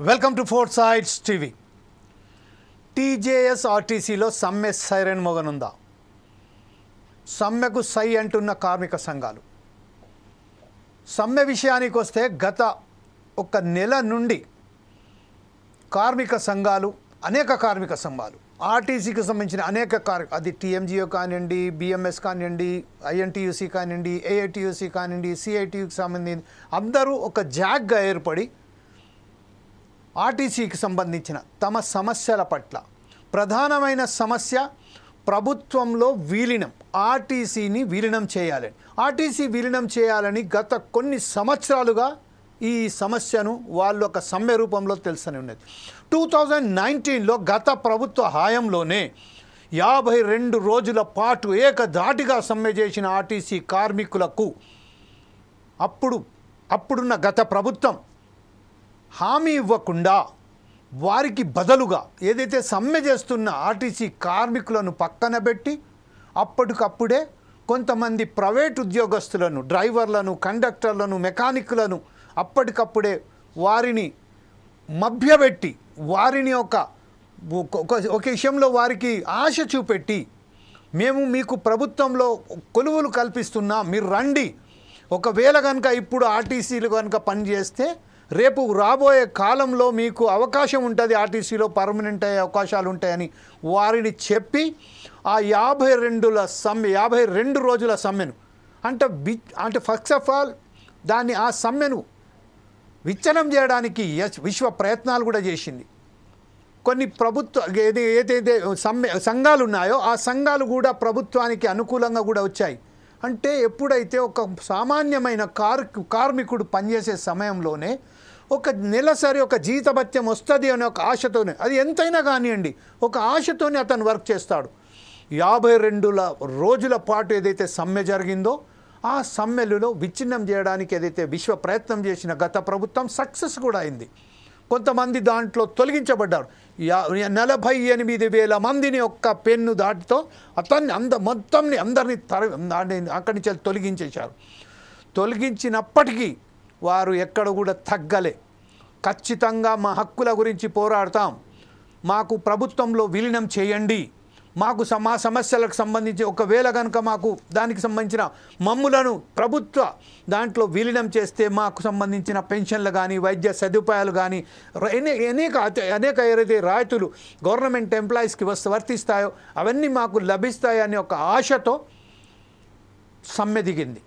Welcome to four sides TV. TJS ఆర్టీసీలో సమ్మె siren మోగనుందా? సమ్మెకు సై అంటున్న కార్మిక సంఘాలు. సమ్మె విషయానికి వస్తే గత ఒక నెల నుండి అనేక కార్మిక సంఘాలు ఆర్టీసీకి సంబంధించిన అది టీఎంజీఓ కానివ్వండి, బిఎంఎస్ కానివ్వండి, ఐఎన్టీయూసీ కానివ్వండి, ఏఐటీయూసీ కానివ్వండి, సిఐటీయూకి సంబంధించి అందరూ ఒక జాగ్గా ఏర్పడి ఆర్టీసీకి సంబంధించిన తమ సమస్యల పట్ల ప్రధానమైన సమస్య ప్రభుత్వంలో విలీనం, ఆర్టీసీని విలీనం చేయాలని. ఆర్టీసీ విలీనం చేయాలని గత కొన్ని సంవత్సరాలుగా ఈ సమస్యను వాళ్ళు ఒక సమ్మె రూపంలో తెలుసని ఉన్నది. 2019లో గత ప్రభుత్వ హయాంలోనే 52 రోజుల పాటు ఏకధాటిగా సమ్మె చేసిన ఆర్టీసీ కార్మికులకు అప్పుడున్న గత ప్రభుత్వం హామీ ఇవ్వకుండా వారికి బదులుగా ఏదైతే సమ్మె చేస్తున్న ఆర్టీసీ కార్మికులను పక్కన పెట్టి అప్పటికప్పుడే కొంతమంది ప్రైవేట్ ఉద్యోగస్తులను, డ్రైవర్లను, కండక్టర్లను, మెకానిక్లను అప్పటికప్పుడే వారిని మభ్యపెట్టి వారిని ఒక విషయంలో వారికి ఆశ చూపెట్టి మేము మీకు ప్రభుత్వంలో కొలువులు కల్పిస్తున్నాం, మీరు రండి, ఒకవేళ కనుక ఇప్పుడు ఆర్టీసీలు కనుక పనిచేస్తే రేపు రాబోయే కాలంలో మీకు అవకాశం ఉంటుంది, ఆర్టీసీలో పర్మనెంట్ అయ్యే అవకాశాలు ఉంటాయని వారిని చెప్పి ఆ 52 రోజుల సమ్మెను అంటే ఫస్ట్ ఆఫ్ ఆల్ ఆ సమ్మెను విచ్ఛిన్నం చేయడానికి విశ్వ ప్రయత్నాలు కూడా చేసింది. కొన్ని ఏదైతే సంఘాలు ఉన్నాయో ఆ సంఘాలు కూడా ప్రభుత్వానికి అనుకూలంగా కూడా వచ్చాయి. అంటే ఎప్పుడైతే ఒక సామాన్యమైన కార్మికుడు పనిచేసే సమయంలోనే ఒక నెలసరి ఒక జీతభత్యం వస్తుంది అనే ఒక ఆశతోనే, అది ఎంతైనా కానివ్వండి, ఒక ఆశతోనే అతను వర్క్ చేస్తాడు. 52 రోజుల పాటు ఏదైతే సమ్మె జరిగిందో ఆ సమ్మెలలో విచ్ఛిన్నం చేయడానికి ఏదైతే విశ్వ ప్రయత్నం చేసిన గత ప్రభుత్వం సక్సెస్ కూడా అయింది. కొంతమంది దాంట్లో తొలగించబడ్డారు. 48,000 మందిని ఒక్క పెన్ను దాటితో మొత్తంని అందరినీ అక్కడి నుంచి తొలగించేశారు. తొలగించినప్పటికీ వారు ఎక్కడ కూడా తగ్గలే. ఖచ్చితంగా మా హక్కుల గురించి పోరాడతాం, మాకు ప్రభుత్వంలో విలీనం చేయండి, మాకు మా సమస్యలకు సంబంధించి ఒకవేళ కనుక మాకు దానికి సంబంధించిన మమ్ములను ప్రభుత్వ దాంట్లో విలీనం చేస్తే మాకు సంబంధించిన పెన్షన్లు కానీ, వైద్య సదుపాయాలు కానీ, అనేక ఏదైతే రాయితీలు గవర్నమెంట్ ఎంప్లాయీస్కి వర్తిస్తాయో అవన్నీ మాకు లభిస్తాయని ఒక ఆశతో సమ్మె దిగింది.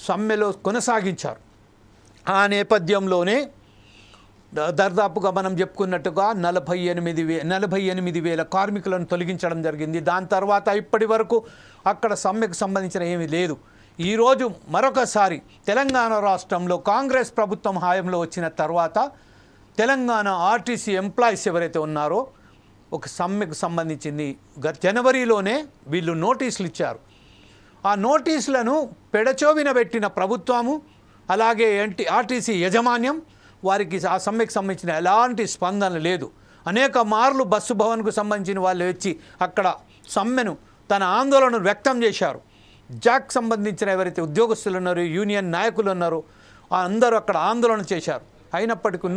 సమ్మెలో కొనసాగించారు. ఆ నేపథ్యంలోనే దాదాపుగా మనం చెప్పుకున్నట్టుగా 48,000 కార్మికులను తొలగించడం జరిగింది. దాని తర్వాత ఇప్పటి వరకు అక్కడ సమ్మెకు సంబంధించిన ఏమీ లేదు. ఈరోజు మరొకసారి తెలంగాణ రాష్ట్రంలో కాంగ్రెస్ ప్రభుత్వం హాయంలో వచ్చిన తర్వాత తెలంగాణ ఆర్టీసీ ఎంప్లాయీస్ ఎవరైతే ఉన్నారో ఒక సమ్మెకు సంబంధించింది జనవరిలోనే వీళ్ళు నోటీసులు ఇచ్చారు. ఆ నోటీసులను పెడచోవిన పెట్టిన ప్రభుత్వము అలాగే ఆర్టీసీ యాజమాన్యం వారికి ఆ సమ్మెకు సంబంధించిన ఎలాంటి స్పందన లేదు. అనేక మార్లు బస్సు భవన్కు సంబంధించిన వాళ్ళు వచ్చి అక్కడ సమ్మెను తన ఆందోళనను వ్యక్తం చేశారు. జాక్ సంబంధించిన ఎవరైతే ఉద్యోగస్తులు ఉన్నారో, యూనియన్ నాయకులు ఉన్నారో అందరూ అక్కడ ఆందోళన చేశారు. అయినప్పటికీ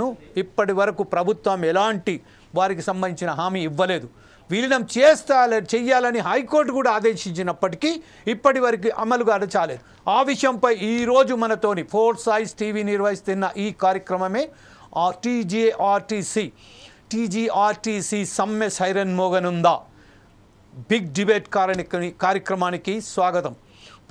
ఇప్పటి వరకు ప్రభుత్వం ఎలాంటి వారికి సంబంధించిన హామీ ఇవ్వలేదు. విలీనం చెయ్యాలని హైకోర్టు కూడా ఆదేశించినప్పటికీ ఇప్పటి వరకు అమలుగా చాలేదు. ఆ విషయంపై ఈరోజు మనతోని ఫోర్ సైడ్స్ టీవీ నిర్వహిస్తున్న ఈ కార్యక్రమమే టీజీఆర్టీసీ సమ్మె సైరన్ మోగనుందా బిగ్ డిబేట్ కార్యక్రమానికి స్వాగతం.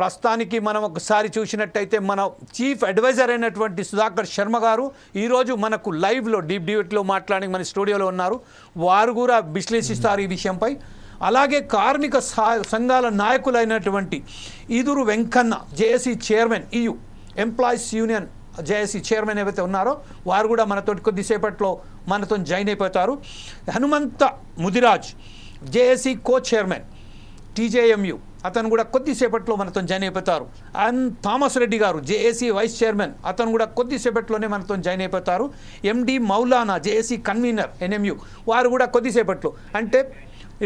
ప్రస్తుతానికి మనం ఒకసారి చూసినట్టయితే మన చీఫ్ అడ్వైజర్ అయినటువంటి సుధాకర్ శర్మ గారు ఈరోజు మనకు లైవ్లో డీప్ డిబేట్లో మాట్లాడి మన స్టూడియోలో ఉన్నారు. వారు కూడా విశ్లేషిస్తారు ఈ విషయంపై. అలాగే కార్మిక సంఘాల నాయకులైనటువంటి Eeduru Venkanna, JAC chairman, EU employees union JAC chairman ఏవైతే ఉన్నారో వారు కూడా మనతో కొద్దిసేపట్లో మనతో జాయిన్ అయిపోతారు. Hanumantha Mudiraj, JAC co chairman TJMU, అతను కూడా కొద్దిసేపట్లో మనతో జాయిన్ అయిపోతారు. అండ్ థామస్ రెడ్డి గారు, జేఏసీ వైస్ చైర్మన్, అతను కూడా కొద్దిసేపట్లోనే మనతో జాయిన్ అయిపోతారు. MD Maulana, JAC convener NMU, వారు కూడా కొద్దిసేపట్లో. అంటే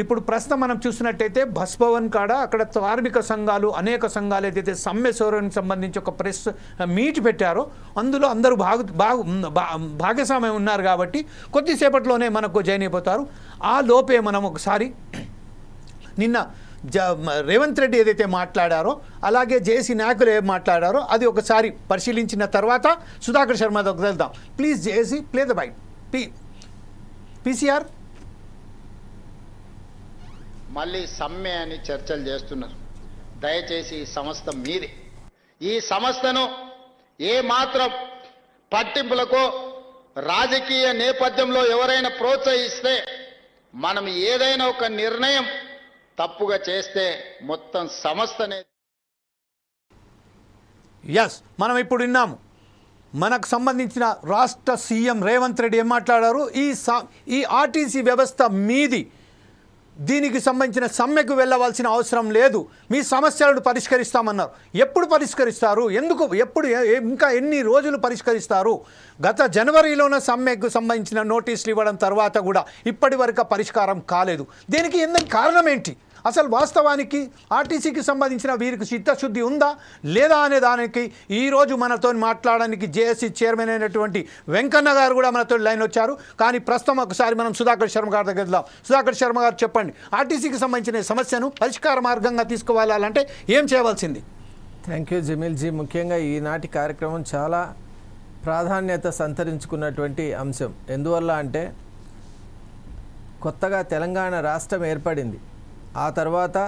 ఇప్పుడు ప్రస్తుతం మనం చూసినట్టయితే బస్ భవన్ కాడ అక్కడ కార్మిక సంఘాలు అనేక సంఘాలు ఏదైతే సమ్మె సౌరానికి సంబంధించి ఒక ప్రెస్ మీట్ పెట్టారో అందులో అందరూ భాగస్వామ్యం ఉన్నారు కాబట్టి కొద్దిసేపట్లోనే మనకు జాయిన్ అయిపోతారు. ఆ లోపే మనం ఒకసారి నిన్న రేవంత్ రెడ్డి ఏదైతే మాట్లాడారో అలాగే జేసీ నాయకులు ఏం మాట్లాడారో అది ఒకసారి పరిశీలించిన తర్వాత సుధాకర్ శర్మ దగ్గరికి వెళ్దాం. Please JC play the bite. PCR మళ్ళీ సమ్మె అని చర్చలు చేస్తున్నారు. దయచేసి ఈ సంస్థ మీది. ఈ సంస్థను ఏ మాత్రం పట్టింపులకో రాజకీయ నేపథ్యంలో ఎవరైనా ప్రోత్సహిస్తే మనం ఏదైనా ఒక నిర్ణయం తప్పుగా చేస్తే మొత్తం సంస్థనే. ఎస్, మనం ఇప్పుడు విన్నాము. మనకు సంబంధించిన రాష్ట్ర సీఎం రేవంత్ రెడ్డి ఏం మాట్లాడారు, ఈ ఆర్టీసీ వ్యవస్థ మీది, దీనికి సంబంధించిన సమ్మెకు వెళ్ళవలసిన అవసరం లేదు, మీ సమస్యలను పరిష్కరిస్తామన్నారు. ఎప్పుడు పరిష్కరిస్తారు, ఎందుకు, ఎప్పుడు, ఇంకా ఎన్ని రోజులు పరిష్కరిస్తారు? గత జనవరిలోనే సమ్మెకు సంబంధించిన నోటీసులు ఇవ్వడం తర్వాత కూడా ఇప్పటి వరకు పరిష్కారం కాలేదు. దీనికి ఎందుకు కారణం ఏంటి? అసలు వాస్తవానికి ఆర్టీసీకి సంబంధించిన వీరికి చిత్తశుద్ధి ఉందా లేదా అనే దానికి ఈరోజు మనతో మాట్లాడడానికి జేఏసీ చైర్మన్ అయినటువంటి వెంకన్న గారు కూడా మనతో లైన్ వచ్చారు. కానీ ప్రస్తుతం ఒకసారి మనం సుధాకర్ శర్మ గారి దగ్గర వెళ్దాం. సుధాకర్ శర్మ గారు చెప్పండి, ఆర్టీసీకి సంబంధించిన సమస్యను పరిష్కార మార్గంగా తీసుకువెళ్ళాలంటే ఏం చేయవలసింది? Thank you Jameel ji. ముఖ్యంగా ఈనాటి కార్యక్రమం చాలా ప్రాధాన్యత సంతరించుకున్నటువంటి అంశం. ఎందువల్ల అంటే కొత్తగా తెలంగాణ రాష్ట్రం ఏర్పడింది. ఆ తర్వాత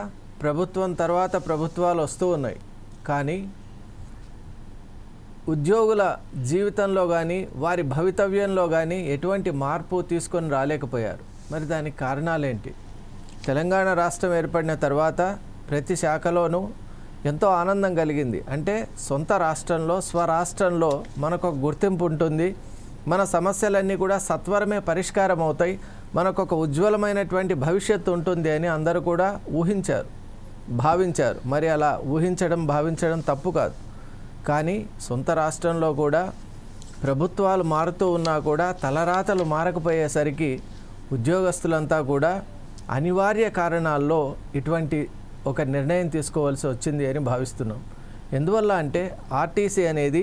ప్రభుత్వాలు వస్తూ ఉన్నాయి. కానీ ఉద్యోగుల జీవితంలో కానీ వారి భవితవ్యంలో కానీ ఎటువంటి మార్పు తీసుకొని రాలేకపోయారు. మరి దానికి కారణాలేంటి? తెలంగాణ రాష్ట్రం ఏర్పడిన తర్వాత ప్రతి శాఖలోనూ ఎంతో ఆనందం కలిగింది. అంటే సొంత రాష్ట్రంలో, స్వరాష్ట్రంలో మనకు ఒక గుర్తింపు ఉంటుంది, మన సమస్యలన్నీ కూడా సత్వరమే పరిష్కారం అవుతాయి, మనకు ఒక ఉజ్వలమైనటువంటి భవిష్యత్తు ఉంటుంది అని అందరూ కూడా భావించారు. మరి అలా భావించడం తప్పు కాదు. కానీ సొంత రాష్ట్రంలో కూడా ప్రభుత్వాలు మారుతూ ఉన్నా కూడా తలరాతలు మారకపోయేసరికి ఉద్యోగస్తులంతా కూడా అనివార్య కారణాల్లో ఇటువంటి ఒక నిర్ణయం తీసుకోవాల్సి వచ్చింది అని భావిస్తున్నాం. ఎందువల్ల అంటే ఆర్టీసీ అనేది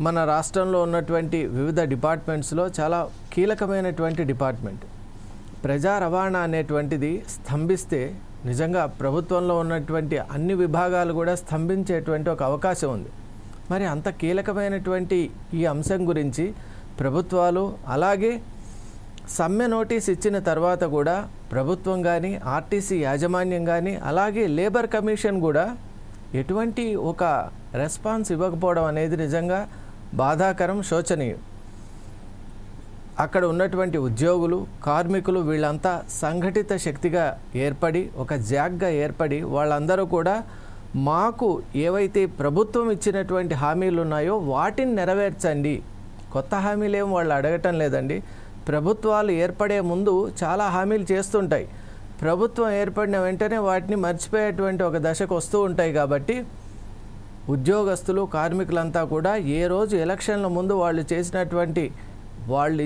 మన రాష్ట్రంలో ఉన్నటువంటి వివిధ డిపార్ట్మెంట్స్లో చాలా కీలకమైనటువంటి డిపార్ట్మెంట్. ప్రజా రవాణా అనేటువంటిది స్తంభిస్తే నిజంగా ప్రభుత్వంలో ఉన్నటువంటి అన్ని విభాగాలు కూడా స్తంభించేటువంటి ఒక అవకాశం ఉంది. మరి అంత కీలకమైనటువంటి ఈ అంశం గురించి ప్రభుత్వాలు, అలాగే సమ్మె నోటీస్ ఇచ్చిన తర్వాత కూడా ప్రభుత్వం కానీ, ఆర్టీసీ యాజమాన్యం కానీ, అలాగే లేబర్ కమిషన్ కూడా ఎటువంటి ఒక రెస్పాన్స్ ఇవ్వకపోవడం అనేది నిజంగా బాధాకరం, శోచనీయం. అక్కడ ఉన్నటువంటి ఉద్యోగులు, కార్మికులు వీళ్ళంతా సంఘటిత శక్తిగా ఏర్పడి, ఒక జాగ్గా ఏర్పడి వాళ్ళందరూ కూడా మాకు ఏవైతే ప్రభుత్వం ఇచ్చినటువంటి హామీలు ఉన్నాయో వాటిని నెరవేర్చండి. కొత్త హామీలు ఏం వాళ్ళు అడగటం లేదండి. ప్రభుత్వాలు ఏర్పడే ముందు చాలా హామీలు చేస్తుంటాయి. ప్రభుత్వం ఏర్పడిన వెంటనే వాటిని మర్చిపోయేటువంటి ఒక దశకు వస్తూ ఉంటాయి. కాబట్టి ఉద్యోగస్తులు, కార్మికులంతా కూడా ఏ రోజు ఎలక్షన్ల ముందు వాళ్ళు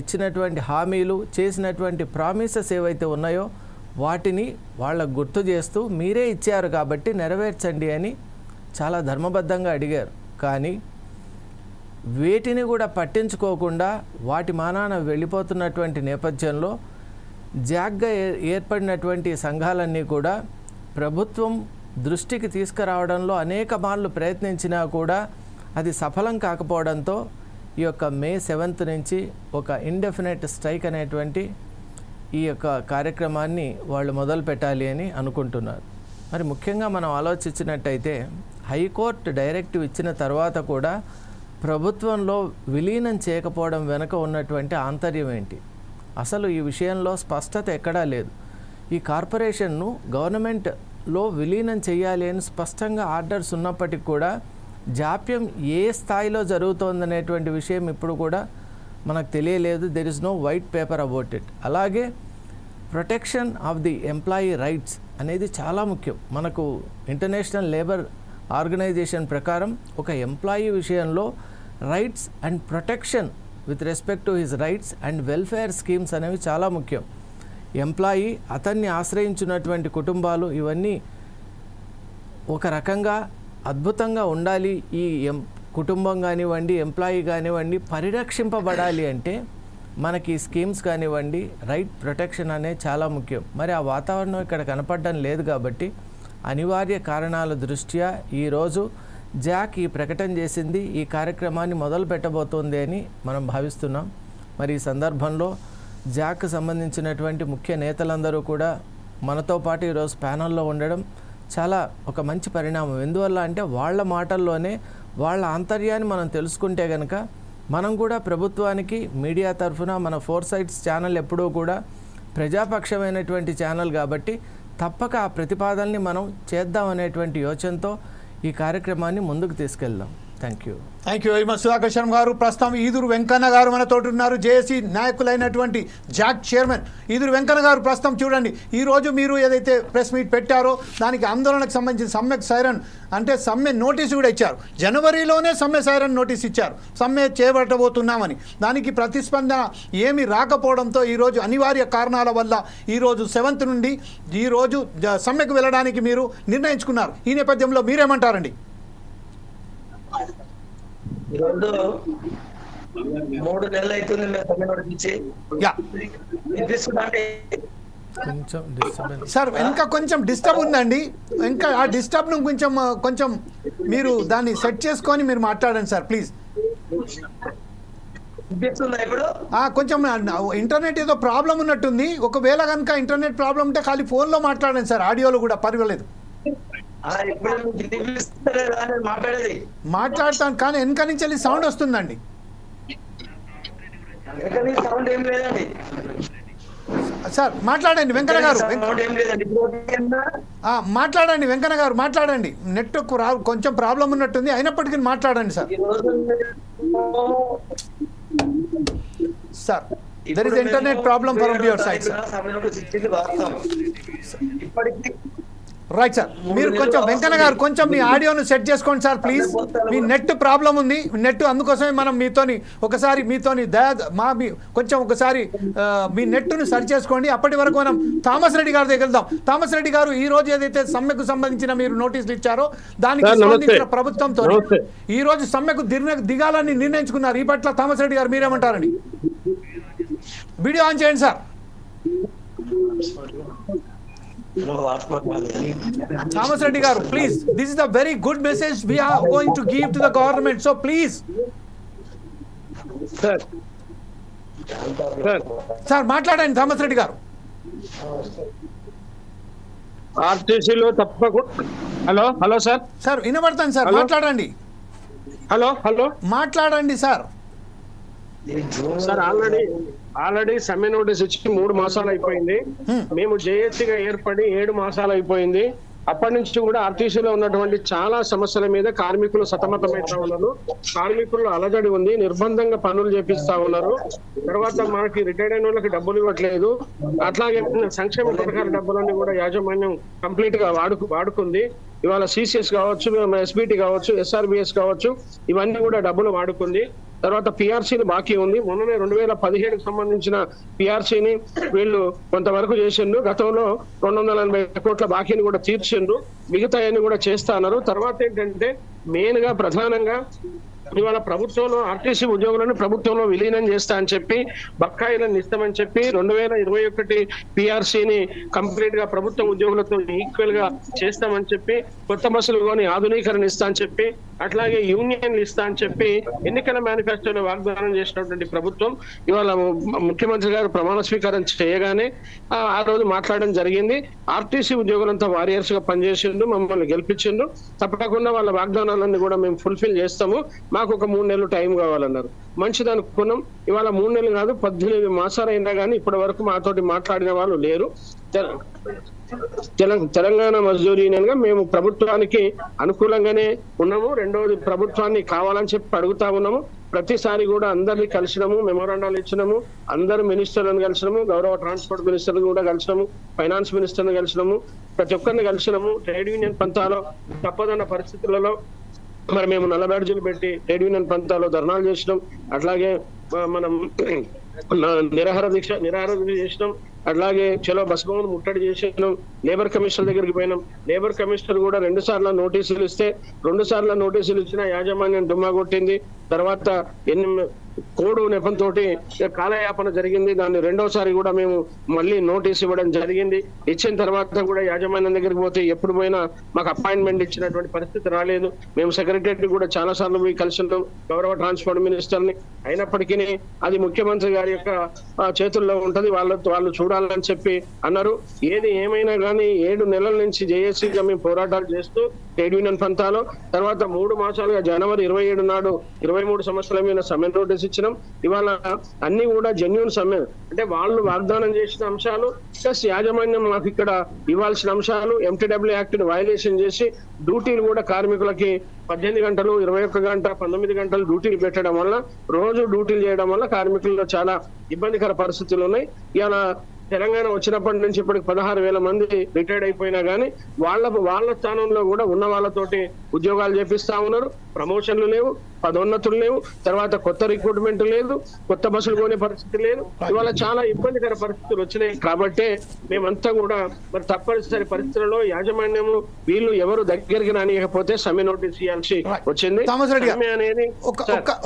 ఇచ్చినటువంటి హామీలు, చేసినటువంటి ప్రామిసెస్ ఏవైతే ఉన్నాయో వాటిని వాళ్ళకు గుర్తు చేస్తూ మీరే ఇచ్చారు కాబట్టి నెరవేర్చండి అని చాలా ధర్మబద్ధంగా అడిగారు. కానీ వీటిని కూడా పట్టించుకోకుండా వాటి మానాన వెళ్ళిపోతున్నటువంటి నేపథ్యంలో జాగ్గా ఏర్పడినటువంటి సంఘాలన్నీ కూడా ప్రభుత్వం దృష్టికి తీసుకురావడంలో అనేక మార్లు ప్రయత్నించినా కూడా అది సఫలం కాకపోవడంతో ఈ యొక్క మే 7th నుంచి ఒక ఇండెఫినెట్ స్ట్రైక్ అనేటువంటి ఈ యొక్క కార్యక్రమాన్ని వాళ్ళు మొదలు పెట్టాలి అని అనుకుంటున్నారు. మరి ముఖ్యంగా మనం ఆలోచించినట్టయితే హైకోర్టు డైరెక్టివ్ ఇచ్చిన తర్వాత కూడా ప్రభుత్వంలో విలీనం చేయకపోవడం వెనుక ఉన్నటువంటి ఆంతర్యం ఏంటి? అసలు ఈ విషయంలో స్పష్టత ఎక్కడా లేదు. ఈ కార్పొరేషన్ను గవర్నమెంట్లో విలీనం చేయాలి అని స్పష్టంగా ఆర్డర్స్ ఉన్నప్పటికీ కూడా జాప్యం ఏ స్థాయిలో జరుగుతోందనేటువంటి విషయం ఇప్పుడు కూడా మనకు తెలియలేదు. There is no white paper about it. అలాగే protection of the employee rights అనేది చాలా ముఖ్యం. మనకు ఇంటర్నేషనల్ లేబర్ ఆర్గనైజేషన్ ప్రకారం ఒక ఎంప్లాయీ విషయంలో rights and protection with respect to his rights and welfare schemes అనేవి చాలా ముఖ్యం. ఎంప్లాయీ, అతన్ని ఆశ్రయించినటువంటి కుటుంబాలు, ఇవన్నీ ఒక రకంగా అద్భుతంగా ఉండాలి. ఈ కుటుంబం కానివ్వండి, ఎంప్లాయీ కానివ్వండి పరిరక్షింపబడాలి అంటే మనకి స్కీమ్స్ కానివ్వండి, రైట్ ప్రొటెక్షన్ అనేది చాలా ముఖ్యం. మరి ఆ వాతావరణం ఇక్కడ కనపడడం లేదు కాబట్టి అనివార్య కారణాల దృష్ట్యా ఈరోజు జాక్ ఈ ప్రకటన చేసింది, ఈ కార్యక్రమాన్ని మొదలు పెట్టబోతోంది అని మనం భావిస్తున్నాం. మరి ఈ సందర్భంలో జాక్ సంబంధించినటువంటి ముఖ్య నేతలందరూ కూడా మనతో పాటు ఈరోజు ప్యానల్లో ఉండడం చాలా ఒక మంచి పరిణామం. ఎందువల్ల అంటే వాళ్ళ మాటల్లోనే వాళ్ళ ఆంతర్యాన్ని మనం తెలుసుకుంటే కనుక మనం కూడా ప్రభుత్వానికి మీడియా తరఫున మన ఫోర్ సైట్స్ ఛానల్ ఎప్పుడూ కూడా ప్రజాపక్షమైనటువంటి ఛానల్ కాబట్టి తప్పక ఆ ప్రతిపాదనని మనం చేద్దాం అనేటువంటి యోచనతో ఈ కార్యక్రమాన్ని ముందుకు తీసుకెళ్దాం. Thank you very much Sudhakar Sharma గారు. ప్రస్తుతం ఈదురు వెంకన్న గారు మనతో ఉన్నారు, జేఏసీ నాయకులైనటువంటి జాక్ చైర్మన్. ఈదురు వెంకన్న గారు, ప్రస్తుతం చూడండి, ఈరోజు మీరు ఏదైతే ప్రెస్ మీట్ పెట్టారో దానికి ఆందోళనకు సంబంధించిన సమ్మెకు సైరన్ అంటే సమ్మె నోటీసు కూడా ఇచ్చారు. జనవరిలోనే సమ్మె సైరన్ నోటీస్ ఇచ్చారు, సమ్మె చేపట్టబోతున్నామని. దానికి ప్రతిస్పందన ఏమీ రాకపోవడంతో ఈరోజు అనివార్య కారణాల వల్ల ఈరోజు 7th నుండి ఈరోజు సమ్మెకు వెళ్ళడానికి మీరు నిర్ణయించుకున్నారు. ఈ నేపథ్యంలో మీరేమంటారండి? ఈరోజు 3 నెలలు అవుతుంది మేము తమిళనాడు నుంచి. సార్ ఇంకా కొంచెం డిస్టర్బ్ ఉందండి, ఇంకా ఆ డిస్టర్బ్ ను కొంచెం మీరు దాన్ని సెట్ చేసుకొని మీరు మాట్లాడండి సార్ ప్లీజ్. కొంచెం ఇంటర్నెట్ ఏదో ప్రాబ్లం ఉన్నట్టుంది. ఒకవేళ కనుక ఇంటర్నెట్ ప్రాబ్లం ఉంటే ఖాళీ ఫోన్లో మాట్లాడండి సార్, ఆడియోలో కూడా పర్వాలేదు. మాట్లాడతాను కానీ వెనక నుంచి సౌండ్ వస్తుందండి. సార్ మాట్లాడండి వెంకన్న గారు, మాట్లాడండి వెంకన్న గారు, మాట్లాడండి. నెట్ కొంచెం ప్రాబ్లం ఉన్నట్టుంది, అయినప్పటికీ మాట్లాడండి sir. Sir there is internet problem from your side sir. Right sir, మీరు కొంచెం వెంకన్న గారు కొంచెం మీ ఆడియోను సెట్ చేసుకోండి sir please. Me net problem ఉంది, నెట్ అందుకోసమే మనం మీతోని కొంచెం ఒకసారి మీ నెట్ను సరి చేసుకోండి. అప్పటి వరకు మనం థామస్ రెడ్డి గారి దగ్గర వెళ్దాం. థామస్ రెడ్డి గారు, ఈ రోజు ఏదైతే సమ్మెకు సంబంధించిన మీరు నోటీసులు ఇచ్చారో దానికి సంబంధించిన ప్రభుత్వంతో ఈ రోజు సమ్మెకు దిగాలని నిర్ణయించుకున్నారు. ఈ పట్ల థామస్ రెడ్డి గారు మీరేమంటారండి? వీడియో ఆన్ చేయండి sir. Thomas Reddy garu, please, this is a very good message we are going to give to the government, so please sir మాట్లాడండి థామస్ రెడ్డి గారు. ఆర్టీసీలో తప్పకుండా హలో సార్ వినబడతాను సార్, మాట్లాడండి. హలో మాట్లాడండి సార్. ఆల్రెడీ సమ్మె notice ఇచ్చి 3 మాసాలు అయిపోయింది. మేము జేఏసీగా ఏర్పడి 7 మాసాలు అయిపోయింది. అప్పటి నుంచి కూడా ఆర్టీసీలో ఉన్నటువంటి చాలా సమస్యల మీద కార్మికులు సతమతమవుతా ఉన్నారు. కార్మికులు అలజడి ఉంది, నిర్బంధంగా పనులు చేపిస్తా ఉన్నారు. తర్వాత మనకి రిటైర్డ్ అయిన వాళ్ళకి డబ్బులు ఇవ్వట్లేదు. అట్లాగే సంక్షేమ పథకాల డబ్బులన్నీ కూడా యాజమాన్యం కంప్లీట్ గా వాడుకుంది. ఇవాళ సిసిఎస్ కావచ్చు, ఎస్బిటి కావచ్చు, ఎస్ఆర్బిఎస్ కావచ్చు, ఇవన్నీ కూడా డబ్బులు వాడుకుంది. తర్వాత పిఆర్సీని బాకీ ఉంది. మొన్ననే 2017కి సంబంధించిన పిఆర్సీని వీళ్ళు కొంతవరకు చేసిండ్రు. గతంలో 280 కోట్ల బాకీని కూడా తీర్చిండ్రు. మిగతా అన్ని కూడా చేస్తా అన్నారు. తర్వాత ఏంటంటే మెయిన్ గా ప్రధానంగా ఇవాళ ప్రభుత్వంలో ఆర్టీసీ ఉద్యోగులను ప్రభుత్వంలో విలీనం చేస్తా అని చెప్పి బకాయిలను ఇస్తామని చెప్పి 2021 పిఆర్సీని కంప్లీట్ గా ప్రభుత్వ ఉద్యోగులతో ఈక్వల్ గా చేస్తామని చెప్పి కొత్త బస్సులు కొని ఆధునీకరణ ఇస్తా అని చెప్పి అట్లాగే యూనియన్లు ఇస్తా అని చెప్పి ఎన్నికల మేనిఫెస్టోలో వాగ్దానం చేసినటువంటి ప్రభుత్వం ఇవాళ ముఖ్యమంత్రి గారు ప్రమాణ స్వీకారం చేయగానే ఆ రోజు మాట్లాడడం జరిగింది. ఆర్టీసీ ఉద్యోగులంతా వారియర్స్ గా పనిచేసిండ్రు, మమ్మల్ని గెలిపించిండ్రు. తప్పకుండా వాళ్ళ వాగ్దానాలన్నీ కూడా మేము ఫుల్ఫిల్ చేస్తాము, మాకు ఒక 3 నెలలు టైం కావాలన్నారు. మంచిది అనుకున్నాం. ఇవాళ 3 నెలలు కాదు 18 మాసాలు అయినా కానీ ఇప్పటి వరకు మాతోటి మాట్లాడిన వాళ్ళు లేరు. తెలంగాణ మజ్దూర్ యూనియన్ గా మేము ప్రభుత్వానికి అనుకూలంగానే ఉన్నాము. రెండవది ప్రభుత్వాన్ని కావాలని చెప్పి అడుగుతా ఉన్నాము. ప్రతిసారి కూడా అందరినీ కలిసినాము, మెమోరాండాలు ఇచ్చినాము, అందరు మినిస్టర్లను కలిసినాము, గౌరవ ట్రాన్స్పోర్ట్ మినిస్టర్ కూడా కలిసినాము, ఫైనాన్స్ మినిస్టర్ని కలిసినాము, ప్రతి ఒక్కరిని కలిసినాము. ట్రేడ్ యూనియన్ పంతాలో తప్పదన్న పరిస్థితులలో మరి మేము నల్ల బ్యాడ్జీలు పెట్టి ట్రేడ్ యూనియన్ పంతాలో ధర్నాలు చేసినాం. అట్లాగే మనం నిరాహార దీక్ష చేసినాం. అట్లాగే చలో బస్ భవన్ ముట్టడి చేసినాం, లేబర్ కమిషనర్ దగ్గరికి పోయినాం. లేబర్ కమిషనర్ కూడా 2 సార్లు నోటీసులు ఇస్తే 2 సార్లు నోటీసులు ఇచ్చిన యాజమాన్యం డుమ్మా కొట్టింది. తర్వాత కోడు నెపంతో కాలయాపన జరిగింది. దాన్ని 2వసారి కూడా మేము మళ్ళీ నోటీస్ ఇవ్వడం జరిగింది. ఇచ్చిన తర్వాత కూడా యాజమాన్యం దగ్గరికి పోతే ఎప్పుడు పోయినా మాకు అపాయింట్మెంట్ ఇచ్చినటువంటి పరిస్థితి రాలేదు. మేము సెక్రటరీ కూడా చాలా సార్లు పోయి కలిసినాం గౌరవ ట్రాన్స్పోర్ట్ మినిస్టర్ని. అయినప్పటికీ అది ముఖ్యమంత్రి గారి యొక్క చేతుల్లో ఉంటది, వాళ్ళు చూడాలని చెప్పి అన్నారు. ఏది ఏమైనా కానీ 7 నెలల నుంచి జేఏసీగా మేము పోరాటాలు చేస్తూ ట్రేడ్ యూనియన్ పంతాలో తర్వాత 3 మాసాలుగా జనవరి 27 నాడు 23 సంవత్సరాల మీద సమ్మె నోటీస్ ఇచ్చినాం. ఇవాళ అన్ని కూడా జెన్యూన్ సమ్మె, అంటే వాళ్ళు వాగ్దానం చేసిన అంశాలు ప్లస్ యాజమాన్యం మాకు ఇక్కడ ఇవ్వాల్సిన అంశాలు, MTW యాక్ట్ ని వైలేషన్ చేసి డ్యూటీలు కూడా కార్మికులకి 18 గంటలు 21 గంట 19 గంటలు డ్యూటీలు పెట్టడం వల్ల రోజు డ్యూటీలు చేయడం వల్ల కార్మికుల్లో చాలా ఇబ్బందికర పరిస్థితులు ఉన్నాయి. ఇలా తెలంగాణ వచ్చినప్పటి నుంచి ఇప్పటికి 16,000 మంది రిటైర్డ్ అయిపోయినా కానీ వాళ్ళ స్థానంలో కూడా ఉన్న వాళ్ళతోటి ఉద్యోగాలు చేపిస్తా ఉన్నారు. ప్రమోషన్లు లేవు, పదోన్నతులు లేవు, తర్వాత కొత్త రిక్రూట్మెంట్ లేదు, కొత్త బస్సులు కొనే పరిస్థితి లేదు. ఇవాళ చాలా ఇబ్బందికర పరిస్థితులు వచ్చినాయి. కాబట్టి మేమంతా కూడా మరి తప్పనిసరి పరిస్థితుల్లో యాజమాన్యము వీళ్ళు ఎవరు దగ్గరికి రానియకపోతే సమ్మె నోటీస్ ఇవ్వాల్సి వచ్చింది. అనేది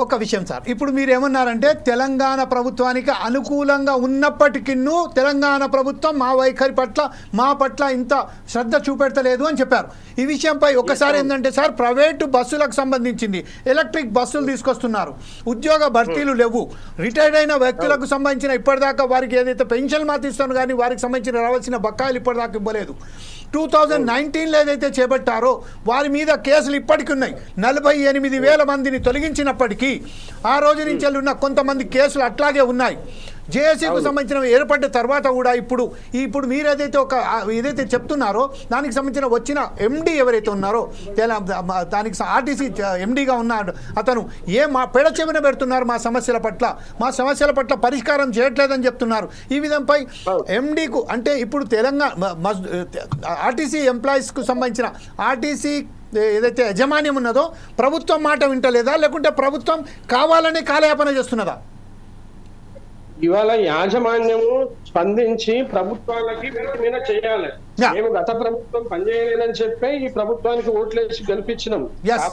ఒక విషయం సార్, ఇప్పుడు మీరు ఏమన్నారంటే తెలంగాణ ప్రభుత్వానికి అనుకూలంగా ఉన్నప్పటికీ తెలంగాణ ప్రభుత్వం మా వైఖరి పట్ల మా పట్ల ఇంత శ్రద్ధ చూపెడతలేదు అని చెప్పారు. ఈ విషయంపై ఒకసారి ఏంటంటే సార్, ప్రైవేటు బస్సులకు సంబంధించింది ఎలక్ట్రిక్ బస్సులు తీసుకొస్తున్నారు, ఉద్యోగ భర్తీలు లేవు, రిటైర్డ్ అయిన వ్యక్తులకు సంబంధించిన ఇప్పటిదాకా వారికి ఏదైతే పెన్షన్ మాతిస్తాను కానీ వారికి సంబంధించిన రావాల్సిన బకాయిలు ఇప్పటిదాకా ఇవ్వలేదు. 2019లో ఏదైతే చేపట్టారో వారి మీద కేసులు ఇప్పటికీ ఉన్నాయి. 48,000 మందిని తొలగించినప్పటికీ ఆ రోజు నుంచి ఉన్న కొంతమంది కేసులు అట్లాగే ఉన్నాయి. జేఏసీకు సంబంధించిన ఏర్పడ్డ తర్వాత కూడా ఇప్పుడు మీరు ఏదైతే చెప్తున్నారో దానికి సంబంధించిన వచ్చిన ఎండి ఎవరైతే ఉన్నారో దానికి ఆర్టీసీ ఎండిగా ఉన్నాడు అతను పెడ చెవిన పెడుతున్నారు, మా సమస్యల పట్ల పరిష్కారం చేయట్లేదని చెప్తున్నారు. ఈ విధంపై ఎండికు అంటే ఇప్పుడు తెలంగాణ ఆర్టీసీ ఎంప్లాయీస్కు సంబంధించిన ఆర్టీసీ ఏదైతే యజమాన్యం ఉన్నదో ప్రభుత్వం మాట వింటలేదా, లేకుంటే ప్రభుత్వం కావాలని కాలయాపన చేస్తున్నదా? ఇవాళ యాజమాన్యము స్పందించి ప్రభుత్వాలకి వీటి మీద చేయాలి. మేము గత ప్రభుత్వం పనిచేయలేదని చెప్పి ఈ ప్రభుత్వానికి ఓట్లేసి గెలిపించినాం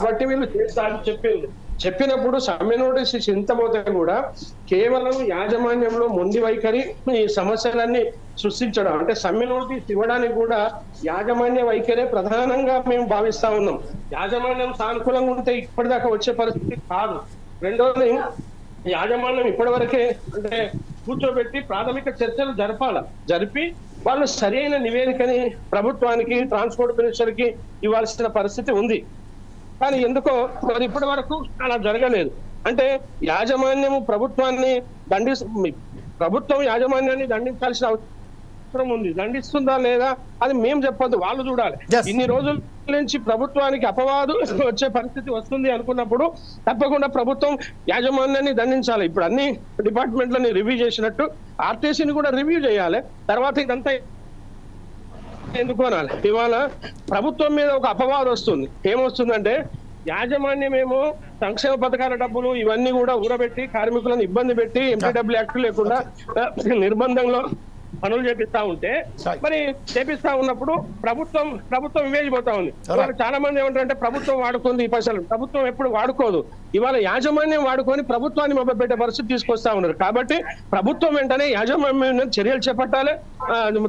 కాబట్టి వీళ్ళు చేస్తారని చెప్పినప్పుడు సమ్మె నోటీస్ ఇంతపోతే కూడా కేవలం యాజమాన్యంలో మొండి వైఖరి ఈ సమస్యలన్నీ సృష్టించడం, అంటే సమ్మె నోటీస్ ఇవ్వడానికి కూడా యాజమాన్య వైఖరే ప్రధానంగా మేము భావిస్తా ఉన్నాం. యాజమాన్యం సానుకూలంగా ఉంటే ఇప్పటిదాకా వచ్చే పరిస్థితి కాదు. రెండోది యాజమాన్యం ఇప్పటివరకే అంటే కూర్చోబెట్టి ప్రాథమిక చర్చలు జరిపి వాళ్ళు సరైన నివేదికని ప్రభుత్వానికి ట్రాన్స్పోర్ట్ మినిస్టర్కి ఇవ్వాల్సిన పరిస్థితి ఉంది. కానీ ఎందుకో మరి ఇప్పటి వరకు అలా జరగలేదు. అంటే యాజమాన్యము ప్రభుత్వం యాజమాన్యాన్ని దండించాల్సిన అవసరం ఉంది. దండిస్తుందా లేదా అది మేము చెప్పొద్దు, వాళ్ళు చూడాలి. ఇన్ని రోజుల నుంచి ప్రభుత్వానికి అపవాదు వచ్చే పరిస్థితి వస్తుంది అనుకున్నప్పుడు తప్పకుండా ప్రభుత్వం యాజమాన్యాన్ని దండించాలి. ఇప్పుడు అన్ని డిపార్ట్మెంట్లని రివ్యూ చేసినట్టు ఆర్టీసీని కూడా రివ్యూ చేయాలి. తర్వాత ఇదంతా ఎందుకు అనాలి. ఇవాళ ప్రభుత్వం మీద ఒక అపవాదు వస్తుంది. ఏమొస్తుందంటే యాజమాన్యమేమో సంక్షేమ పథకాల డబ్బులు ఇవన్నీ కూడా ఊరబెట్టి కార్మికులను ఇబ్బంది పెట్టి MTW యాక్ట్ లేకుండా నిర్బంధంలో పనులు చేపిస్తా ఉంటే మరి చేపిస్తా ఉన్నప్పుడు ప్రభుత్వం ఇవేజిపోతా ఉంది. ఇవాళ చాలా మంది ఏమంటారంటే ప్రభుత్వం వాడుకుంది ఈ పైసలు. ప్రభుత్వం ఎప్పుడు వాడుకోదు. ఇవాళ యాజమాన్యం వాడుకొని ప్రభుత్వాన్ని మొదలుపెట్టే పరిస్థితి తీసుకొస్తా ఉన్నారు. కాబట్టి ప్రభుత్వం వెంటనే యాజమాన్యం చర్యలు చేపట్టాలి,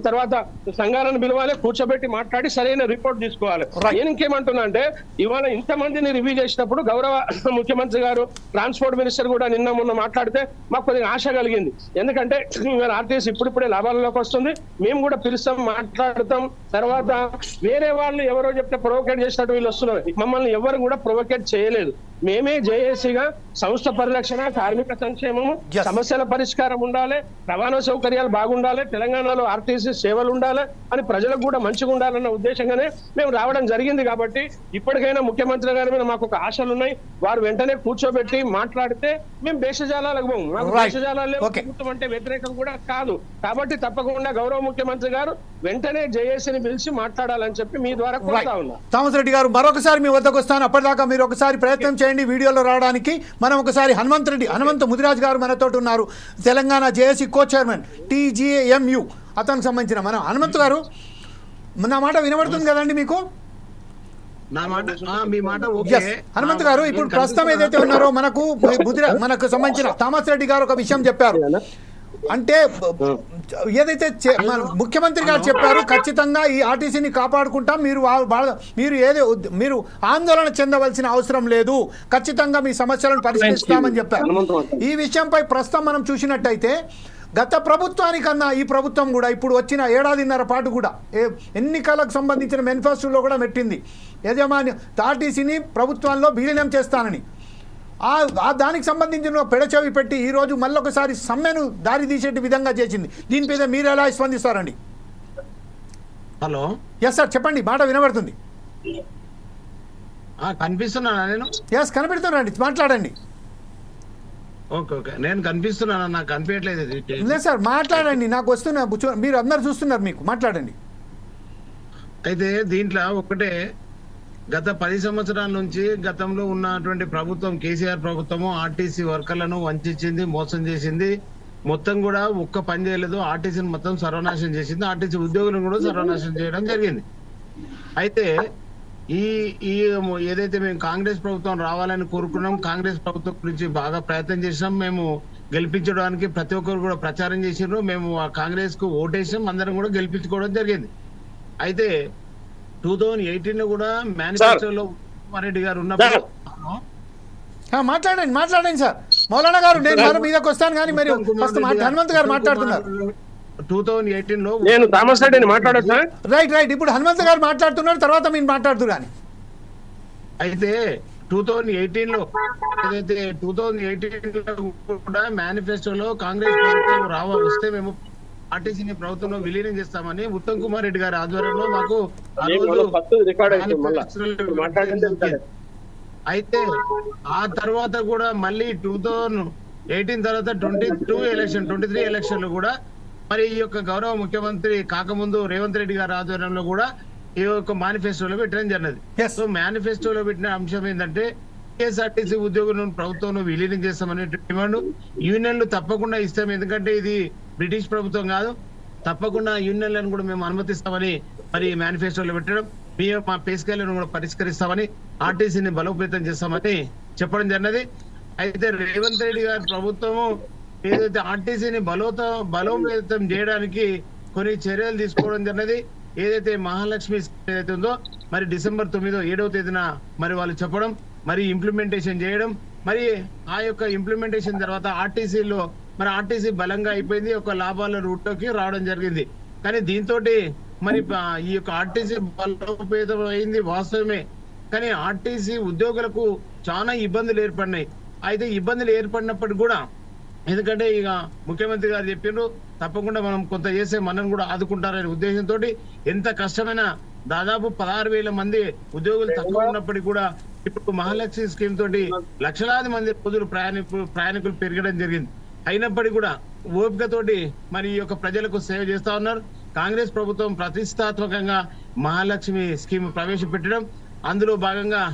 తర్వాత సంఘాలను పిలవాలి, కూర్చోబెట్టి మాట్లాడి సరైన రిపోర్ట్ తీసుకోవాలి. నేను ఇంకేమంటున్నా అంటే ఇవాళ ఇంతమందిని రివ్యూ చేసినప్పుడు గౌరవ ముఖ్యమంత్రి గారు ట్రాన్స్పోర్ట్ మినిస్టర్ కూడా నిన్న మొన్న మాట్లాడితే మాకు కొద్దిగా ఆశ కలిగింది. ఎందుకంటే ఆర్టీసీ ఇప్పుడిప్పుడే లాభాలలోకి వస్తుంది, మేము కూడా పిలుస్తాం, మాట్లాడతాం. తర్వాత వేరే వాళ్ళు ఎవరో చెప్తే ప్రొవోకేట్ చేసినట్టు వీళ్ళు వస్తున్నారు. మమ్మల్ని ఎవరు కూడా ప్రొవోకేట్ చేయలేదు. మేమే జేఏసీగా సంస్థ పరిరక్షణ, కార్మిక సంక్షేమము, సమస్యల పరిష్కారం ఉండాలి, రవాణా సౌకర్యాలు బాగుండాలి, తెలంగాణలో ఆర్టీసీ సేవలు ఉండాలి అని ప్రజలకు కూడా మంచిగా ఉండాలన్న ఉద్దేశంగానే మేము రావడం జరిగింది. కాబట్టి ఇప్పటికైనా ముఖ్యమంత్రి గారి మీద మాకు ఒక ఆశలు ఉన్నాయి. వారు వెంటనే కూర్చోబెట్టి మాట్లాడితే మేము దేశజాలకు పోము. మాకు దేశజాలాలు ప్రభుత్వం అంటే వ్యతిరేకం కూడా కాదు. కాబట్టి తప్పకుండా గౌరవ ముఖ్యమంత్రి గారు వెంటనే జేఏసీని పిలిచి మాట్లాడాలని చెప్పి మీ ద్వారా కోరుతా ఉన్నా. థామస్ రెడ్డి గారు మరొకసారి మీ వద్దకు వస్తాను. అప్పటిదాకా మీరు ఒకసారి ప్రయత్నం చేయండి వీడియోలో రావడానికి. మనం ఒకసారి హనుమంత్ ముదిరాజ్ గారు మనతో ఉన్నారు, Telangana JAC co chairman TGAMU. అతనికి సంబంధించిన మనం హనుమంత్ గారు నా మాట వినబడుతుంది కదండి మీకు? నా మాట మీ మాట ఓకే. Yes. హనుమంత్ గారు ఇప్పుడు ప్రస్తుతం ఏదైతే ఉన్నారో మనకు సంబంధించిన థామస్ రెడ్డి గారు ఒక విషయం చెప్పారు. అంటే ఏదైతే ముఖ్యమంత్రి గారు చెప్పారు ఖచ్చితంగా ఈ ఆర్టీసీని కాపాడుకుంటాం, మీరు ఆందోళన చెందవలసిన అవసరం లేదు, ఖచ్చితంగా మీ సమస్యలను పరిష్కరిస్తామని చెప్పారు. ఈ విషయంపై ప్రస్తుతం మనం చూసినట్టయితే గత ప్రభుత్వానికన్నా ఈ ప్రభుత్వం కూడా ఇప్పుడు వచ్చిన ఏడాదిన్నర పాటు కూడా ఎన్నికలకు సంబంధించిన మేనిఫెస్టోలో కూడా పెట్టింది యజమాని ఆర్టీసీని ప్రభుత్వంలో విలీనం చేస్తానని. దానికి సంబంధించిన పెడచెవి పెట్టి ఈరోజు మళ్ళొకసారి సమ్మెను దారి తీసేటి విధంగా చేసింది. దీని మీద మీరు ఎలా స్పందిస్తారండి? హలో, ఎస్ సార్ చెప్పండి, మాట వినబడుతుంది. కనిపిస్తున్నానా నేను? ఎస్ కనిపెడుతున్నారండి, మాట్లాడండి. ఓకే ఓకే, నేను కనిపిస్తున్నాను, నాకు కనిపించట్లేదు. లేదు సార్ మాట్లాడండి, నాకు వస్తున్నా, మీరు అందరు చూస్తున్నారు, మీకు మాట్లాడండి. అయితే దీంట్లో ఒకటే, గత 10 సంవత్సరాల నుంచి గతంలో ఉన్నటువంటి ప్రభుత్వం కేసీఆర్ ప్రభుత్వము ఆర్టీసీ వర్కర్లను వంచింది, మోసం చేసింది, మొత్తం కూడా ఒక్క పని చేయలేదు, ఆర్టీసీని మొత్తం సర్వనాశనం చేసింది, ఆర్టీసీ ఉద్యోగులను కూడా సర్వనాశనం చేయడం జరిగింది. అయితే ఈ ఏదైతే మేము కాంగ్రెస్ ప్రభుత్వం రావాలని కోరుకున్నాం, కాంగ్రెస్ ప్రభుత్వం గురించి బాగా ప్రయత్నం చేసినాం, మేము గెలిపించడానికి ప్రతి ఒక్కరు కూడా ప్రచారం చేసినారు, మేము ఆ కాంగ్రెస్ కు ఓటేసాం, అందరం కూడా గెలిపించుకోవడం జరిగింది. అయితే 2018 లో కూడా మేనిఫెస్టోలో రెడ్డి గారు ఉన్నప్పుడు మాట్లాడండి సార్. మౌలానా గారు నేను మీదకి వస్తాను కానీ మరి హనుమంత్ గారు మాట్లాడుతున్నారు. 2018 లో నేను థామస్ రెడ్డిని మాట్లాడొచ్చా? రైట్ ఇప్పుడు హనుమంత్ గారు మాట్లాడుతున్నారు, తర్వాత మీరు మాట్లాడుతున్నారు. కానీ అయితే 2018 లో ఏదైతే 2018 లో కూడా మేనిఫెస్టోలో కాంగ్రెస్ ప్రభుత్వం వస్తే మేము ఆర్టీసీని ప్రభుత్వంలో విలీనం చేస్తామని ఉత్తమ్ కుమార్ రెడ్డి గారి ఆధ్వర్యంలో మాకు అయితే ఆ తర్వాత కూడా మళ్ళీ 2018 తర్వాత 23 ఎలక్షన్లు కూడా మరి ఈ యొక్క గౌరవ ముఖ్యమంత్రి కాకముందు రేవంత్ రెడ్డి గారి ఆధ్వర్యంలో కూడా ఈ యొక్క మేనిఫెస్టోలో పెట్టడం జరిగింది. సో మేనిఫెస్టోలో పెట్టిన అంశం ఏంటంటే కేఎస్ఆర్టీసీ ఉద్యోగులను ప్రభుత్వంలో విలీనం చేస్తామనే డిమాండ్ యూనియన్లు తప్పకుండా ఇస్తాం, ఎందుకంటే ఇది బ్రిటిష్ ప్రభుత్వం కాదు, తప్పకుండా యూనియన్లను కూడా మేము అనుమతిస్తామని మరి మేనిఫెస్టోలో పెట్టడం, మా పే స్కేలను కూడా పరిష్కరిస్తామని, ఆర్టీసీని బలోపేతం చేస్తామని చెప్పడం జరిగినది. అయితే రేవంత్ రెడ్డి గారి ప్రభుత్వము ఏదైతే ఆర్టీసీని బలోపేతం చేయడానికి కొన్ని చర్యలు తీసుకోవడం జరిగినది. ఏదైతే మహాలక్ష్మి ఏదైతే ఉందో మరి డిసెంబర్ 7వ తేదీన మరి వాళ్ళు చెప్పడం, మరి ఇంప్లిమెంటేషన్ చేయడం, మరి ఆ యొక్క ఇంప్లిమెంటేషన్ తర్వాత ఆర్టీసీలో మరి ఆర్టీసీ బలంగా అయిపోయింది, ఒక లాభాల రూట్లోకి రావడం జరిగింది. కానీ దీంతో మరి ఈ యొక్క ఆర్టీసీ బలోపేతం అయింది వాస్తవమే, కానీ ఆర్టీసీ ఉద్యోగులకు చాలా ఇబ్బందులు ఏర్పడినాయి. అయితే ఇబ్బందులు ఏర్పడినప్పటికీ కూడా ఎందుకంటే ఇక ముఖ్యమంత్రి గారు చెప్పిండ్రు తప్పకుండా మనం కొంత చేసే మనం కూడా ఆదుకుంటారనే ఉద్దేశంతో ఎంత కష్టమైన దాదాపు 16,000 మంది ఉద్యోగులు తక్కువ ఉన్నప్పటికీ కూడా ఇప్పుడు మహాలక్ష్మి స్కీమ్ తోటి లక్షలాది మంది రోజులు ప్రయాణికులు పెరగడం జరిగింది. అయినప్పటికీ కూడా ఓపికతోటి మరి ఈ యొక్క ప్రజలకు సేవ చేస్తా ఉన్నారు. కాంగ్రెస్ ప్రభుత్వం ప్రతిష్టాత్మకంగా మహాలక్ష్మి స్కీమ్ ప్రవేశపెట్టడం, అందులో భాగంగా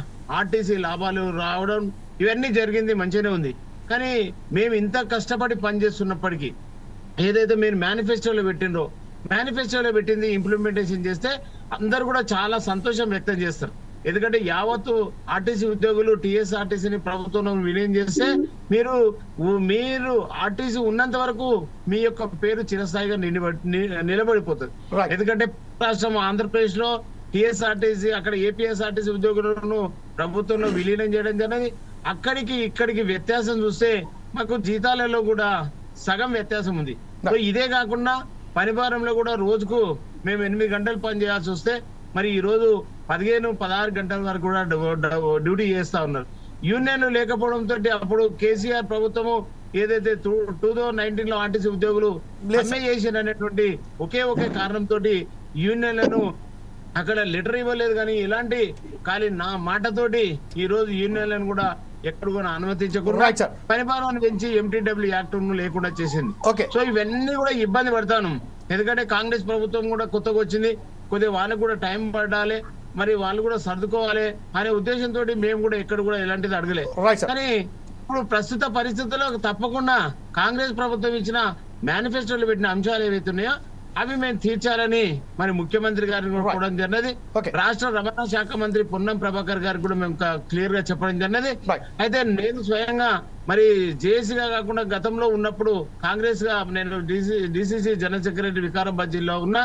ఆర్టీసీ లాభాలు రావడం ఇవన్నీ జరిగింది, మంచిగానే ఉంది. కానీ మేము ఇంత కష్టపడి పనిచేస్తున్నప్పటికీ ఏదైతే మీరు మేనిఫెస్టోలో పెట్టిండ్రో, మేనిఫెస్టోలో పెట్టింది ఇంప్లిమెంటేషన్ చేస్తే అందరు కూడా చాలా సంతోషం వ్యక్తం చేస్తారు. ఎందుకంటే యావత్తు ఆర్టీసీ ఉద్యోగులు టీఎస్ఆర్టీసీని ప్రభుత్వంలో విలీనం చేస్తే మీరు ఆర్టీసీ ఉన్నంత వరకు మీ యొక్క పేరు చిరస్థాయిగా నిలబడిపోతుంది. ఎందుకంటే రాష్ట్రం ఆంధ్రప్రదేశ్ లో టీఎస్ఆర్టీసీ అక్కడ ఏపీఎస్ఆర్టీసీ ఉద్యోగులను ప్రభుత్వంలో విలీనం చేయడం జరిగింది. అక్కడికి ఇక్కడికి వ్యత్యాసం చూస్తే మాకు జీతాలలో కూడా సగం వ్యత్యాసం ఉంది. సో ఇదే కాకుండా పనిభారంలో కూడా రోజుకు మేము 8 గంటలు పని చేయాల్సి వస్తే మరి ఈ రోజు 15-16 గంటల వరకు కూడా డ్యూటీ చేస్తా ఉన్నారు. యూనియన్లు లేకపోవడంతో అప్పుడు కేసీఆర్ ప్రభుత్వము ఏదైతే 2019 లో ఆర్టీసీ ఉద్యోగులు సమ్మె చేసిన అనేటువంటి ఒకే కారణంతో యూనియన్లను అక్కడ లెటర్ ఇవ్వలేదు. కానీ ఇలాంటి ఖాళీ నా మాటతోటి ఈ రోజు యూనియన్లను కూడా ఎక్కడ కూడా అనుమతించకుండా పనిభారాన్ని పెంచి ఎంటీడబ్ల్యూ యాక్ట్ లేకుండా చేసింది. సో ఇవన్నీ కూడా ఇబ్బంది పడతాను, ఎందుకంటే కాంగ్రెస్ ప్రభుత్వం కూడా కొత్తగా వచ్చింది, కొద్దిగా వాళ్ళకు కూడా టైం పడాలి, మరి వాళ్ళు కూడా సర్దుకోవాలి అనే ఉద్దేశంతో మేము కూడా ఎక్కడ కూడా ఇలాంటిది అడగలే. కానీ ఇప్పుడు ప్రస్తుత పరిస్థితుల్లో తప్పకుండా కాంగ్రెస్ ప్రభుత్వం ఇచ్చిన మేనిఫెస్టోలో పెట్టిన అంశాలు ఏవైతే ఉన్నాయో అవి మేము తీర్చాలని మరి ముఖ్యమంత్రి గారిని కోరడం జరిగినది. Okay. రాష్ట్ర రవాణా శాఖ మంత్రి పొన్నం ప్రభాకర్ గారికి కూడా మేము క్లియర్ గా చెప్పడం జరిగినది. Right. అయితే నేను స్వయంగా మరి జేఏసీగా కాకుండా గతంలో ఉన్నప్పుడు కాంగ్రెస్ గా నేను డిసిసి జనరల్ సెక్రటరీ వికారాబాద్ జిల్లా ఉన్నా.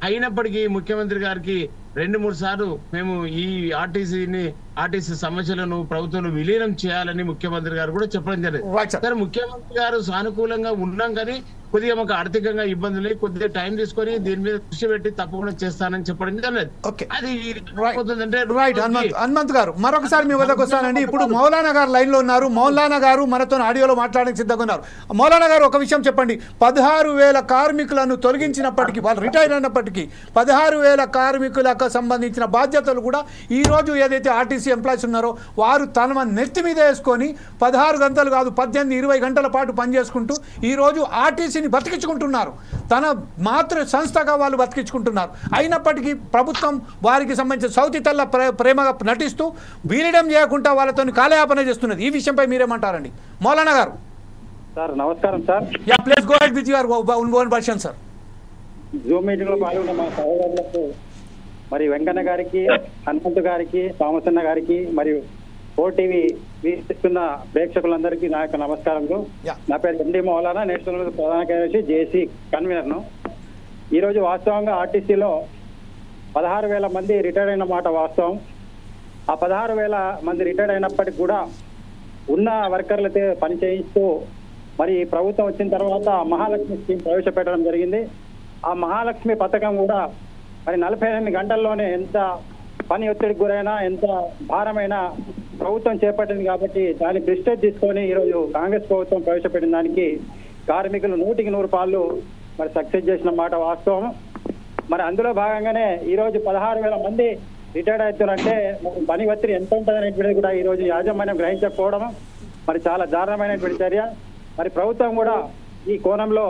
అయినప్పటికీ ముఖ్యమంత్రి గారికి 2-3 సార్లు మేము ఈ ఆర్టీసీ సమస్యలను ప్రభుత్వంలో విలీనం చేయాలని ముఖ్యమంత్రి గారు కూడా చెప్పడం Right, జరిగింది. sir. సరే ముఖ్యమంత్రి గారు సానుకూలంగా ఉన్నాం కానీ కొద్దిగా మాకు ఆర్థికంగా ఇబ్బందులు కొద్దిగా టైం తీసుకొని దీని మీద కృషి పెట్టి తప్పకుండా చేస్తానని చెప్పడం జరిగింది. Okay. అది రైట్ పోతుందంటే హనుమంత్ గారు మరొకసారి మీ వద్దకు వస్తానండి. ఇప్పుడు మౌలానా గారు లైన్లో ఉన్నారు. మౌలానా గారు మనతో ఆడియోలో మాట్లాడడానికి సిద్ధంగా ఉన్నారు. మౌలానా గారు ఒక విషయం చెప్పండి. 16,000 కార్మికులను తొలగించినప్పటికీ, వాళ్ళు రిటైర్ అయినప్పటికీ 16,000 కార్మికులకు సంబంధించిన బాధ్యతలు కూడా ఈరోజు ఏదైతే ఆర్టీసీ ఎంప్లాయీస్ ఉన్నారో వారు తన నెత్తి మీద వేసుకొని 16 గంటలు కాదు 18-20 గంటల పాటు పనిచేసుకుంటూ ఈరోజు ఆర్టీసీని బతికించుకుంటున్నారు. తన మాతృ సంస్థగా వాళ్ళు బతికించుకుంటున్నారు. అయినప్పటికీ ప్రభుత్వం వారికి సంబంధించిన సౌతి తల్ల ప్రేమగా నటిస్తూ వీలిడం చేయకుండా వాళ్ళతో కాలయాపన చేస్తున్నది. ఈ విషయంపై మీరేమంటారండి మౌలానా గారు? సార్ నమస్కారం sir. Yeah please go ahead with your own version sir. Zoom meeting లో పాల్గొన్న మా సహోదరులకు మరి వెంకన్న గారికి, హనుమంతు గారికి, థామసన్న గారికి మరియు ఓటీవీ వీక్షిస్తున్న ప్రేక్షకులందరికీ నా యొక్క నమస్కారములు. Yeah. నా పేరు ఎండి మౌలానా, నేషనల్ ప్రధాన కార్యదర్శి, జేసీ కన్వీనర్ను. ఈరోజు వాస్తవంగా ఆర్టీసీలో 16,000 మంది రిటైర్ అయిన మాట వాస్తవం. ఆ 16,000 మంది రిటైర్ అయినప్పటికీ కూడా ఉన్న వర్కర్లతో పని చేయిస్తూ మరి ప్రభుత్వం వచ్చిన తర్వాత మహాలక్ష్మి స్కీమ్ ప్రవేశపెట్టడం జరిగింది. ఆ మహాలక్ష్మి పథకం కూడా మరి 48 గంటల్లోనే ఎంత పని ఒత్తిడికి గురైనా ఎంత భారమైనా ప్రభుత్వం చేపట్టింది కాబట్టి దాన్ని ప్రిస్టేజ్ తీసుకొని ఈరోజు కాంగ్రెస్ ప్రభుత్వం ప్రవేశపెట్టిన దానికి కార్మికులు 100% పాలు మరి సక్సెస్ చేసిన మాట వాస్తవం. మరి అందులో భాగంగానే ఈరోజు 16,000 మంది రిటైర్డ్ అవుతారంటే మరి పని ఒత్తిడి ఎంత ఉంటుందనేటువంటిది కూడా ఈరోజు యాజమాన్యం గ్రహించకపోవడం మరి చాలా దారుణమైనటువంటి చర్య. మరి ప్రభుత్వం కూడా ఈ కోణంలో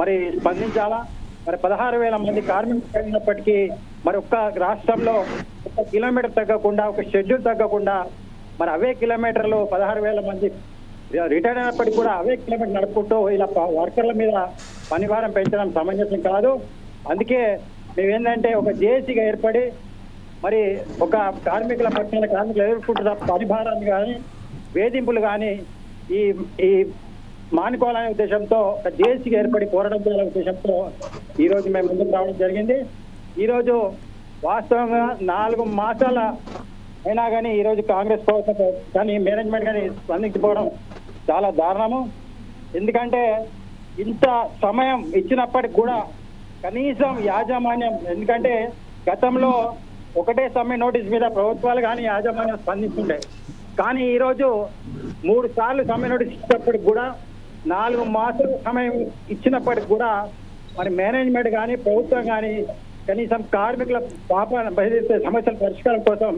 మరి స్పందించాలా. మరి 16,000 మంది కార్మికులు అయినప్పటికీ మరి ఒక్క రాష్ట్రంలో 1 కిలోమీటర్ తగ్గకుండా, ఒక షెడ్యూల్ తగ్గకుండా మరి అవే కిలోమీటర్లు 16,000 మంది రిటైర్ అయినప్పటికీ కూడా అవే కిలోమీటర్ నడుపుకుంటూ ఇలా వర్కర్ల మీద పనిభారం పెంచడం సమంజసం కాదు. అందుకే మేమేంటంటే ఒక జేఏసీగా ఏర్పడి మరి ఒక కార్మికుల పక్షాన కార్మికులు ఎదుర్కొంటున్న పనిభారాన్ని కానీ వేధింపులు కానీ ఈ మానుకోవాలనే ఉద్దేశంతో ఒక జేఏసీగా ఏర్పడి పోరాటం చేయాలనే ఉద్దేశంతో ఈరోజు మేము ముందుకు రావడం జరిగింది. ఈరోజు వాస్తవంగా 4 మాసాల అయినా కానీ ఈరోజు కాంగ్రెస్ ప్రభుత్వం కానీ మేనేజ్మెంట్ కానీ స్పందించకపోవడం చాలా దారుణము. ఎందుకంటే ఇంత సమయం ఇచ్చినప్పటికి కూడా కనీసం యాజమాన్యం, ఎందుకంటే గతంలో ఒకటే సమ్మె నోటీస్ మీద ప్రభుత్వాలు కానీ యాజమాన్యం స్పందిస్తుండే, కానీ ఈరోజు 3 సార్లు సమ్మె నోటీస్ ఇచ్చినప్పటికి కూడా 4 మాసాల సమయం ఇచ్చినప్పటికి కూడా మరి మేనేజ్మెంట్ కానీ ప్రభుత్వం కానీ కనీసం కార్మికుల పాపాలను బహిర్గత సమస్యల పరిష్కారం కోసం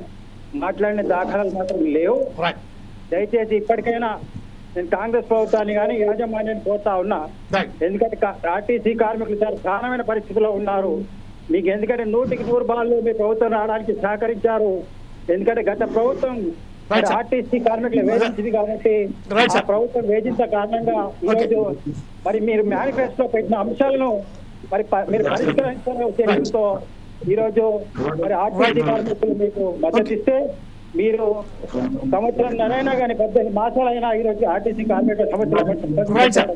మాట్లాడిన దాఖలాలు మాత్రం లేవు. దయచేసి ఇప్పటికైనా నేను కాంగ్రెస్ ప్రభుత్వాన్ని కానీ యాజమాన్యాన్ని కోరుతా ఉన్నా. ఎందుకంటే ఆర్టీసీ కార్మికులు చాలా దారుణమైన పరిస్థితిలో ఉన్నారు. మీకు ఎందుకంటే 100% పాలు మీ ప్రభుత్వం రావడానికి సహకరించారు. ఎందుకంటే గత ప్రభుత్వం ఆర్టీసీ కార్మికులు వేధించింది కాబట్టి ఆ ప్రభుత్వం వేధించిన కారణంగా ఈరోజు మరి మీరు మేనిఫెస్టోలో పెట్టిన అంశాలను మరి మీరు పరిష్కరించాలనే ఉద్దేశంతో ఈరోజు మరి ఆర్టీసీ కార్మికులు మీకు మద్దతు ఇస్తే మీరు సంవత్సరంన్నరైనా కానీ 18 మాసాలైనా ఈరోజు ఆర్టీసీ కార్మికుల సమస్యలు.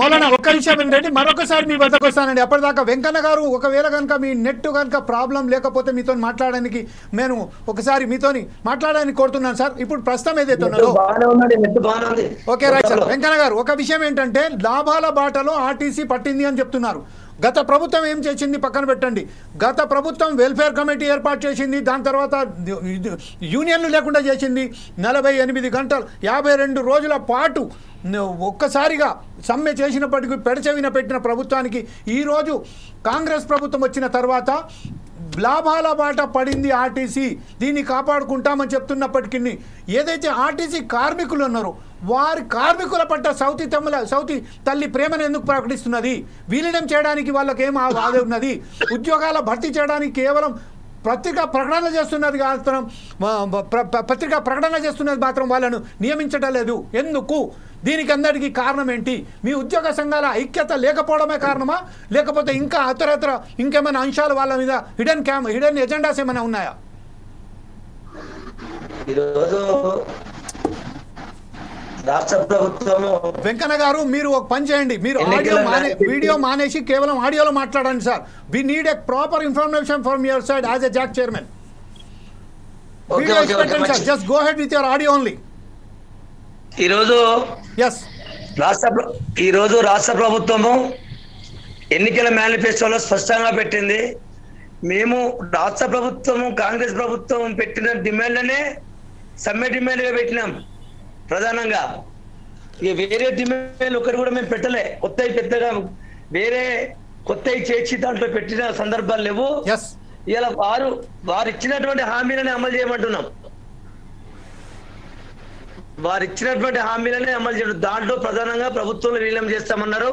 మౌలానా ఒక్క విషయం ఏంటంటే మరొకసారి మీ వద్దకు వస్తానండి. అప్పటిదాకా వెంకన్న గారు ఒకవేళ కనుక మీ నెట్ కనుక ప్రాబ్లం లేకపోతే మీతో మాట్లాడడానికి నేను ఒకసారి మీతోని మాట్లాడడానికి కోరుతున్నాను సార్. ఇప్పుడు ప్రస్తుతం ఏదైతే ఉన్నదో ఓకే రైట్ సార్. వెంకన్న గారు ఒక విషయం ఏంటంటే లాభాల బాటలో ఆర్టీసీ పట్టింది అని చెప్తున్నారు. గత ప్రభుత్వం ఏం చేసింది పక్కన పెట్టండి. గత ప్రభుత్వం వెల్ఫేర్ కమిటీ ఏర్పాటు చేసింది, దాని తర్వాత యూనియన్లు లేకుండా చేసింది. 48 గంటలు 52 రోజుల పాటు ఒక్కసారిగా సమ్మె చేసినప్పటికీ పెడచెవిన పెట్టిన ప్రభుత్వానికి ఈరోజు కాంగ్రెస్ ప్రభుత్వం వచ్చిన తర్వాత లాభాల బాట పడింది ఆర్టీసీ. దీన్ని కాపాడుకుంటామని చెప్తున్నప్పటికీ ఏదైతే ఆర్టీసీ కార్మికులు ఉన్నారో వారి కార్మికుల పట్ల సౌతి తల్లి ప్రేమను ఎందుకు ప్రకటిస్తున్నది? విలీనం చేయడానికి వాళ్ళకి ఏం ఆదా ఉన్నది? ఉద్యోగాల భర్తీ చేయడానికి కేవలం పత్రికా ప్రకటన చేస్తున్నది మాత్రం పత్రికా ప్రకటన చేస్తున్నది మాత్రం వాళ్ళను నియమించడం లేదు. ఎందుకు? దీనికి అందరికీ కారణం ఏంటి? మీ ఉద్యోగ సంఘాల ఐక్యత లేకపోవడమే కారణమా, లేకపోతే ఇంకా అతరతర ఇంకేమైనా అంశాలు వాళ్ళ మీద హిడెన్ ఎజెండాస్ ఏమైనా ఉన్నాయా? ఈరోజు రాష్ట్ర ప్రభుత్వము వెంకన్న గారు, మీరు ఒక పని చేయండి, మీరు వీడియో మానేసి కేవలం ఆడియోలో మాట్లాడండి sir. We need a proper information from your side as a JAC chairman. Video expectant sir, just go ahead with your audio only. ఈరోజు రాష్ట్ర ప్రభుత్వము ఎన్నికల మేనిఫెస్టోలో స్పష్టంగా పెట్టింది. మేము రాష్ట్ర ప్రభుత్వము కాంగ్రెస్ ప్రభుత్వం పెట్టిన డిమాండ్లనే సమ్మె డిమాండ్గా పెట్టినాం ప్రధానంగా. ఇక వేరే డిమాండ్ ఒకటి కూడా మేము పెట్టలే. కొత్తవి పెద్దగా వేరే కొత్తవి చేర్చి దాంట్లో పెట్టిన సందర్భాలు లేవు. ఇలా వారు ఇచ్చినటువంటి హామీలనే అమలు చేయమంటున్నాం. వారు ఇచ్చినటువంటి హామీలనే అమలు చేయడం. దాంట్లో ప్రధానంగా ప్రభుత్వంలో విలీనం చేస్తామన్నారు.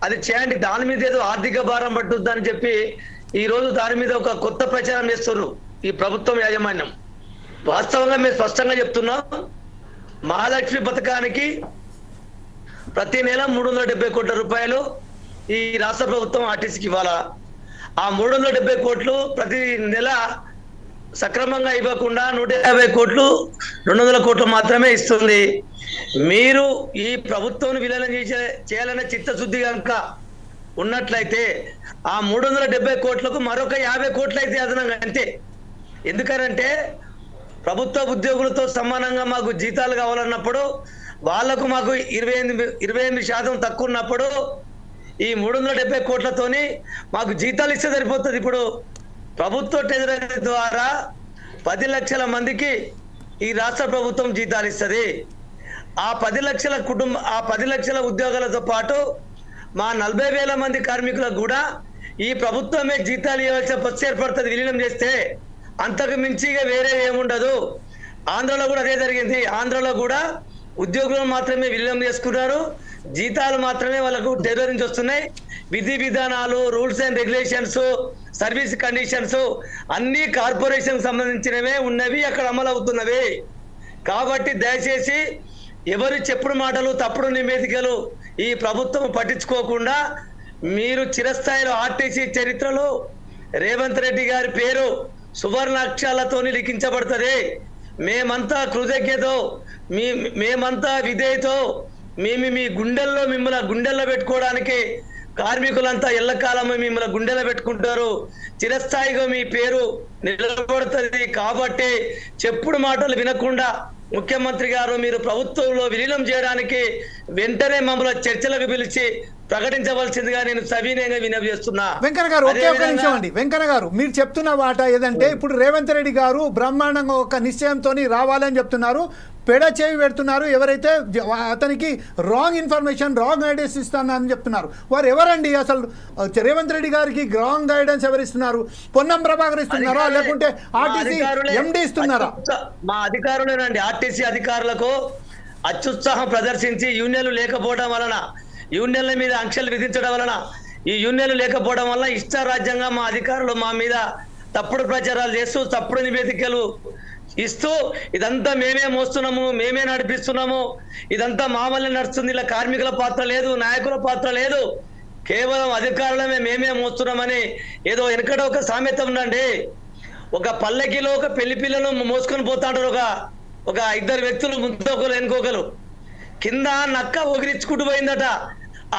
అది చేయండి. దాని మీద ఏదో ఆర్థిక భారం పట్టుద్దని చెప్పి ఈ రోజు దాని మీద ఒక కొత్త ప్రచారం చేస్తున్నారు ఈ ప్రభుత్వం యాజమాన్యం. వాస్తవంగా మేము స్పష్టంగా చెప్తున్నాం, మహాలక్ష్మి పథకానికి ప్రతి నెల 370 కోట్ల రూపాయలు ఈ రాష్ట్ర ప్రభుత్వం ఆర్టీసీకి ఇవ్వాలా. ఆ 370 కోట్లు ప్రతి నెల సక్రమంగా ఇవ్వకుండా 150 కోట్లు 200 కోట్లు మాత్రమే ఇస్తుంది. మీరు ఈ ప్రభుత్వం విలీనం చేయాలనే చిత్తశుద్ధి కనుక ఉన్నట్లయితే ఆ 370 కోట్లకు మరొక 50 కోట్లు అయితే అదనంగా అంతే. ఎందుకనంటే ప్రభుత్వ ఉద్యోగులతో సమానంగా మాకు జీతాలు కావాలన్నప్పుడు వాళ్లకు మాకు 28% తక్కువ ఉన్నప్పుడు ఈ 370 కోట్లతోని మాకు జీతాలు ఇస్తే సరిపోతుంది. ఇప్పుడు ప్రభుత్వ ట్రెజరీ ద్వారా 10 లక్షల మందికి ఈ రాష్ట్ర ప్రభుత్వం జీతాలు ఇస్తుంది. ఆ 10 లక్షల ఆ 10 లక్షల ఉద్యోగాలతో పాటు మా 40,000 మంది కార్మికులకు కూడా ఈ ప్రభుత్వమే జీతాలు ఇవ్వాల్సిన పరిస్థితి ఏర్పడుతుంది విలీనం చేస్తే. అంతకు మించిగా వేరే ఏముండదు. ఆంధ్రలో కూడా అదే జరిగింది. ఆంధ్రలో కూడా ఉద్యోగులను మాత్రమే విలీనం చేసుకున్నారు, జీతాలు మాత్రమే వాళ్ళకు ట్రెజరీ నుంచి వస్తున్నాయి. విధి విధానాలు, rules and regulations, service conditions అన్ని కార్పొరేషన్ సంబంధించినవే ఉన్నవి, అక్కడ అమలు అవుతున్నవి. కాబట్టి దయచేసి ఎవరి చెప్పుడు మాటలు, తప్పుడు నివేదికలు ఈ ప్రభుత్వం పట్టించుకోకుండా మీరు చిరస్థాయిలో ఆర్టీసీ చరిత్రలో రేవంత్ రెడ్డి గారి పేరు సువర్ణ అక్షరాలతో లిఖించబడుతుంది. మేమంతా కృతజ్ఞతో, మేమంతా విధేయతో మీ గుండెల్లో గుండెల్లో పెట్టుకోవడానికి కార్మికులంతా ఎల్లకాలం మిమ్మల్ని గుండెలో పెట్టుకుంటారు. చిరస్థాయిగా మీ పేరు నిలబడుతుంది. కాబట్టి చెప్పుడు మాటలు వినకుండా ముఖ్యమంత్రి గారు మీరు ప్రభుత్వంలో విలీనం చేయడానికి వెంటనే మమ్మల్ని చర్చలకు పిలిచి ప్రకటించవలసిందిగా నేను సవినయంగా వినవి చేస్తున్నా. వెంకన్న గారు ఒకే ఒక నిమిషం అండి. వెంకన్న గారు, మీరు చెప్తున్న మాట ఏదంటే ఇప్పుడు రేవంత్ రెడ్డి గారు బ్రహ్మాండంగా ఒక నిశ్చయంతో రావాలని చెప్తున్నారు, పెడ చేయి పెడుతున్నారు. ఎవరైతే అతనికి రాంగ్ ఇన్ఫర్మేషన్, రాంగ్ గైడెన్స్ ఇస్తానని చెప్తున్నారు, వారు ఎవరండి? అసలు రేవంత్ రెడ్డి గారికి రాంగ్ గైడెన్స్ ఎవరు ఇస్తున్నారు? పొన్నం ప్రభాకర్ ఇస్తున్నారా, లేకుంటే ఆర్టీసీ ఎండి ఇస్తున్నారా? మా అధికారులేనండి. ఆర్టీసీ అధికారులకు అత్యుత్సాహం ప్రదర్శించి యూనియన్లు లేకపోవడం వలన, యూనియన్ల మీద ఆంక్షలు విధించడం వలన, ఈ యూనియన్లు లేకపోవడం వల్ల ఇష్టారాజ్యంగా మా అధికారులు మా మీద తప్పుడు ప్రచారాలు చేస్తూ తప్పుడు నివేదికలు ఇస్తూ ఇదంతా మేమే మోస్తున్నాము, మేమే నడిపిస్తున్నాము, ఇదంతా మామూలు నడుస్తుంది, ఇలా కార్మికుల పాత్ర లేదు, నాయకుల పాత్ర లేదు, కేవలం అధికారులమే మేమే మోస్తున్నామని ఏదో వెనకడ ఒక సామెత ఉందండి. ఒక పల్లకిలో ఒక పెళ్లి పిల్లను మోసుకొని పోతా ఉంటారు ఒక ఇద్దరు వ్యక్తులు, ముందొకరు వెనుకొకరు. కింద నక్క ఒగిరించుకుంటూ పోయిందట.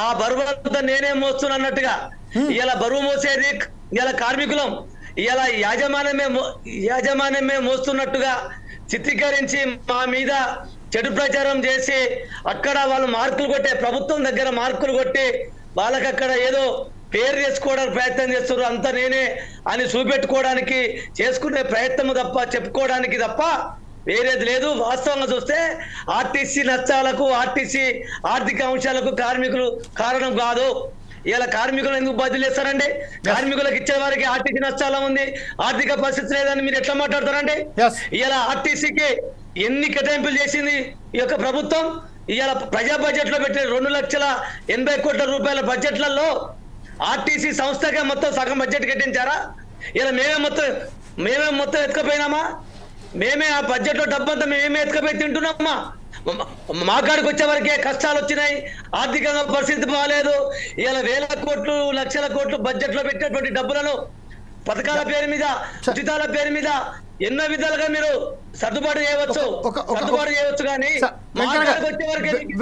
ఆ బరువు అంతా నేనే మోస్తున్నా అన్నట్టుగా ఇలా బరువు మోసేది ఇలా కార్మికులం, ఇలా యాజమాన్యమే మోస్తున్నట్టుగా చిత్రీకరించి మా మీద చెడు ప్రచారం చేసి అక్కడ వాళ్ళు మార్కులు కొట్టే, ప్రభుత్వం దగ్గర మార్కులు కొట్టి వాళ్ళకి అక్కడ ఏదో పేరు చేసుకోవడానికి ప్రయత్నం చేస్తున్నారు. అంతా నేనే అని చూపెట్టుకోవడానికి చేసుకునే ప్రయత్నం తప్ప, చెప్పుకోవడానికి తప్ప వేరేది లేదు. వాస్తవంగా చూస్తే ఆర్టీసీ నష్టాలకు, ఆర్టీసీ ఆర్థిక అంశాలకు కార్మికులు కారణం కాదు. ఇలా కార్మికులు ఎందుకు బదిలీ చేస్తారండి? కార్మికులకు ఇచ్చే వారికి ఆర్టీసీ నష్టాల ఉంది, ఆర్థిక పరిస్థితి లేదని మీరు ఎట్లా మాట్లాడతారండి? ఇలా ఆర్టీసీకి ఎన్ని కేటాయింపులు చేసింది ఈ యొక్క ప్రభుత్వం? ఇవాళ ప్రజా బడ్జెట్ లో పెట్టిన 2,80,00,000 కోట్ల రూపాయల బడ్జెట్లలో ఆర్టీసీ సంస్థగా మొత్తం సగం బడ్జెట్ కట్టించారా? ఇలా మేమే మొత్తం మేమే మొత్తం ఎత్తుకపోయినామా? మేమే ఆ బడ్జెట్ లో డబ్బంతా మేమే ఎత్తుకపోయి తింటున్నామా? మా కాడికి వచ్చే వరకే కష్టాలు వచ్చినాయి, ఆర్థికంగా పరిస్థితి బాగాలేదు. ఇలా వేల కోట్లు లక్షల కోట్లు బడ్జెట్ లో పెట్టినటువంటి డబ్బులను పథకాల పేరు మీద ఉచితాల పేరు మీద ఎన్నో విధాలుగా మీరు సర్దుబాటు చేయవచ్చు కానీ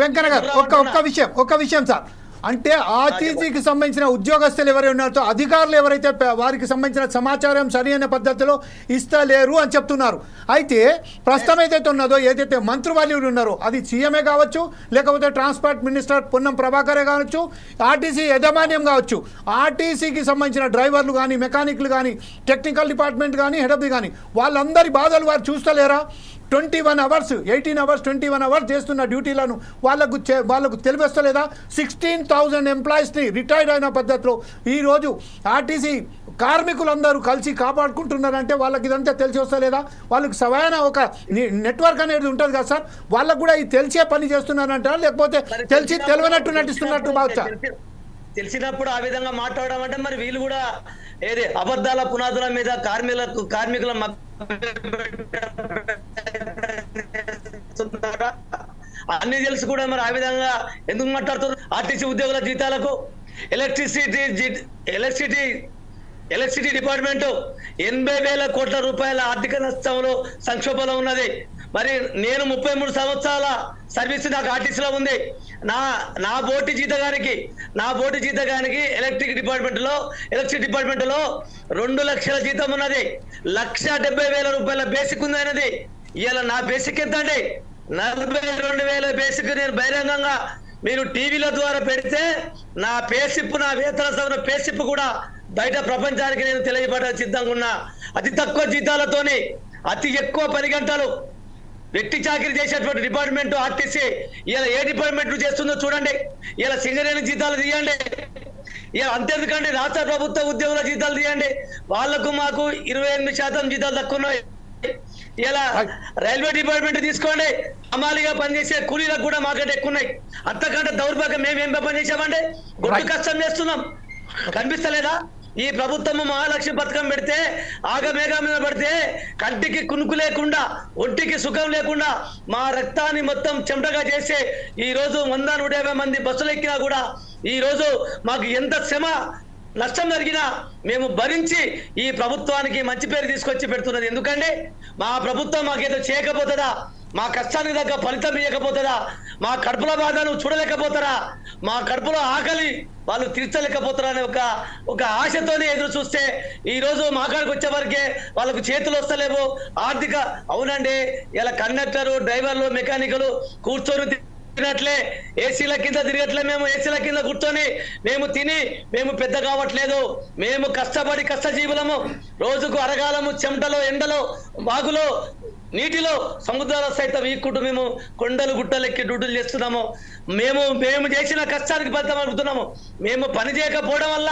వెంకన్న గారు ఒక్క విషయం సార్, అంటే ఆర్టీసీకి సంబంధించిన ఉద్యోగస్తులు ఎవరు ఉన్నారో అధికారులు ఎవరైతే వారికి సంబంధించిన సమాచారం సరైన పద్ధతిలో ఇస్తలేరు అని చెప్తున్నారు. అయితే ప్రస్తుతం ఏదైతే ఉన్నదో ఏదైతే మంత్రివర్యులు ఉన్నారో అది సీఎంఏ కావచ్చు, లేకపోతే ట్రాన్స్పోర్ట్ మినిస్టర్ పొన్నం ప్రభాకరే కావచ్చు, ఆర్టీసీ యాజమాన్యం కావచ్చు, ఆర్టీసీకి సంబంధించిన డ్రైవర్లు కానీ మెకానిక్లు కానీ టెక్నికల్ డిపార్ట్మెంట్ కానీ హెడ్ ఆఫ్ ది కానీ వాళ్ళందరి బాధలు వారు చూస్తలేరా? 21 hours 18 hours 21 hours చేస్తున్న డ్యూటీలను వాళ్ళకు తెలిపిస్తలేదా? 16,000 ఎంప్లాయీస్ని రిటైర్డ్ అయిన పద్ధతిలో ఈరోజు ఆర్టీసీ కార్మికులందరూ కలిసి కాపాడుకుంటున్నారంటే వాళ్ళకి ఇదంతా తెలిసి వస్తలేదా? వాళ్ళకి సరైన ఒక నెట్వర్క్ అనేది ఉంటుంది కదా సార్, వాళ్ళకు కూడా ఇది తెలిసే పని చేస్తున్నారంటారా లేకపోతే తెలిసి తెలియనట్టు నటిస్తున్నట్టు బాగుంటా? తెలిసినప్పుడు ఆ విధంగా మాట్లాడడం అంటే మరి వీళ్ళు కూడా ఏది అబద్ధాల పునాదుల మీద కార్మికుల అన్ని తెలిసి కూడా మరి ఆ విధంగా ఎందుకు మాట్లాడుతున్నారు? ఆర్టీసీ ఉద్యోగుల జీతాలకు ఎలక్ట్రిసిటీ డిపార్ట్మెంట్ 80,000 కోట్ల రూపాయల ఆర్థిక నష్టంలో సంక్షోభంలో ఉన్నది. మరి నేను 33 సంవత్సరాల సర్వీస్ నాకు ఆర్టీసీలో ఉంది. నా బోటి జీతగానికి ఎలక్ట్రిసిటీ డిపార్ట్మెంట్ లో 2 లక్షల జీతం ఉన్నది. 1,70,000 రూపాయల బేసిక్ ఉంది అనేది. ఇవాళ నా బేసిక్ ఎంత అంటే 42,000 బేసిక్. నేను బహిరంగంగా మీరు టీవీల ద్వారా పెడితే నా పేసిప్, నా వేతన సవరణ పేసిప్ కూడా బయట ప్రపంచానికి నేను తెలియజేయడానికి సిద్ధంగా ఉన్నా. అతి తక్కువ జీతాలతోని అతి ఎక్కువ 10 గంటలు వెట్టి చాకరీ చేసేటువంటి డిపార్ట్మెంట్ ఆర్టీసీ. ఇలా ఏ డిపార్ట్మెంట్ చేస్తుందో చూడండి. ఇలా సింగరేణి జీతాలు తీయండి. ఇలా అంతేందుకండి రాష్ట్ర ప్రభుత్వ ఉద్యోగుల జీతాలు తీయండి. వాళ్లకు మాకు 28% జీతాలు తక్కువ ఉన్నాయి. ఇలా రైల్వే డిపార్ట్మెంట్ తీసుకోండి, అమాలిగా పనిచేసే కూలీలకు కూడా మాకంటే ఎక్కువ ఉన్నాయి. అంతకంటే దౌర్భాగ్యం మేమేం పని చేసామంటే గొప్ప కష్టం చేస్తున్నాం, కనిపిస్తలేదా? ఈ ప్రభుత్వము మహాలక్ష్మి పథకం పెడితే ఆగమేఘా మీద పడితే కంటికి కునుకు లేకుండా ఒంటికి సుఖం లేకుండా మా రక్తాన్ని మొత్తం చెమటగా చేసి ఈ రోజు 100-150 మంది బస్సులు ఎక్కినా కూడా ఈ రోజు మాకు ఎంత శ్రమ నష్టం జరిగినా మేము భరించి ఈ ప్రభుత్వానికి మంచి పేరు తీసుకొచ్చి పెడుతున్నది. ఎందుకంటే మా ప్రభుత్వం మాకేదో చేయకపోతుందా? మా కష్టానికి తగ్గ ఫలితం ఇవ్వకపోతుందా? మా కడుపుల బాధను చూడలేకపోతారా? మా కడుపులో ఆకలి వాళ్ళు తీర్చలేకపోతారా అనే ఒక ఆశతోనే ఎదురు చూస్తే ఈ రోజు మా కాడికి వచ్చే వరకే వాళ్ళకు చేతులు వస్తలేవు. ఆర్థిక అవునండి, ఇలా కండక్టరు, డ్రైవర్లు, మెకానికలు కూర్చొని తినట్లే, ఏసీల కింద తిరగట్లే. మేము ఏసీల కింద కూర్చొని మేము తిని మేము పెద్ద కావట్లేదు. మేము కష్టపడి కష్టజీవులము. రోజుకు అరగాలము చెమటలో, ఎండలో, వాగులో, నీటిలో, సముద్రాల సైతం వీక్కుంటూ మేము కొండలు గుట్టలెక్కి డ్యూటీలు చేస్తున్నాము. మేము చేసిన కష్టానికి ఫలితం అనుకుతున్నాము. మేము పని చేయకపోవడం వల్ల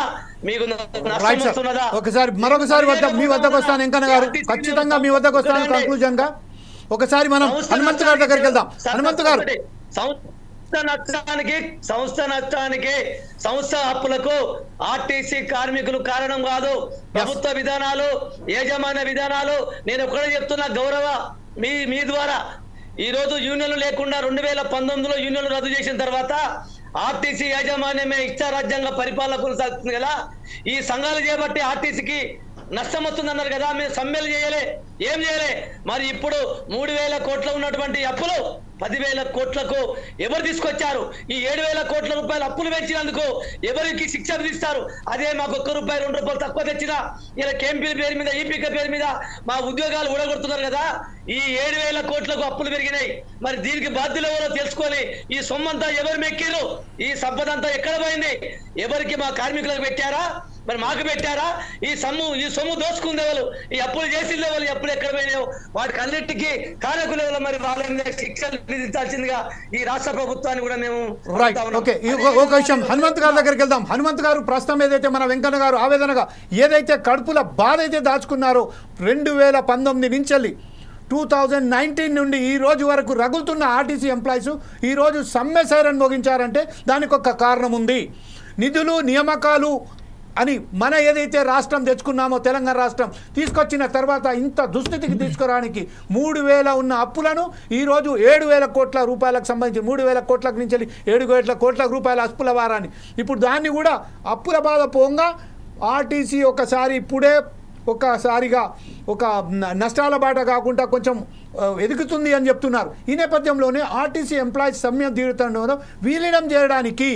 మీకు నష్టం వస్తున్నదా? మరొకసారి మీ వద్దకు వస్తాను వెంకన్న గారు, ఖచ్చితంగా మీ వద్దకు వస్తాను. కన్క్లూజన్ గా ఒకసారి మనం హనుమంత్ గారి దగ్గరికి వెళ్దాం. హనుమంత్ గారు, సంస్థ నష్టానికి సంస్థ అప్పులకు ఆర్టీసీ కార్మికులు కారణం కాదు. ప్రభుత్వ విధానాలు, యాజమాన్య విధానాలు. నేను ఒకటే చెప్తున్నా, గౌరవ మీ ద్వారా ఈ రోజు యూనియన్లు లేకుండా 2019లో యూనియన్లు రద్దు చేసిన తర్వాత ఆర్టీసీ యాజమాన్యమే ఇష్టారాజ్యంగా పరిపాలన కొనసాగుతుంది కదా. ఈ సంఘాలు చేపట్టి ఆర్టీసీకి నష్టం వస్తుందన్నారు కదా. మేము సమ్మెలు ఏం చేయలే. మరి ఇప్పుడు 3,000 కోట్ల ఉన్నటువంటి అప్పులు 10,000 కోట్లకు ఎవరు తీసుకొచ్చారు? ఈ 7,000 కోట్ల రూపాయల అప్పులు పెంచినందుకు ఎవరికి శిక్ష విధిస్తారు? అదే మాకు ₹1, ₹2 తక్కువ తెచ్చినా ఇలా కేంపీల పేరు మీద, ఈపీక పేరు మీద మా ఉద్యోగాలు ఊడగొడుతున్నారు కదా. ఈ 7,000 కోట్లకు అప్పులు పెరిగినాయి. మరి దీనికి బాధ్యులు ఎవరో తెలుసుకొని ఈ సొమ్మంతా ఎవరు మెక్కిరు? ఈ సంపద అంతా ఎక్కడ పోయింది? ఎవరికి? మా కార్మికులకు పెట్టారా? మరి మాకు పెట్టారా? ఈ సొమ్ము దోచుకుందే వాళ్ళు, ఈ అప్పులు చేసిందే వాళ్ళు, అప్పులు ఎక్కడ పోయినాయో వాటికి అన్నిటికీ కారకులు మరి వాళ్ళని శిక్షలు విధించాల్సిందిగా ఈ రాష్ట్ర ప్రభుత్వాన్ని కూడా మేము. ఓకే, ఒక విషయం హనుమంత్ గారి దగ్గరికి వెళ్దాం. హనుమంత్ గారు, ప్రస్తుతం ఏదైతే మన వెంకన్న గారు ఆవేదనగా ఏదైతే కడుపుల బాధ అయితే దాచుకున్నారో 2019 నుంచి 2019 నుండి ఈ రోజు వరకు రగులుతున్న ఆర్టీసీ ఎంప్లాయీస్ ఈ రోజు సమ్మె సైరన్ మోగించారంటే దానికి ఒక కారణం ఉంది. నిధులు, నియామకాలు అని మన ఏదైతే రాష్ట్రం తెచ్చుకున్నామో తెలంగాణ రాష్ట్రం తీసుకొచ్చిన తర్వాత ఇంత దుస్థితికి తీసుకురావడానికి 3,000 ఉన్న అప్పులను ఈరోజు 7,000 కోట్ల రూపాయలకు సంబంధించి 3,000 కోట్ల నుంచి 7,000 కోట్ల రూపాయల అప్పుల భారాన్ని ఇప్పుడు దాన్ని కూడా అప్పుల బాధ పోగా ఆర్టీసీ ఒక్కసారిగా ఒక నష్టాల బాట కాకుండా కొంచెం ఎదుగుతుంది అని చెప్తున్నారు. ఈ నేపథ్యంలోనే ఆర్టీసీ ఎంప్లాయీస్ సమ్మె తీరుతుండడం విలీనం చేయడానికి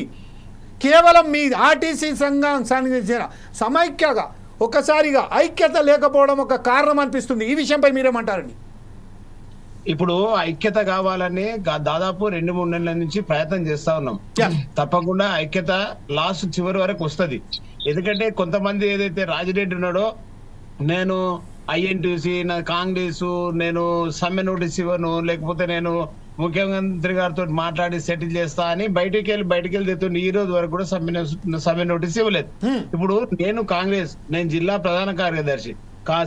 కేవలం మీ ఆర్టీసీ సంఘానికి సంబంధించిన సమైక్యగా ఒకసారిగా ఐక్యత లేకపోవడం ఒక కారణం అనిపిస్తుంది. ఈ విషయంపై మీరేమంటారండి? ఇప్పుడు ఐక్యత కావాలని దాదాపు 2-3 నెలల నుంచి ప్రయత్నం చేస్తా ఉన్నాం. తప్పకుండా ఐక్యత లాస్ట్ చివరి వరకు వస్తుంది. ఎందుకంటే కొంతమంది ఏదైతే రాజిరెడ్డి ఉన్నాడో నేను ఐఎన్టీసీ నా కాంగ్రెస్ నేను సమ్మె నోటీస్ ఇవ్వను లేకపోతే నేను ముఖ్యమంత్రి గారితో మాట్లాడి సెటిల్ చేస్తా అని బయటికి వెళ్ళి తెస్తుంది. ఈ రోజు వరకు కూడా సమ్మె నోటీస్ ఇవ్వలేదు. ఇప్పుడు నేను కాంగ్రెస్ నేను జిల్లా ప్రధాన కార్యదర్శి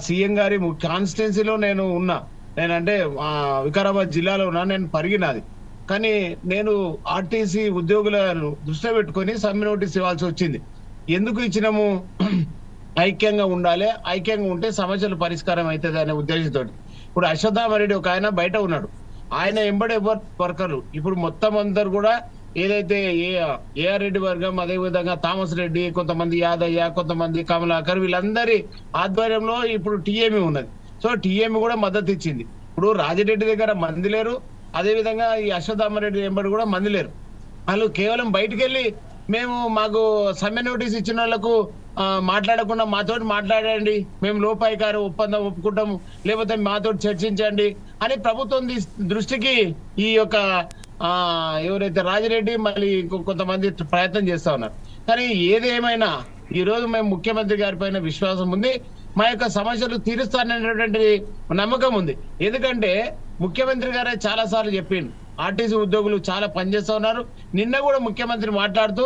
సీఎం గారి కాన్స్టిట్యున్సీలో నేను ఉన్నా. నేనంటే వికారాబాద్ జిల్లాలో ఉన్నా. నేను పరిగినది కానీ నేను ఆర్టీసీ ఉద్యోగులను దృష్టిలో పెట్టుకొని సమ్మె నోటీస్ ఇవ్వాల్సి వచ్చింది. ఎందుకు ఇచ్చినాము? ఐక్యంగా ఉండాలి, ఐక్యంగా ఉంటే సమస్యలు పరిష్కారం అవుతుంది అనే ఉద్దేశంతో. ఇప్పుడు అశ్వత్థామరెడ్డి ఒక ఆయన బయట ఉన్నాడు, ఆయన ఎంబడే వర్కర్లు ఇప్పుడు మొత్తం అందరు కూడా ఏదైతే ఏఆర్ రెడ్డి వర్గం, అదే విధంగా థామస్ రెడ్డి, కొంతమంది యాదయ్య, కొంతమంది కమలాకర్, వీళ్ళందరి ఆధ్వర్యంలో ఇప్పుడు టీఎంఈ ఉన్నది. సో టీఎంఈ కూడా మద్దతు ఇచ్చింది. ఇప్పుడు రాజిరెడ్డి దగ్గర మంది లేరు, అదే విధంగా ఈ అశ్వత్థామరెడ్డి ఎంబడి కూడా మంది లేరు. వాళ్ళు కేవలం బయటికి వెళ్ళి మాకు సమ్మె నోటీస్ ఇచ్చిన వాళ్ళకు మాట్లాడకుండా మాతోటి మాట్లాడండి, మేము లోపాయికార ఒప్పందం ఒప్పుకుంటాము, లేకపోతే మాతో చర్చించండి అని ప్రభుత్వం దృష్టికి ఈ యొక్క ఎవరైతే రాజిరెడ్డి మళ్ళీ కొంతమంది ప్రయత్నం చేస్తా ఉన్నారు. కానీ ఏదేమైనా ఈ రోజు మేము ముఖ్యమంత్రి గారి పైన విశ్వాసం ఉంది, మా యొక్క సమస్యలు తీరుస్తాననేటువంటి నమ్మకం ఉంది. ఎందుకంటే ముఖ్యమంత్రి గారే చాలా సార్లు చెప్పిండు ఆర్టీసీ ఉద్యోగులు చాలా పనిచేస్తా ఉన్నారు. నిన్న కూడా ముఖ్యమంత్రి మాట్లాడుతూ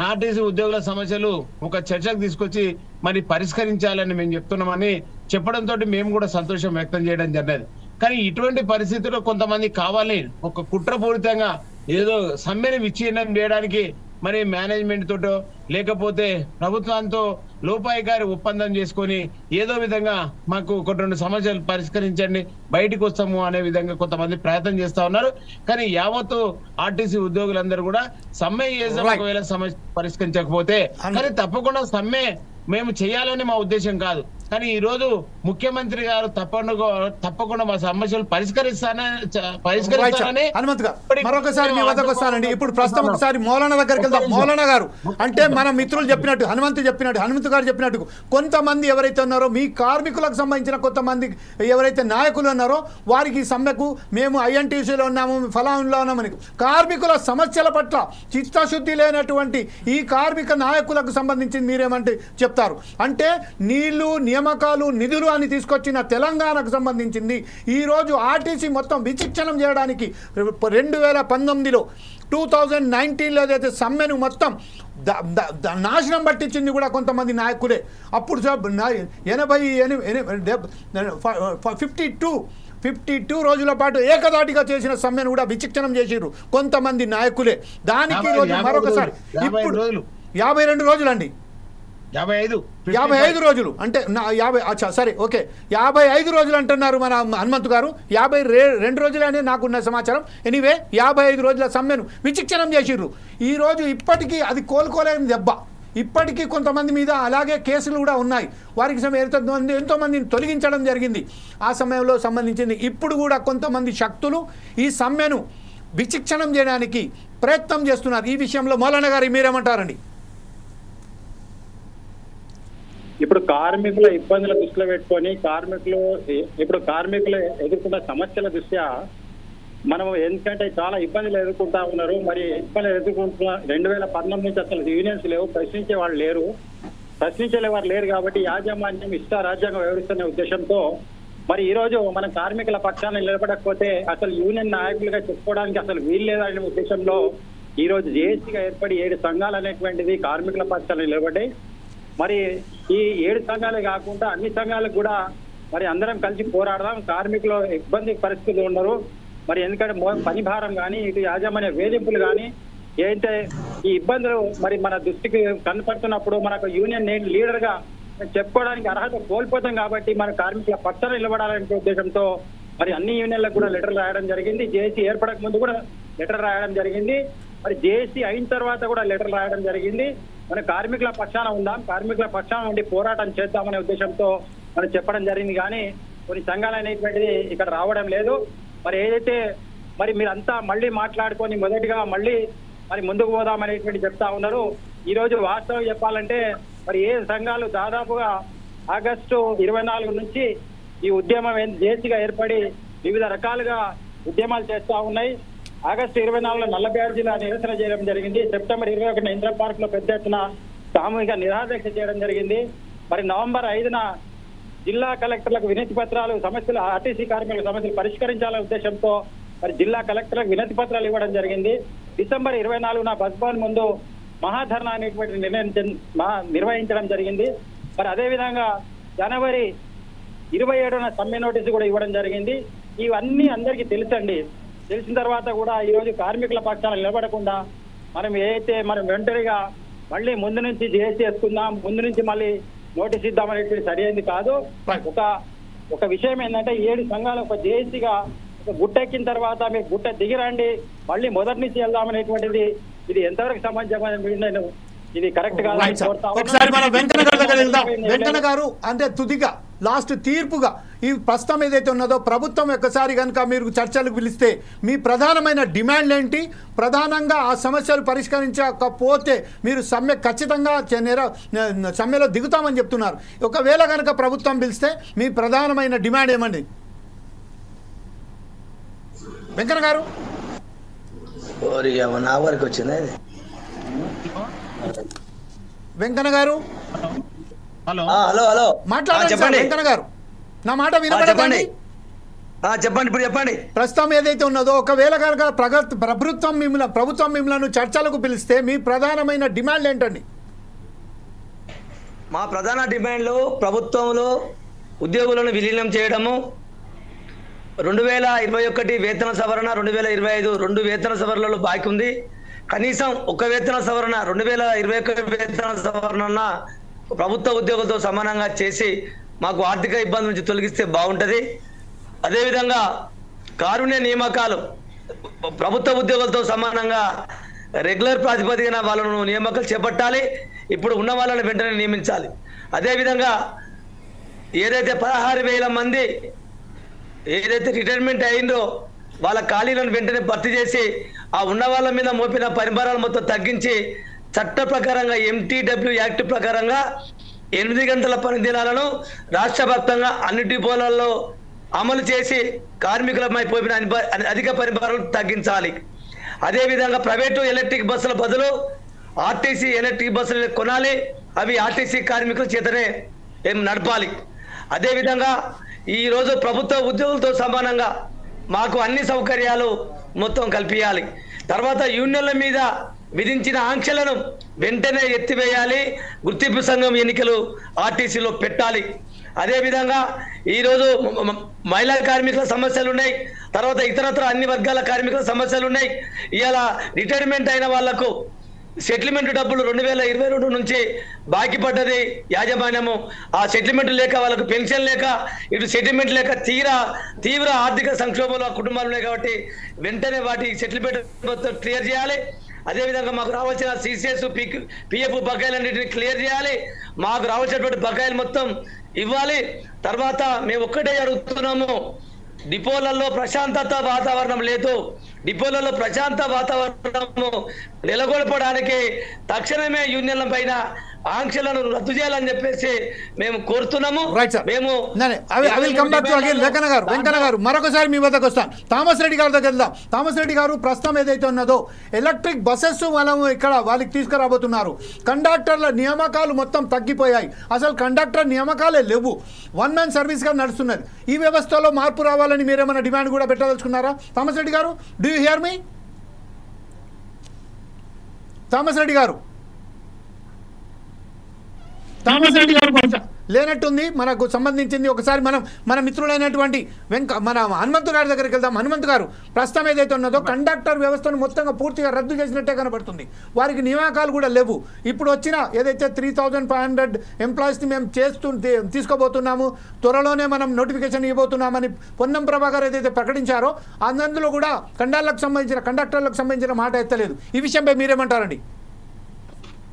ఆర్టీసీ ఉద్యోగుల సమస్యలు ఒక చర్చకు తీసుకొచ్చి మరి పరిష్కరించాలని మేము చెప్తున్నామని చెప్పడంతో మేము కూడా సంతోషం వ్యక్తం చేయడం జరిగింది. కానీ ఇటువంటి పరిస్థితుల్లో కొంతమంది కావాలని ఒక కుట్రపూరితంగా ఏదో సమ్మెను విచ్ఛిన్నం చేయడానికి మరి మేనేజ్మెంట్ తోటో లేకపోతే ప్రభుత్వంతో లోపాయికారి ఒప్పందం చేసుకొని ఏదో విధంగా మాకు 1-2 సమస్యలు పరిష్కరించండి బయటికి వస్తాము అనే విధంగా కొంతమంది ప్రయత్నం చేస్తా ఉన్నారు. కానీ యావత్తు ఆర్టీసీ ఉద్యోగులందరూ కూడా సమ్మె చేసాం, ఒకవేళ సమస్య పరిష్కరించకపోతే కానీ తప్పకుండా సమ్మె మేము చేయాలని మా ఉద్దేశం కాదు. కానీ ఈ రోజు ముఖ్యమంత్రి గారు తప్పకుండా మా సమస్యలు పరిష్కరిస్తారని హనుమంత్ గారు మరొకసారి మీ వద్దకు వస్తానండి. ఇప్పుడు ప్రస్తుతం ఒకసారి మౌలానా దగ్గరికి వెళ్దాం. మౌలానా గారు అంటే మన మిత్రులు చెప్పినట్టు హనుమంత్ గారు చెప్పినట్టు కొంతమంది ఎవరైతే ఉన్నారో మీ కార్మికులకు సంబంధించిన కొంతమంది ఎవరైతే నాయకులు ఉన్నారో వారికి సమ్మెకు మేము ఐఎన్టీసీలో ఉన్నాము, ఫలాంలో ఉన్నామని కార్మికుల సమస్యల పట్ల చిత్తశుద్ధి లేనటువంటి ఈ కార్మిక నాయకులకు సంబంధించి మీరేమంటే చెప్తారు? అంటే నీళ్లు నియామకాలు నిధులు అని తీసుకొచ్చిన తెలంగాణకు సంబంధించింది ఈరోజు ఆర్టీసీ మొత్తం విచక్షణం చేయడానికి 2019లో 2019లో ఏదైతే సమ్మెను మొత్తం నాశనం పట్టించింది కూడా కొంతమంది నాయకులే. అప్పుడు 52 రోజుల పాటు ఏకదాటిగా చేసిన సమ్మెను కూడా విచక్షణం చేసిర్రు కొంతమంది నాయకులే. దానికి రోజు మరొకసారి ఇప్పుడు 52 రోజులు అండి, 55 రోజులు అంటే 50 సరే ఓకే 55 రోజులు అంటున్నారు మన హనుమంత్ గారు. 52 రోజులనే నాకున్న సమాచారం. ఎనీవే 55 రోజుల సమ్మెను విచక్షణం చేసిర్రు. ఈరోజు ఇప్పటికీ అది కోలుకోలేని దెబ్బ. ఇప్పటికీ కొంతమంది మీద అలాగే కేసులు కూడా ఉన్నాయి. వారికి ఎంతో మందిని తొలగించడం జరిగింది ఆ సమయంలో సంబంధించింది. ఇప్పుడు కూడా కొంతమంది శక్తులు ఈ సమ్మెను విచక్షణం చేయడానికి ప్రయత్నం చేస్తున్నారు. ఈ విషయంలో మౌలానా గారు మీరేమంటారండి? ఇప్పుడు కార్మికుల ఇబ్బందుల దృష్టిలో పెట్టుకొని కార్మికులు ఎదుర్కొన్న సమస్యల దృష్ట్యా మనం ఎందుకంటే చాలా ఇబ్బందులు ఎదుర్కొంటా ఉన్నారు. మరి ఇబ్బందులు ఎదుర్కొంటున్న 2019 నుంచి అసలు యూనియన్స్ లేవు, ప్రశ్నించే వాళ్ళు లేరు, ప్రశ్నించేవారు లేరు. కాబట్టి యాజమాన్యం రాజ్యాంగం వ్యవహరిస్తున్న ఉద్దేశంతో మరి ఈ రోజు మన కార్మికుల పక్షాన్ని నిలబడకపోతే అసలు యూనియన్ నాయకులుగా చెప్పుకోవడానికి అసలు వీలు లేదనే ఉద్దేశంలో ఈ రోజు జేఏసీగా ఏర్పడి 7 సంఘాలు అనేటువంటిది కార్మికుల పక్షాన్ని నిలబడ్డాయి. మరి ఈ 7 సంఘాలే కాకుండా అన్ని సంఘాలకు కూడా మరి అందరం కలిసి పోరాడదాం. కార్మికులు ఇబ్బంది పరిస్థితులు ఉన్నారు. మరి ఎందుకంటే పని భారం కానీ ఇటు యాజమాన్య వేధింపులు కానీ ఏంటంటే ఈ ఇబ్బందులు మరి మన దృష్టికి కనపడుతున్నప్పుడు మనకు యూనియన్ లీడర్ గా చెప్పుకోవడానికి అర్హత కోల్పోతాం కాబట్టి మన కార్మికుల పక్షాన నిలబడాలనే ఉద్దేశంతో మరి అన్ని యూనియన్లకు కూడా లెటర్ రాయడం జరిగింది. జేఏసీ ఏర్పడక ముందు కూడా లెటర్ రాయడం జరిగింది. మరి జేఏసీ అయిన తర్వాత కూడా లెటర్ రాయడం జరిగింది. మన కార్మికుల పక్షాన ఉందాం, కార్మికుల పక్షాన ఉండి పోరాటం చేద్దామనే ఉద్దేశంతో మనం చెప్పడం జరిగింది. కానీ కొన్ని సంఘాలు అనేటువంటిది ఇక్కడ రావడం లేదు. మరి ఏదైతే మరి మీరంతా మళ్ళీ మాట్లాడుకొని మొదటిగా మళ్ళీ మరి ముందుకు పోదామనేటువంటి చెప్తా ఉన్నారు. ఈ రోజు వాస్తవం చెప్పాలంటే మరి ఏ సంఘాలు దాదాపుగా ఆగస్టు 24 నుంచి ఈ ఉద్యమం జేఏసీగా ఏర్పడి వివిధ రకాలుగా ఉద్యమాలు చేస్తా ఉన్నాయి. ఆగస్టు 24లో నల్ల బ్యాడ్జీల నిరసన చేయడం జరిగింది. సెప్టెంబర్ 21 ఇంద్ర పార్క్ లో పెద్ద ఎత్తున సామూహిక నిరాదీక్ష చేయడం జరిగింది. మరి నవంబర్ 5న జిల్లా కలెక్టర్లకు వినతి పత్రాలు సమస్యలు ఆర్టీసీ కార్మికుల సమస్యలు పరిష్కరించాలనే ఉద్దేశంతో మరి జిల్లా కలెక్టర్లకు వినతి పత్రాలు ఇవ్వడం జరిగింది. డిసెంబర్ 24న బస్ భవన్ ముందు మహాధర్నా అనేటువంటి నిర్వహించడం జరిగింది. మరి అదేవిధంగా జనవరి 27న సమ్మె నోటీసు కూడా ఇవ్వడం జరిగింది. ఇవన్నీ అందరికీ తెలుసండి. తెలిసిన తర్వాత కూడా ఈ రోజు కార్మికుల పక్షాన నిలబడకుండా మనం ఏదైతే మనం ఒంటరిగా మళ్ళీ ముందు నుంచి జేఏసీ వేసుకుందాం, ముందు నుంచి మళ్ళీ నోటీస్ ఇద్దామనేటువంటి సరైనది కాదు. ఒక విషయం ఏంటంటే 7 సంఘాలు ఒక జేఏసీగా గుట్ట ఎక్కిన తర్వాత మీరు గుట్ట దిగిరండి, మళ్ళీ మొదటి నుంచి వెళ్దామనేటువంటిది ఇది ఎంతవరకు సమంజసమైన ఇది కరెక్ట్ కాదు. ఒకసారి మనం వెంకన్న గారి దగ్గర వెళ్దాం. వెంకన్న గారు, అంటే తుదిగా లాస్ట్ తీర్పుగా ఈ ప్రస్తుతం ఏదైతే ఉన్నదో ప్రభుత్వం ఒక్కసారి కనుక మీరు చర్చలకు పిలిస్తే మీ ప్రధానమైన డిమాండ్ ఏంటి? ప్రధానంగా ఆ సమస్యలు పరిష్కరించకపోతే మీరు సమ్మె ఖచ్చితంగా సమ్మెలో దిగుతామని చెప్తున్నారు. ఒకవేళ కనుక ప్రభుత్వం పిలిస్తే మీ ప్రధానమైన డిమాండ్ ఏమండి వెంకన్న గారు? నా వరకు వచ్చింది వెంకన్న గారు. హలో హలో హలో మాట్లాడండి వెంకన్న గారు, నా మాట వినపడకండి. చెప్పండి, ఇప్పుడు చెప్పండి. ప్రస్తుతం ఏదైతే ఉన్నదో ఒకవేళ కనుక ప్రభుత్వం మిమ్మల్ని చర్చలకు పిలిస్తే మీ ప్రధానమైన డిమాండ్ ఏంటండి? మా ప్రధాన డిమాండ్లు ప్రభుత్వంలో ఉద్యోగులను విలీనం చేయడము, 2021 వేతన సవరణ, 2025 2 వేతన సవరణలు బాకీ ఉంది. కనీసం ఒక వేతన సవరణ 2021 వేతన సవరణ ప్రభుత్వ ఉద్యోగులతో సమానంగా చేసి మాకు ఆర్థిక ఇబ్బంది నుంచి తొలగిస్తే బాగుంటుంది. అదేవిధంగా కారుణ్య నియామకాలు ప్రభుత్వ ఉద్యోగులతో సమానంగా రెగ్యులర్ ప్రాతిపదికన వాళ్ళను నియామకాలు చేపట్టాలి. ఇప్పుడు ఉన్న వాళ్ళని వెంటనే నియమించాలి. అదేవిధంగా ఏదైతే 16,000 మంది ఏదైతే రిటైర్మెంట్ అయిందో వాళ్ళ ఖాళీలను వెంటనే భర్తీ చేసి ఆ ఉన్న వాళ్ళ మీద మోపిన పరిభారాలు మొత్తం తగ్గించి చట్ట ప్రకారంగా MTW యాక్ట్ ప్రకారంగా 8 గంటల పని దినాలను రాష్ట్ర వ్యాప్తంగా అన్ని డిపోలలో అమలు చేసి కార్మికులపై పోయిన అధిక పరిభారాలు తగ్గించాలి. అదేవిధంగా ప్రైవేటు ఎలక్ట్రిక్ బస్సుల బదులు ఆర్టీసీ ఎలక్ట్రిక్ బస్సులు కొనాలి. అవి ఆర్టీసీ కార్మికుల చేతనే నడపాలి. అదేవిధంగా ఈరోజు ప్రభుత్వ ఉద్యోగులతో సమానంగా మాకు అన్ని సౌకర్యాలు మొత్తం కల్పించాలి. తర్వాత యూనియన్ల మీద విధించిన ఆంక్షలను వెంటనే ఎత్తివేయాలి. గుర్తింపు సంఘం ఎన్నికలు ఆర్టీసీలో పెట్టాలి. అదేవిధంగా ఈరోజు మహిళా కార్మికుల సమస్యలు ఉన్నాయి. తర్వాత ఇతరత్ర అన్ని వర్గాల కార్మికుల సమస్యలు ఉన్నాయి. ఇవాళ రిటైర్మెంట్ అయిన వాళ్లకు సెటిల్మెంట్ డబ్బులు 2022 నుంచి బాకీ పడ్డది యాజమాన్యము. ఆ సెటిల్మెంట్ లేక వాళ్ళకు పెన్షన్ లేక ఇటు సెటిల్మెంట్ లేక తీవ్ర ఆర్థిక సంక్షోభంలో కుటుంబాలు ఉన్నాయి. కాబట్టి వెంటనే వాటి సెటిల్మెంట్ మొత్తం క్లియర్ చేయాలి. అదేవిధంగా మాకు రావాల్సిన CCS PF బకాయిలన్నింటినీ క్లియర్ చేయాలి. మాకు రావాల్సినటువంటి బకాయిలు మొత్తం ఇవ్వాలి. తర్వాత మేము ఒక్కటే అడుగుతున్నాము, డిపోలలో ప్రశాంతత వాతావరణం లేదు. డిపోలలో ప్రశాంత వాతావరణము నెలకొల్పడానికి తక్షణమే యూనియన్ల పైన ఆంక్షలను రద్దు చేయాలని చెప్పేసి మేము కోరుతున్నాము. మేము వెంకన్న గారు మరొకసారి మీ వద్దకు వస్తాను. థామస్ రెడ్డి గారి దగ్గర వెళ్దాం. థామస్ రెడ్డి గారు, ప్రస్తుతం ఏదైతే ఉన్నదో ఎలక్ట్రిక్ బస్సెస్ మనం ఇక్కడ వాళ్ళకి తీసుకురాబోతున్నారు. కండక్టర్ల నియామకాలు మొత్తం తగ్గిపోయాయి. అసలు కండక్టర్ నియామకాలే లేవు. 1 మ్యాన్ సర్వీస్గా నడుస్తున్నది. ఈ వ్యవస్థలో మార్పు రావాలని మీరేమైనా డిమాండ్ కూడా పెట్టదలుచుకున్నారా? థామస్ రెడ్డి గారు, do you here me? Thomas Reddy గారు లేనట్టుంది మనకు సంబంధించింది. ఒకసారి మన మిత్రులైనటువంటి మన హనుమంతు గారి దగ్గరికి వెళ్దాం. హనుమంతు గారు, ప్రస్తుతం ఏదైతే ఉన్నదో కండక్టర్ వ్యవస్థను మొత్తంగా పూర్తిగా రద్దు చేసినట్టే కనబడుతుంది. వారికి నియామకాలు కూడా లేవు. ఇప్పుడు వచ్చిన ఏదైతే 3500 ఎంప్లాయీస్ని మేము తీసుకోబోతున్నాము, త్వరలోనే మనం నోటిఫికేషన్ ఇవ్వబోతున్నామని పొన్నం ప్రభాకర్ ఏదైతే ప్రకటించారో అందులో కూడా కండక్టర్లకు సంబంధించిన మాట ఎత్తలేదు. ఈ విషయంపై మీరేమంటారండి?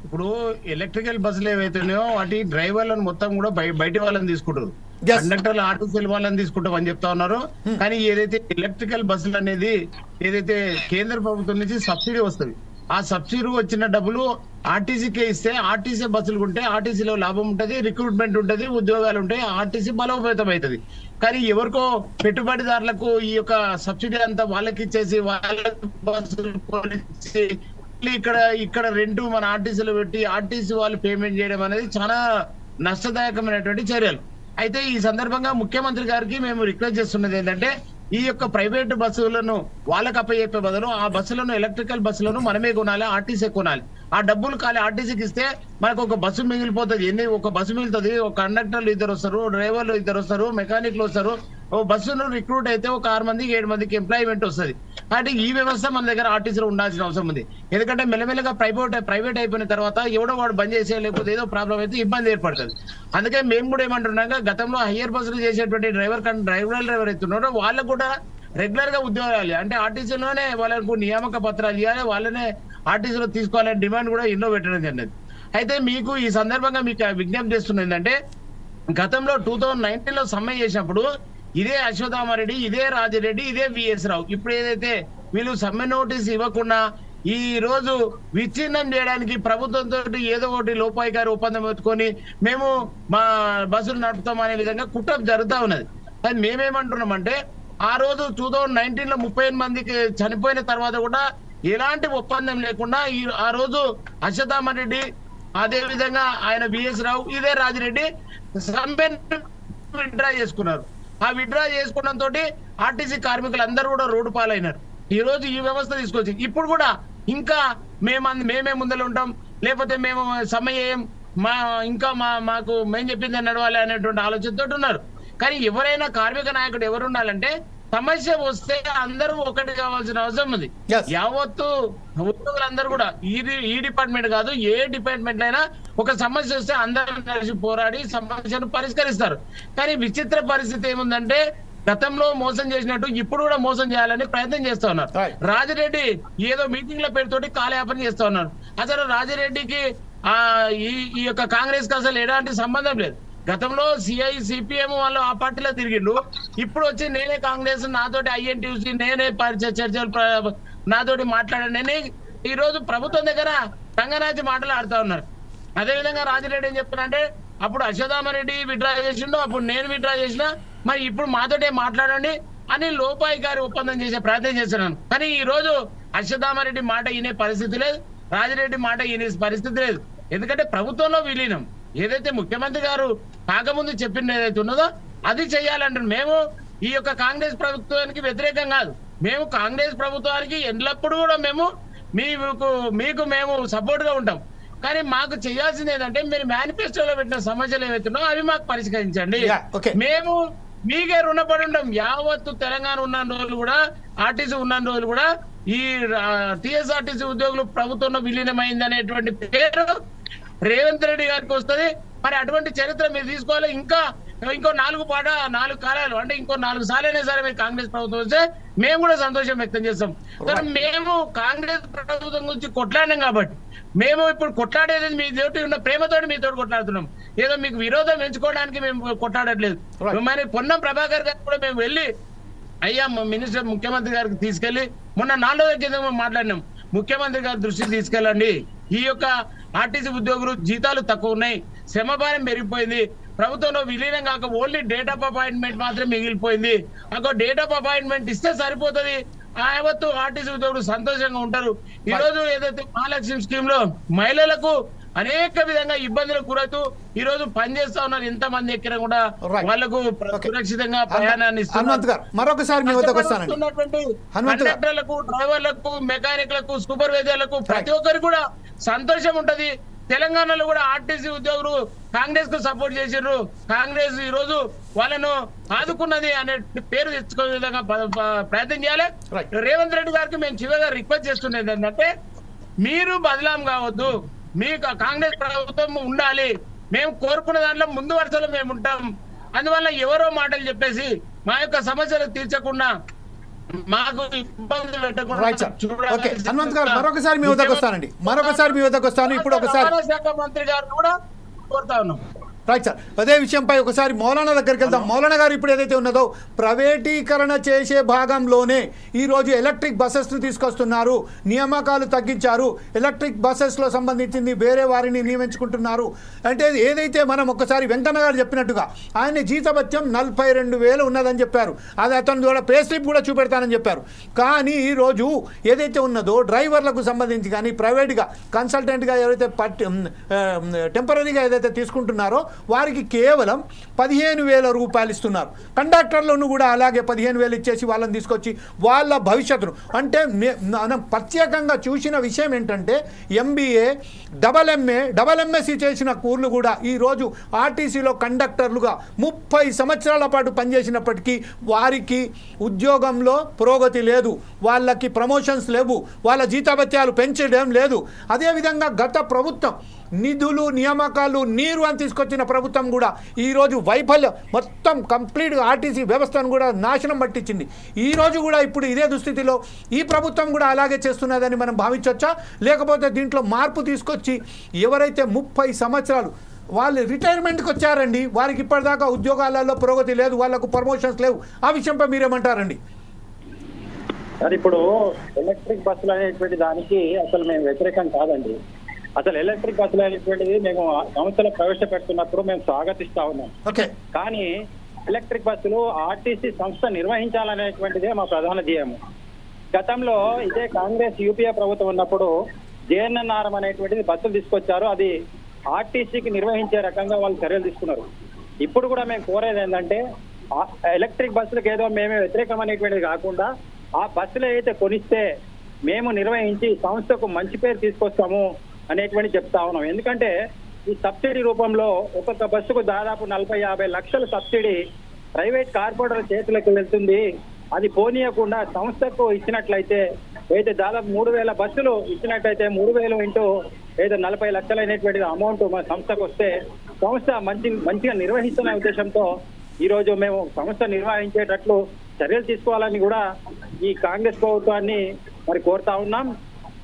ఇప్పుడు ఎలక్ట్రికల్ బస్సులు ఏవైతున్నాయో వాటి డ్రైవర్లను మొత్తం కూడా బయట వాళ్ళని తీసుకుంటారు, కండక్టర్లు ఆర్టీసీ వాళ్ళని తీసుకుంటాం అని చెప్తా ఉన్నారు. కానీ ఏదైతే ఎలక్ట్రికల్ బస్సులు అనేది ఏదైతే కేంద్ర ప్రభుత్వం నుంచి సబ్సిడీ వస్తుంది, ఆ సబ్సిడీ వచ్చిన డబ్బులు ఆర్టీసీకే ఇస్తే ఆర్టీసీ బస్సులు ఉంటే ఆర్టీసీలో లాభం ఉంటుంది, రిక్రూట్మెంట్ ఉంటుంది, ఉద్యోగాలు ఉంటాయి, ఆర్టీసీ బలోపేతం అవుతుంది. కానీ ఎవరికో పెట్టుబడిదారులకు ఈ యొక్క సబ్సిడీ అంతా వాళ్ళకి ఇచ్చేసి వాళ్ళ బస్సులు ఇక్కడ రెంట్ మన ఆర్టీసీలో పెట్టి ఆర్టీసీ వాళ్ళు పేమెంట్ చేయడం అనేది చాలా నష్టదాయకమైనటువంటి చర్యలు. అయితే ఈ సందర్భంగా ముఖ్యమంత్రి గారికి మేము రిక్వెస్ట్ చేస్తున్నది ఏంటంటే ఈ యొక్క ప్రైవేట్ బస్సులను వాళ్ళకి అప్పచెప్పే బదులు ఆ బస్సులను ఎలక్ట్రికల్ బస్సులను మనమే కొనాలి, ఆర్టీసీ కొనాలి. ఆ డబ్బులు ఖాళీ ఆర్టీసీకి ఇస్తే మనకు ఒక బస్సు మిగిలిపోతుంది. ఒక బస్సు మిగులుతుంది, ఒక కండక్టర్లు 2 వస్తారు, డ్రైవర్లు 2 వస్తారు, మెకానిక్లు వస్తారు. ఓ బస్సును రిక్రూట్ అయితే ఒక 6 మందికి 7 మందికి ఎంప్లాయ్మెంట్ వస్తుంది. కాబట్టి ఈ వ్యవస్థ మన దగ్గర ఆర్టీసీలో ఉండాల్సిన అవసరం ఉంది. ఎందుకంటే మెల్లమెల్లగా ప్రైవేట్ అయిపోయిన తర్వాత ఎవడో వాడు బంద్ చేసే లేకపోతే ఏదో ప్రాబ్లం అయితే ఇబ్బంది ఏర్పడుతుంది. అందుకే మేము కూడా ఏమంటున్నాగా గతంలో హయ్యర్ బస్సులు చేసేటువంటి డ్రైవర్ అవుతున్నారో వాళ్ళకు కూడా రెగ్యులర్ గా ఉద్యోగాలు అంటే ఆర్టీసీలోనే వాళ్ళకు నియామక పత్రాలు ఇవ్వాలి, వాళ్ళనే ఆర్టీసీలో తీసుకోవాలనే డిమాండ్ కూడా ఎన్నో పెట్టడం జరిగింది. అయితే మీకు ఈ సందర్భంగా మీకు విజ్ఞప్తి చేస్తున్నది ఏంటంటే గతంలో 2019లో సమ్మె చేసినప్పుడు ఇదే అశ్వత్థామరెడ్డి, ఇదే రాజిరెడ్డి, ఇదే విఎస్ రావు ఇప్పుడు ఏదైతే వీళ్ళు సమ్మె నోటీస్ ఇవ్వకుండా ఈ రోజు విచ్ఛిన్నం చేయడానికి ప్రభుత్వంతో ఏదో ఒకటి లోపాయికారి ఒప్పందం పెట్టుకొని మేము మా బస్సులు నడుపుతాం అనే విధంగా కుట్ర జరుగుతూ ఉన్నది. కానీ మేమేమంటున్నామంటే ఆ రోజు 2019లో 38 మందికి చనిపోయిన తర్వాత కూడా ఎలాంటి ఒప్పందం లేకుండా ఆ రోజు అశ్వత్థామరెడ్డి అదే విధంగా ఆయన విఎస్ రావు ఇదే రాజిరెడ్డి సమ్మె విత్డ్రా చేసుకున్నారు. ఆ విత్డ్రా చేసుకోవడంతో ఆర్టీసీ కార్మికులు అందరూ కూడా రోడ్డు పాలైనారు. ఈ రోజు ఈ వ్యవస్థ తీసుకొచ్చి ఇప్పుడు కూడా ఇంకా మేమే ముందర ఉంటాం, లేకపోతే మేము సమ్మె చేయం, మాకు మేము చెప్పింది నడవాలి అనేటువంటి ఆలోచనతో ఉన్నారు. కానీ ఎవరైనా కార్మిక నాయకుడు ఎవరు ఉండాలంటే సమస్య వస్తే అందరూ ఒకటి కావాల్సిన అవసరం ఉంది. యావత్తు ఉద్యోగులందరూ కూడా ఈ డిపార్ట్మెంట్ కాదు ఏ డిపార్ట్మెంట్ అయినా ఒక సమస్య వస్తే అందరూ కలిసి పోరాడి సమస్యను పరిష్కరిస్తారు. కానీ విచిత్ర పరిస్థితి ఏముందంటే గతంలో మోసం చేసినట్టు ఇప్పుడు కూడా మోసం చేయాలని ప్రయత్నం చేస్తా ఉన్నారు. రాజిరెడ్డి ఏదో మీటింగ్ల పేరుతోటి కాలయాపన చేస్తా ఉన్నారు. అసలు రాజిరెడ్డికి ఈ యొక్క కాంగ్రెస్ కి అసలు ఎలాంటి సంబంధం లేదు. గతంలో సిపిఎం వాళ్ళు ఆ పార్టీలో తిరిగిండు, ఇప్పుడు వచ్చి నేనే కాంగ్రెస్, నాతోటి ఐఎన్టీసీ, నేనే చర్చలు నాతోటి మాట్లాడానని ఈ రోజు ప్రభుత్వం దగ్గర రంగనాచి మాటలు ఆడుతా ఉన్నారు. అదేవిధంగా రాజిరెడ్డి ఏం చెప్తున్నారంటే అప్పుడు అశ్వత్థామరెడ్డి విత్డ్రా చేసిండు, అప్పుడు నేను విత్డ్రా చేసిన, మరి ఇప్పుడు మాతోటే మాట్లాడండి అని లోపాయికారి ఒప్పందం చేసే ప్రయత్నం చేస్తున్నాను. కానీ ఈ రోజు అశ్వత్థామరెడ్డి మాట వినే పరిస్థితి లేదు, రాజిరెడ్డి మాట వినే పరిస్థితి లేదు. ఎందుకంటే ప్రభుత్వంలో విలీనం ఏదైతే ముఖ్యమంత్రి గారు కాకముందు చెప్పింది ఏదైతే ఉన్నదో అది చెయ్యాలంటారు. మేము ఈ యొక్క కాంగ్రెస్ ప్రభుత్వానికి వ్యతిరేకం కాదు, మేము కాంగ్రెస్ ప్రభుత్వానికి ఎల్లప్పుడూ కూడా మీకు మేము సపోర్ట్ గా ఉంటాం. కానీ మాకు చేయాల్సింది ఏంటంటే మీరు మేనిఫెస్టోలో పెట్టిన సమస్యలు ఏవైతున్నాయో అవి మాకు పరిష్కరించండి. మేము మీకే రుణపడి ఉంటాం. యావత్తు తెలంగాణ ఉన్న రోజులు కూడా ఆర్టీసీ ఉన్న రోజులు కూడా ఈ టీఎస్ఆర్టీసీ ఉద్యోగులు ప్రభుత్వంలో విలీనమైంది అనేటువంటి పేరు రేవంత్ రెడ్డి గారికి వస్తుంది. మరి అటువంటి చరిత్ర మీరు తీసుకోవాలి. ఇంకో 4 కాలాలు అంటే ఇంకో 4 సార్లైనా సరే మీరు కాంగ్రెస్ ప్రభుత్వం వస్తే మేము కూడా సంతోషం వ్యక్తం చేస్తాం. కానీ మేము కాంగ్రెస్ ప్రభుత్వం గురించి కొట్లాడినాం కాబట్టి మేము ఇప్పుడు కొట్లాడేది మీ తోటి ఉన్న ప్రేమతోటి మీతో కొట్లాడుతున్నాం. ఏదో మీకు విరోధం ఎంచుకోవడానికి మేము కొట్లాడట్లేదు. మరి పొన్నం ప్రభాకర్ గారు కూడా మేము వెళ్ళి అయ్యా మినిస్టర్ ముఖ్యమంత్రి గారికి తీసుకెళ్లి మొన్న 4 రోజుల కింద మాట్లాడినాం. ముఖ్యమంత్రి గారి దృష్టికి తీసుకెళ్ళండి, ఈ యొక్క ఆర్టీసీ ఉద్యోగులు జీతాలు తక్కువ ఉన్నాయి, శ్రమభారం పెరిగిపోయింది, ప్రభుత్వంలో విలీనం కాక ఓన్లీ డేట్ ఆఫ్ అపాయింట్మెంట్ మాత్రం మిగిలిపోయింది. డేట్ ఆఫ్ అపాయింట్మెంట్ ఇస్తే సరిపోతుంది, యావత్తు ఆర్టీసీ ఉద్యోగులు సంతోషంగా ఉంటారు. ఈ రోజు ఏదైతే మహాలక్ష్మి స్కీమ్ లో మహిళలకు అనేక విధంగా ఇబ్బందులకు గురవుతూ ఈ రోజు పనిచేస్తా ఉన్నారు. ఎంతమంది ఎక్కినా కూడా వాళ్లకు సురక్షితంగా ప్రయాణాన్ని కండక్టర్లకు, డ్రైవర్లకు, మెకానిక్లకు, సూపర్వైజర్లకు ప్రతి ఒక్కరికి కూడా సంతోషం ఉంటది. తెలంగాణలో కూడా ఆర్టీసీ ఉద్యోగులు కాంగ్రెస్ కు సపోర్ట్ చేసిర్రు. కాంగ్రెస్ ఈ రోజు వాళ్ళను ఆదుకున్నది అనే పేరు తెచ్చుకునే విధంగా ప్రయత్నం చేయాలి. రేవంత్ రెడ్డి గారికి మేము చివరిగా రిక్వెస్ట్ చేస్తున్నది ఏంటంటే మీరు బదలాం కావద్దు, మీకు కాంగ్రెస్ ప్రభుత్వం ఉండాలి, మేము కోరుకున్న దాంట్లో ముందు వరుసలో మేము ఉంటాం. అందువల్ల ఎవరో మాటలు చెప్పేసి మా యొక్క సమస్యలు తీర్చకుండా మాకు ఇబ్బంది పెట్టకుండా మరొకసారి మీ వద్దకు వస్తాను. ఇప్పుడు ఒకసారి శాఖ మంత్రి గారు కూడా కోరుతా ఉన్నాం. రైట్ సార్, అదే విషయంపై ఒకసారి మౌలానా దగ్గరికి వెళ్దాం. మౌలానా గారు ఇప్పుడు ఏదైతే ఉన్నదో ప్రైవేటీకరణ చేసే భాగంలోనే ఈరోజు ఎలక్ట్రిక్ బస్సెస్ను తీసుకొస్తున్నారు, నియామకాలు తగ్గించారు, ఎలక్ట్రిక్ బస్సెస్లో సంబంధించింది వేరే వారిని నియమించుకుంటున్నారు. అంటే ఏదైతే మనం ఒకసారి వెంకన్న గారు చెప్పినట్టుగా ఆయన జీతభత్యం 42,000 ఉన్నదని చెప్పారు. అది అతను కూడా పే స్లిప్ కూడా చూపెడతానని చెప్పారు. కానీ ఈరోజు ఏదైతే ఉన్నదో డ్రైవర్లకు సంబంధించి కానీ ప్రైవేట్గా కన్సల్టెంట్గా ఎవరైతే టెంపరీగా ఏదైతే తీసుకుంటున్నారో వారికి కేవలం 15,000 రూపాయలు ఇస్తున్నారు. కండక్టర్లను కూడా అలాగే 15,000 ఇచ్చేసి వాళ్ళని తీసుకొచ్చి వాళ్ళ భవిష్యత్తును అంటే మనం ప్రత్యేకంగా చూసిన విషయం ఏంటంటే MBA, డబల్ MSc చేసిన కూర్లు కూడా ఈరోజు ఆర్టీసీలో కండక్టర్లుగా 30 సంవత్సరాల పాటు పనిచేసినప్పటికీ వారికి ఉద్యోగంలో పురోగతి లేదు, వాళ్ళకి ప్రమోషన్స్ లేవు, వాళ్ళ జీతభత్యాలు పెంచడం లేదు. అదేవిధంగా గత ప్రభుత్వం నిధులు నియామకాలు నీరు అని తీసుకొచ్చిన ప్రభుత్వం కూడా ఈరోజు వైఫల్యం మొత్తం కంప్లీట్గా ఆర్టీసీ వ్యవస్థను కూడా నాశనం పట్టించింది. ఈరోజు కూడా ఇప్పుడు ఇదే దుస్థితిలో ఈ ప్రభుత్వం కూడా అలాగే చేస్తున్నదని మనం భావించవచ్చా? లేకపోతే దీంట్లో మార్పు తీసుకొచ్చి ఎవరైతే 30 సంవత్సరాలు వాళ్ళు రిటైర్మెంట్కి వచ్చారండి, వారికి ఇప్పటిదాకా ఉద్యోగాలలో పురోగతి లేదు, వాళ్ళకు ప్రమోషన్స్ లేవు, ఆ విషయంపై మీరేమంటారండి? సార్, ఇప్పుడు ఎలక్ట్రిక్ బస్సులు అనేటువంటి దానికి అసలు మేము వ్యతిరేకం కాదండి. అసలు ఎలక్ట్రిక్ బస్సులు అనేటువంటిది మేము సంస్థలో ప్రవేశపెడుతున్నప్పుడు మేము స్వాగతిస్తా ఉన్నాం. కానీ ఎలక్ట్రిక్ బస్సులు ఆర్టీసీ సంస్థ నిర్వహించాలనేటువంటిదే మా ప్రధాన ధ్యేయము. గతంలో ఇదే కాంగ్రెస్ యూపీఏ ప్రభుత్వం ఉన్నప్పుడు JNNRM అనేటువంటిది బస్సులు తీసుకొచ్చారు. అది ఆర్టీసీకి నిర్వహించే రకంగా వాళ్ళు చర్యలు తీసుకున్నారు. ఇప్పుడు కూడా మేము కోరేది ఏంటంటే ఎలక్ట్రిక్ బస్సులకు ఏదో మేమే వ్యతిరేకం అనేటువంటిది కాకుండా ఆ బస్సులు ఏదైతే కొనిస్తే మేము నిర్వహించి సంస్థకు మంచి పేరు తీసుకొస్తాము అనేటువంటి చెప్తా ఉన్నాం. ఎందుకంటే ఈ సబ్సిడీ రూపంలో ఒక్కొక్క బస్సుకు దాదాపు 40-50 లక్షల సబ్సిడీ ప్రైవేట్ కార్పొరేటర్ల చేతులకు వెళ్తుంది. అది పోనీయకుండా సంస్థకు ఇచ్చినట్లయితే అయితే దాదాపు 3,000 బస్సులు ఇచ్చినట్లయితే 3,000 ఇంటూ ఏదో 40 లక్షలు అనేటువంటిది అమౌంట్ మా సంస్థకు వస్తే సంస్థ మంచిగా నిర్వహిస్తున్న ఉద్దేశంతో ఈ రోజు మేము సంస్థ నిర్వహించేటట్లు చర్యలు తీసుకోవాలని కూడా ఈ కాంగ్రెస్ ప్రభుత్వాన్ని మరి కోరుతా ఉన్నాం.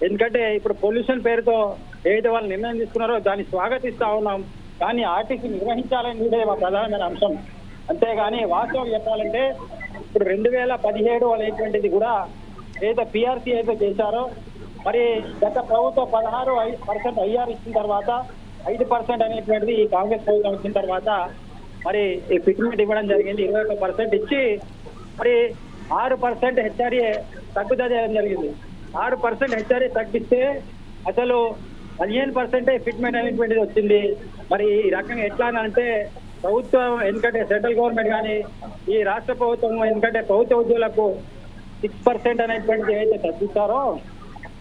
ఎందుకంటే ఇప్పుడు పొల్యూషన్ పేరుతో ఏదైతే వాళ్ళు నిర్ణయం తీసుకున్నారో దాన్ని స్వాగతిస్తా ఉన్నాం. కానీ ఆర్టీసీ నిర్వహించాలని ఇదే మా ప్రధానమైన అంశం. అంతేగాని వాస్తవం చెప్పాలంటే ఇప్పుడు 2017 అనేటువంటిది కూడా ఏదో PRC ఏదో చేశారో మరి గత ప్రభుత్వం 16% IR ఇచ్చిన తర్వాత 5% అనేటువంటిది ఈ కాంగ్రెస్ ప్రభుత్వం ఇచ్చిన తర్వాత మరి ఈ ఫిట్మెంట్ ఇవ్వడం జరిగింది. 21% ఇచ్చి మరి 6% HRA తగ్గుదల చేయడం జరిగింది. 6% HRA తగ్గిస్తే అసలు 15% ఫిట్మెంట్ అనేటువంటిది వచ్చింది. మరి ఈ రకంగా ఎట్లా అంటే ప్రభుత్వం ఎందుకంటే సెంట్రల్ గవర్నమెంట్ కానీ ఈ రాష్ట్ర ప్రభుత్వం ఎందుకంటే ప్రభుత్వ ఉద్యోగులకు 6% అనేటువంటిది ఏదైతే తగ్గిస్తారో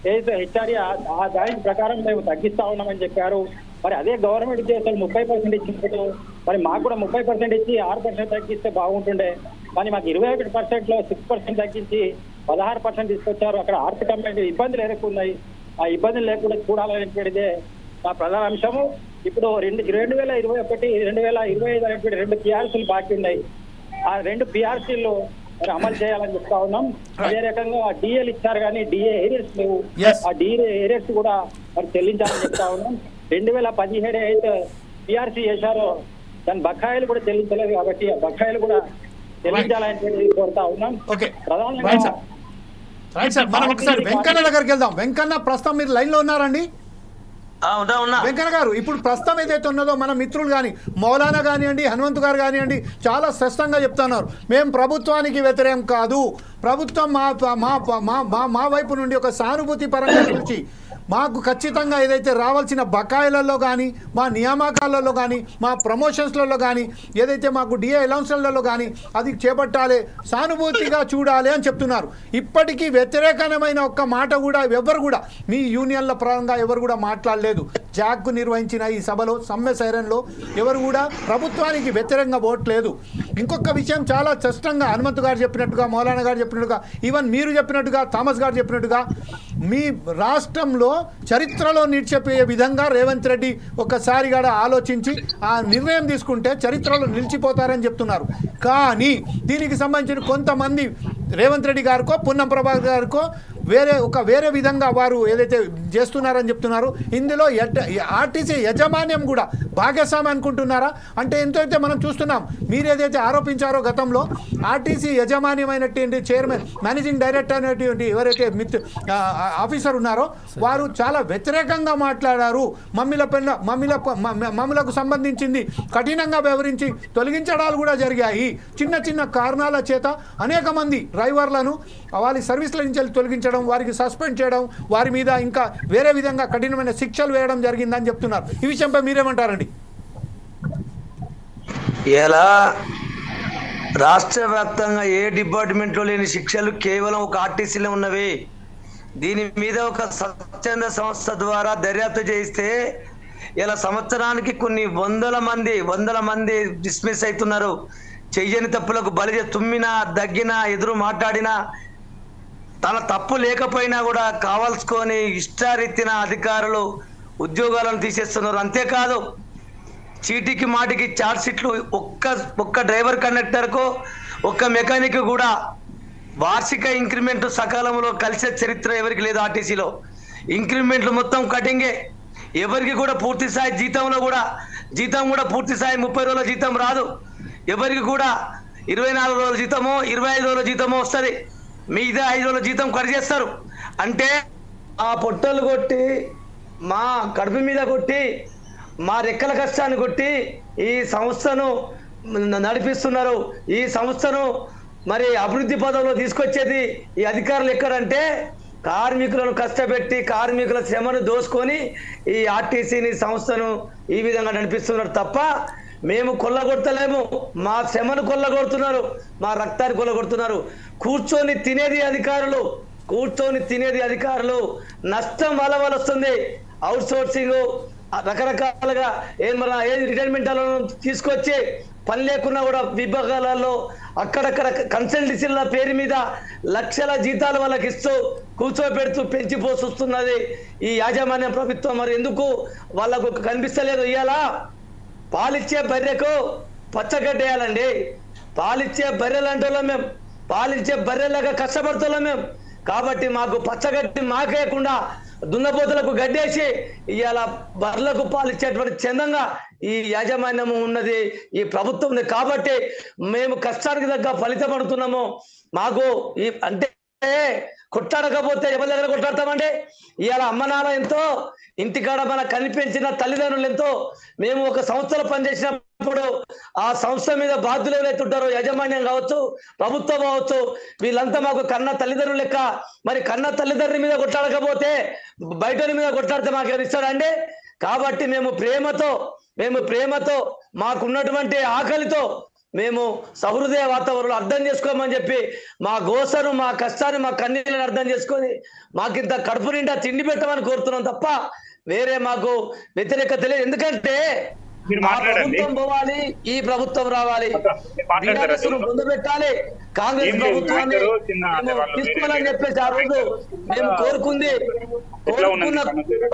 ఏదైతే HRA ఆ దాని ప్రకారం మేము తగ్గిస్తా ఉన్నామని చెప్పారు. మరి అదే గవర్నమెంట్ ఉద్యోగులు 30% ఇచ్చినప్పుడు మరి మాకు కూడా 30% ఇచ్చి 6% తగ్గిస్తే బాగుంటుండే. కానీ మాకు 21%లో 6% తగ్గించి 16% తీసుకొచ్చారు. అక్కడ ఆర్థికమైన ఇబ్బందులు ఎదుర్కొన్నాయి. ఆ ఇబ్బందులు లేకుండా చూడాలనేటువంటిదే మా ప్రధాన అంశము. ఇప్పుడు 2021, 2025 అనేటువంటి 2 PRCలు బాకీ ఉన్నాయి. ఆ 2 PRCలు మరి అమలు చేయాలని చెప్తా ఉన్నాం. అదే రకంగా DAలు ఇచ్చారు కానీ DA ఏరియర్స్ లేవు. ఆ DA ఏరియర్స్ కూడా మరి చెల్లించాలని చెప్తా ఉన్నాం. 2017 అయితే PRC చేశారో దాని బకాయిలు కూడా చెల్లించలేదు కాబట్టి ఆ బకాయిలు కూడా చెల్లించాలని కోరుతా ఉన్నాం. ప్రధానంగా మనం ఒకసారి వెంకన్న దగ్గరికి వెళ్దాం. వెంకన్న, ప్రస్తుతం మీరు లైన్ లో ఉన్నారండి? వెంకన్న గారు, ఇప్పుడు ప్రస్తుతం ఏదైతే ఉన్నదో మన మిత్రులు కానీ మౌలానా కానివ్వండి, హనుమంతు గారు కానివ్వండి చాలా స్పష్టంగా చెప్తున్నారు, మేము ప్రభుత్వానికి వ్యతిరేకం కాదు, ప్రభుత్వం మా వైపు నుండి ఒక సానుభూతి పరంగా చూసి మాకు ఖచ్చితంగా ఏదైతే రావాల్సిన బకాయిలలో కానీ మా నియామకాలలో కానీ మా ప్రమోషన్స్లలో కానీ ఏదైతే మాకు డిఏ అలౌన్స్లలో కానీ అది చేపట్టాలి, సానుభూతిగా చూడాలి అని చెప్తున్నారు. ఇప్పటికీ వ్యతిరేకమైన ఒక్క మాట కూడా ఎవరు కూడా మీ యూనియన్ల పరంగా ఎవరు కూడా మాట్లాడలేదు. జాక్ నిర్వహించిన ఈ సభలో సమ్మె సైరన్లో ఎవరు కూడా ప్రభుత్వానికి వ్యతిరేకంగా ఓట్లేదు. ఇంకొక విషయం చాలా స్పష్టంగా హనుమంతు గారు చెప్పినట్టుగా, మౌలానా గారు చెప్పినట్టుగా, ఈవెన్ మీరు చెప్పినట్టుగా, థామస్ గారు చెప్పినట్టుగా మీ రాష్ట్రంలో చరిత్రలో నిలిచిపోయే విధంగా రేవంత్ రెడ్డి ఒక్కసారి కూడా ఆలోచించి ఆ నిర్ణయం తీసుకుంటే చరిత్రలో నిలిచిపోతారని చెప్తున్నారు. కానీ దీనికి సంబంధించిన కొంతమంది రేవంత్ రెడ్డి గారికో పొన్నం ప్రభాకర్ గారికో వేరే విధంగా వారు ఏదైతే చేస్తున్నారని చెప్తున్నారు. ఇందులో ఆర్టీసీ యాజమాన్యం కూడా భాగస్వామి అనుకుంటున్నారా అంటే ఎంతైతే మనం చూస్తున్నాం. మీరు ఏదైతే ఆరోపించారో గతంలో ఆర్టీసీ యాజమాన్యమైనటువంటి చైర్మన్, మేనేజింగ్ డైరెక్టర్ అనేటువంటి ఎవరైతే ఆఫీసర్ ఉన్నారో వారు చాలా వ్యతిరేకంగా మాట్లాడారు. మమ్మిలకు సంబంధించింది కఠినంగా వ్యవహరించి తొలగించడాలు కూడా జరిగాయి. చిన్న చిన్న కారణాల చేత అనేక మంది డ్రైవర్లను వారి సర్వీసుల నుంచి తొలగించడం, వారికి సస్పెండ్ చేయడం, వారి మీద ఇంకా వేరే విధంగా కఠినమైన శిక్షలు వేయడం జరిగిందని చెప్తున్నారు. ఈ విషయంపై మీరేమంటారండి? ఇలా రాష్ట్ర వ్యాప్తంగా ఏ డిపార్ట్మెంట్లో లేని శిక్షలు కేవలం ఒక ఆర్టీసీలో ఉన్నవి. దీని మీద ఒక స్వచ్ఛంద సంస్థ ద్వారా దర్యాప్తు చేయిస్తే ఇలా సంవత్సరానికి కొన్ని వందల మంది డిస్మిస్ అవుతున్నారు. చెయ్యని తప్పులకు బలి, తుమ్మినా దగ్గినా ఎదురు మాట్లాడినా తన తప్పు లేకపోయినా కూడా కావాల్సుకొని ఇష్టారీతిన అధికారులు ఉద్యోగాలను తీసేస్తున్నారు. అంతేకాదు చీటికి మాటికి చార్జ్ షీట్లు ఒక్క డ్రైవర్ కండక్టర్కు ఒక్క మెకానిక్ కూడా వార్షిక ఇంక్రిమెంట్ సకాలంలో కలిసే చరిత్ర ఎవరికి లేదు. ఆర్టీసీలో ఇంక్రిమెంట్లు మొత్తం కటింగే. ఎవరికి కూడా పూర్తి స్థాయి జీతం కూడా పూర్తి స్థాయి 30 రోజుల జీతం రాదు. ఎవరికి కూడా 24 రోజుల జీతమో 25 రోజుల జీతమో వస్తుంది. మిగతా 5 రోజుల జీతం కట్ చేస్తారు. అంటే ఆ పొట్టలు కొట్టి, మా కడుపు మీద కొట్టి, మా రెక్కల కష్టాన్ని కొట్టి ఈ సంస్థను నడిపిస్తున్నారు. ఈ సంస్థను మరి అభివృద్ధి పదంలో తీసుకొచ్చేది ఈ అధికారులు ఎక్కడంటే కార్మికులను కష్టపెట్టి కార్మికుల శ్రమను దోసుకొని ఈ ఆర్టీసీని సంస్థను ఈ విధంగా నడిపిస్తున్నారు తప్ప మేము కొల్లగొడతలేము. మా శ్రమను కొల్లగొడుతున్నారు, మా రక్తాన్ని కొల్లగొడుతున్నారు. కూర్చొని తినేది అధికారులు. నష్టం వల్ల వస్తుంది. అవుట్ సోర్సింగ్ రకరకాలుగా ఏది రిటైర్మెంట్ తీసుకొచ్చి పని లేకున్నా కూడా విభాగాలలో అక్కడక్కడ కన్సల్టెన్సీల పేరు మీద లక్షల జీతాలు వాళ్ళకి ఇస్తూ కూర్చోబెడుతూ పెంచిపోస్తున్నది ఈ యాజమాన్య ప్రభుత్వం. మరి ఎందుకు వాళ్ళకు కనిపిస్తలేదు? ఇవాళ పాలిచ్చే బర్రెకు పచ్చగడ్డేయాలండి. పాలిచ్చే బర్రెలు అంటే మేము పాలిచ్చే బర్రెలాగా కష్టపడుతున్నాం మేము. కాబట్టి మాకు పచ్చగడ్డి మాకేయకుండా దున్నపోతులకు గడ్డేసి ఇవాళ బర్రెలకు పాలిచ్చేటువంటి చందంగా ఈ యాజమాన్యము ఉన్నది, ఈ ప్రభుత్వం ఉంది. కాబట్టి మేము కష్టానికి తగ్గ ఫలితం పడుతున్నాము. మాకు ఈ అంటే కొట్టాడకపోతే ఎవరి దగ్గర కొట్టాడతామండి? ఇవాళ అమ్మ నాన్న ఎంతో, ఇంటికాడ మన కనిపించిన తల్లిదండ్రులు ఎంతో. మేము ఒక సంస్థలో పనిచేసినప్పుడు ఆ సంస్థ మీద బాధ్యులు ఎవరైతే ఉంటారో, యాజమాన్యం కావచ్చు, ప్రభుత్వం కావచ్చు, వీళ్ళంతా మాకు కన్న తల్లిదండ్రులు లెక్క. మరి కన్న తల్లిదండ్రుల మీద కొట్టాడకపోతే బయట మీద కొట్లాడితే మాకు ఎవరు ఇస్తాడండి? కాబట్టి మేము ప్రేమతో మాకున్నటువంటి ఆకలితో మేము సహృదయ వాతావరణంలో అర్థం చేసుకోమని చెప్పి మా గోసను, మా కష్టాన్ని, మా కన్నీళ్ళని అర్థం చేసుకొని మాకింత కడుపు నిండా తిండి పెట్టమని కోరుతున్నాం తప్ప వేరే మాకు వ్యతిరేకత లేదు. ఎందుకంటే ప్రభుత్వం పోవాలి, ఈ ప్రభుత్వం రావాలి, ముందు పెట్టాలి, కాంగ్రెస్ ప్రభుత్వాన్ని తీసుకోవాలని చెప్పేసి ఆ రోజు మేము కోరుకున్న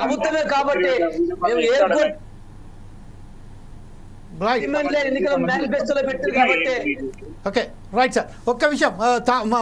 ప్రభుత్వమే. కాబట్టి మేము ఓకే, రైట్ సార్. ఒక్క విషయం,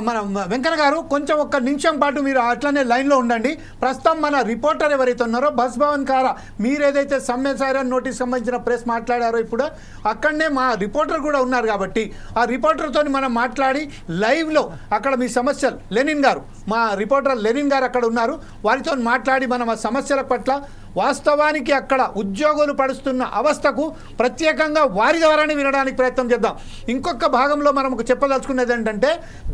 మన వెంకన్న గారు కొంచెం ఒక్క నిమిషం పాటు మీరు అట్లనే లైన్లో ఉండండి. ప్రస్తుతం మన రిపోర్టర్ ఎవరైతే ఉన్నారో బస్ భవన్ కారా, మీరు ఏదైతే సమ్మె సైరన్ నోటీస్ సంబంధించిన ప్రెస్ మాట్లాడారో ఇప్పుడు అక్కడనే మా రిపోర్టర్ కూడా ఉన్నారు. కాబట్టి ఆ రిపోర్టర్తో మనం మాట్లాడి లైవ్లో అక్కడ మీ సమస్యలు, లెనిన్ గారు, మా రిపోర్టర్ లెనిన్ గారు అక్కడ ఉన్నారు, వారితో మాట్లాడి మనం ఆ సమస్యల పట్ల వాస్తవానికి అక్కడ ఉద్యోగులు పడుతున్న అవస్థకు ప్రత్యేకంగా వారి ద్వారానే వినడానికి ప్రయత్నం చేద్దాం. ఇంకొక భాగంలో మనకు చెప్పదలుచుకున్నది ఏంటంటే,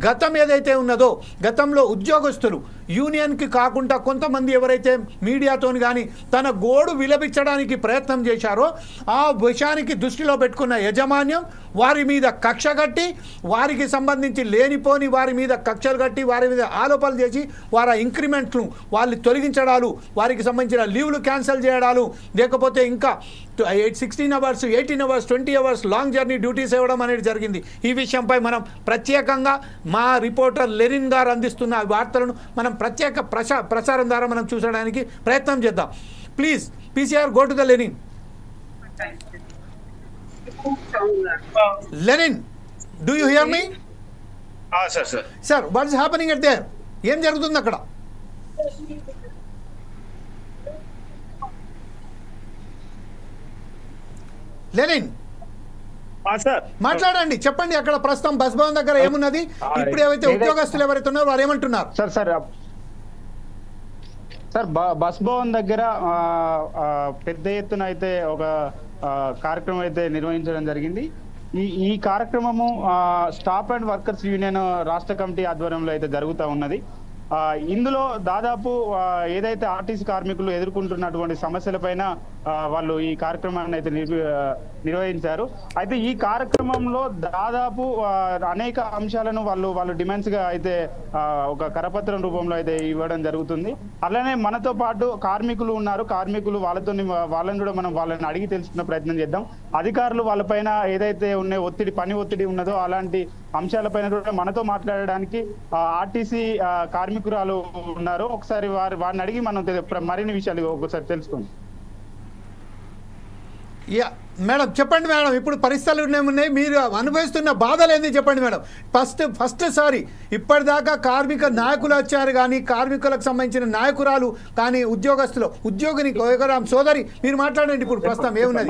గతం ఏదైతే ఉన్నదో, గతంలో ఉద్యోగస్తులు యూనియన్కి కాకుండా కొంతమంది ఎవరైతే మీడియాతోని కానీ తన గోడు విలపించడానికి ప్రయత్నం చేశారో ఆ విషయానికి దృష్టిలో పెట్టుకున్న యాజమాన్యం వారి మీద కక్ష కట్టి వారికి సంబంధించి లేనిపోని వారి మీద కక్షలు కట్టి వారి మీద ఆరోపణలు చేసి వారి ఇంక్రిమెంట్లు వాళ్ళు తొలగించడాలు వారికి సంబంధించిన లీవ్లు క్యాన్సిల్ చేయడాలు లేకపోతే ఇంకా 16 hours 18 hours 20 hours long journey duties ఇవ్వడం అనేది జరిగింది. ఈ విషయంపై మనం ప్రత్యేకంగా మా రిపోర్టర్ లెనిన్ గారు అందిస్తున్న వార్తలను మనం ప్రత్యేక ప్రసారం ద్వారా మనం చూసడానికి ప్రయత్నం చేద్దాం. Please PCR go to the Lenin. Lenin, do you hear me? sir. Sir, what is happening at there? ఏం జరుగుతుంది అక్కడ? లెనిన్ సార్ మాట్లాడండి, చెప్పండి అక్కడ ప్రస్తుతం బస్ భవన్ దగ్గర ఏమున్నది, ఇప్పుడు ఏవైతే ఉద్యోగస్తులు ఎవరైతే ఉన్నారో వారు ఏమంటున్నారు? సార్ బస్ భవన్ దగ్గర పెద్ద ఎత్తున అయితే ఒక కార్యక్రమం అయితే నిర్వహించడం జరిగింది. ఈ కార్యక్రమము స్టాఫ్ అండ్ వర్కర్స్ యూనియన్ రాష్ట్ర కమిటీ ఆధ్వర్యంలో అయితే జరుగుతూ ఉన్నది. ఇందులో దాదాపు ఏదైతే ఆర్టీసీ కార్మికులు ఎదుర్కొంటున్నటువంటి సమస్యలపైన వాళ్ళు ఈ కార్యక్రమాన్ని అయితే నిర్వహించారు. అయితే ఈ కార్యక్రమంలో దాదాపు అనేక అంశాలను వాళ్ళు డిమాండ్స్ గా అయితే ఒక కరపత్రం రూపంలో అయితే ఇవ్వడం జరుగుతుంది. అలానే మనతో పాటు కార్మికులు ఉన్నారు, కార్మికులు వాళ్ళని కూడా మనం వాళ్ళని అడిగి తెలుసుకునే ప్రయత్నం చేద్దాం. అధికారులు వాళ్ళపైన ఏదైతే ఉన్న పని ఒత్తిడి ఉన్నదో అలాంటి అంశాలపైన కూడా మనతో మాట్లాడడానికి ఆర్టీసీ కార్మికురాలు ఉన్నారు. ఒకసారి వారిని అడిగి మనం మరిన్ని విషయాలు ఒకసారి తెలుసుకోండి. మేడం చెప్పండి మేడం, ఇప్పుడు పరిస్థితులు ఉన్నాయి, మీరు అనుభవిస్తున్న బాధలు ఏంది చెప్పండి మేడం. ఫస్ట్ సారి ఇప్పటిదాకా కార్మిక నాయకులు వచ్చారు కానీ కార్మికులకు సంబంధించిన నాయకురాలు కానీ ఉద్యోగిని సోదరి మీరు మాట్లాడండి. ఇప్పుడు ప్రస్తుతం ఏమున్నది?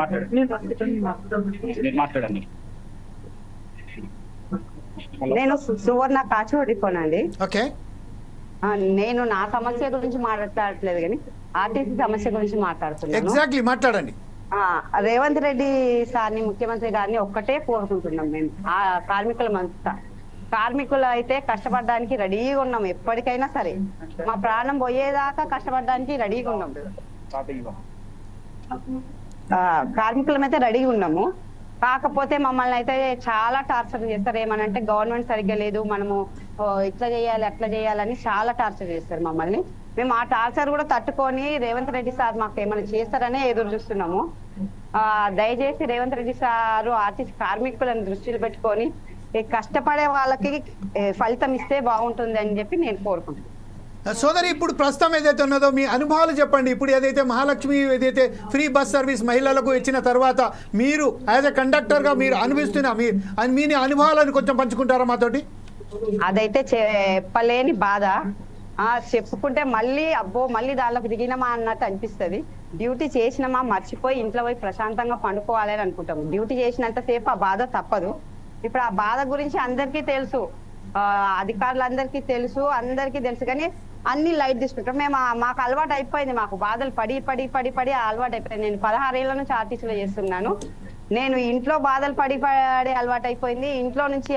నేను సువర్ణ కాచివడిపోనండి. ఓకే, నేను నా సమస్య గురించి మాట్లాడట్లేదు కానీ ఆర్టీసీ సమస్య గురించి మాట్లాడుతున్నాను. ఎగ్జాక్ట్లీ మాట్లాడండి. రేవంత్ రెడ్డి సార్ని, ముఖ్యమంత్రి గారిని ఒక్కటే కోరుకుంటున్నాం మేము. ఆ కార్మికులు అయితే కష్టపడడానికి రెడీగా ఉన్నాం. ఎప్పటికైనా సరే మా ప్రాణం పోయేదాకా కష్టపడడానికి రెడీగా ఉన్నాం. కార్మికులం అయితే రెడీగా ఉన్నాము. కాకపోతే మమ్మల్ని అయితే చాలా టార్చర్ చేస్తారు. ఏమనంటే గవర్నమెంట్ సరిగ్గా లేదు, మనము ఇట్లా చేయాలి అట్లా చేయాలని చాలా టార్చర్ చేస్తారు మమ్మల్ని. మేము ఆ టార్చర్ కూడా తట్టుకొని రేవంత్ రెడ్డి సార్ మాకు ఏమైనా చేస్తారనే ఎదురు చూస్తున్నాము. దయచేసి రేవంత్ రెడ్డి సారు ఆర్టీసీ కార్మికులను దృష్టిలో పెట్టుకొని కష్టపడే వాళ్ళకి ఫలితం ఇస్తే బాగుంటుంది అని చెప్పి నేను కోరుకుంటున్నాను. సోదరి, ఇప్పుడు ప్రస్తుతం ఏదైతే ఉన్నదో మీ అనుభవాలు చెప్పండి. ఇప్పుడు ఏదైతే మహాలక్ష్మి ఏదైతే ఫ్రీ బస్ సర్వీస్ మహిళలకు ఇచ్చిన తర్వాత మీరు యాజ్ ఎ కండక్టర్గా మీరు అనుభవిస్తున్న మీ అనుభవాలను కొంచెం పంచుకుంటారా మాతోటి? అదైతే చెప్పలేని బాధ. చెప్పుకుంటే మళ్ళీ దానిలోకి దిగినామా అన్నట్టు అనిపిస్తుంది. డ్యూటీ చేసినామా మర్చిపోయి ఇంట్లో పోయి ప్రశాంతంగా పండుకోవాలని అనుకుంటాము. డ్యూటీ చేసినంత సేపు ఆ బాధ తప్పదు. ఇప్పుడు ఆ బాధ గురించి అందరికీ తెలుసు, అధికారులందరికీ తెలుసు, అందరికీ తెలుసు. కానీ అన్ని లైట్ తీసుకుంటాం. మాకు అలవాటు అయిపోయింది. మాకు బాధలు పడి పడి పడి పడి అలవాటు అయిపోయింది. నేను 16 ఏళ్ల నుంచి ఆర్టీసీలో చేస్తున్నాను. నేను ఇంట్లో బాధలు పడి పడి అలవాటు అయిపోయింది. ఇంట్లో నుంచి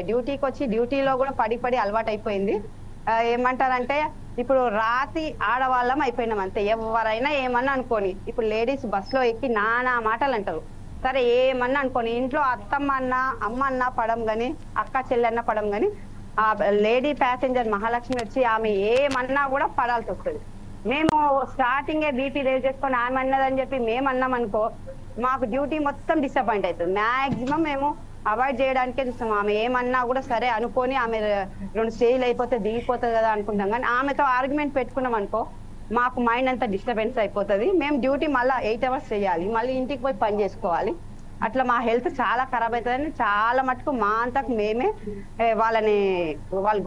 డ్యూటీకి వచ్చి డ్యూటీలో కూడా పడి పడి అలవాటు అయిపోయింది. ఏమంటారంటే ఇప్పుడు రాతి ఆడవాళ్ళం అయిపోయినాం అంతే. ఎవరైనా ఏమన్నా అనుకోని, ఇప్పుడు లేడీస్ బస్సులో ఎక్కి నానా మాటలు అంటారు. సరే ఏమన్నా అనుకోని, ఇంట్లో అత్తమ్మ అన్న అమ్మ అన్న పడం గాని అక్క చెల్లెన్న పడం గాని ఆ లేడీ ప్యాసింజర్ మహాలక్ష్మి వచ్చి ఆమె ఏమన్నా కూడా పడాల్సి వస్తుంది. మేము స్టార్టింగే బీపీ రేజ్ చేసుకొని ఆమె అన్నదని చెప్పి మేము అన్నాం అనుకో, మాకు డ్యూటీ మొత్తం డిసప్పాయింట్ అవుతుంది. మ్యాక్సిమం మేము అవాయిడ్ చేయడానికే చూస్తాం. ఆమె ఏమన్నా కూడా సరే అనుకొని ఆమె 2 స్టేజ్లు అయిపోతే దిగిపోతుంది కదా అనుకుంటాం. కానీ ఆమెతో ఆర్గ్యుమెంట్ పెట్టుకున్నాం అనుకో, మాకు మైండ్ అంతా డిస్టర్బెన్స్ అయిపోతుంది. మేము డ్యూటీ మళ్ళీ 8 అవర్స్ చేయాలి, మళ్ళీ ఇంటికి పోయి పని చేసుకోవాలి. అట్లా మా హెల్త్ చాలా ఖరాబ్ అవుతుందని చాలా మటుకు మా అంతకు మేమే వాళ్ళ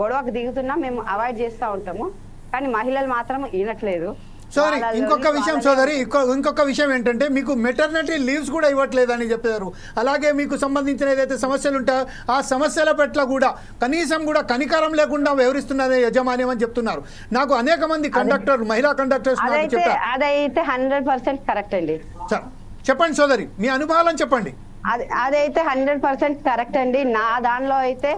గొడవకు దిగుతున్నా మేము అవాయిడ్ చేస్తూ ఉంటాము. కానీ మహిళలు మాత్రం వినట్లేదు. సోదరి, ఇంకొక విషయం ఏంటంటే మీకు మెటర్నిటీ లీవ్స్ కూడా ఇవ్వట్లేదని చెప్పారు. అలాగే మీకు సంబంధించిన ఏదైతే సమస్యలు ఉంటాయో ఆ సమస్యల పట్ల కూడా కనీసం కూడా కనికరం లేకుండా వ్యవహరిస్తున్నారనే యజమాన్యం అని చెప్తున్నారు. నాకు అనేక మంది మహిళా కండక్టర్స్ చెప్పారు. అదైతే 100% కరెక్ట్ అండి. చెప్పండి సోదరి, మీ అనుభవాలను చెప్పండి. అదైతే 100% కరెక్ట్ అండి. నా దానిలో అయితే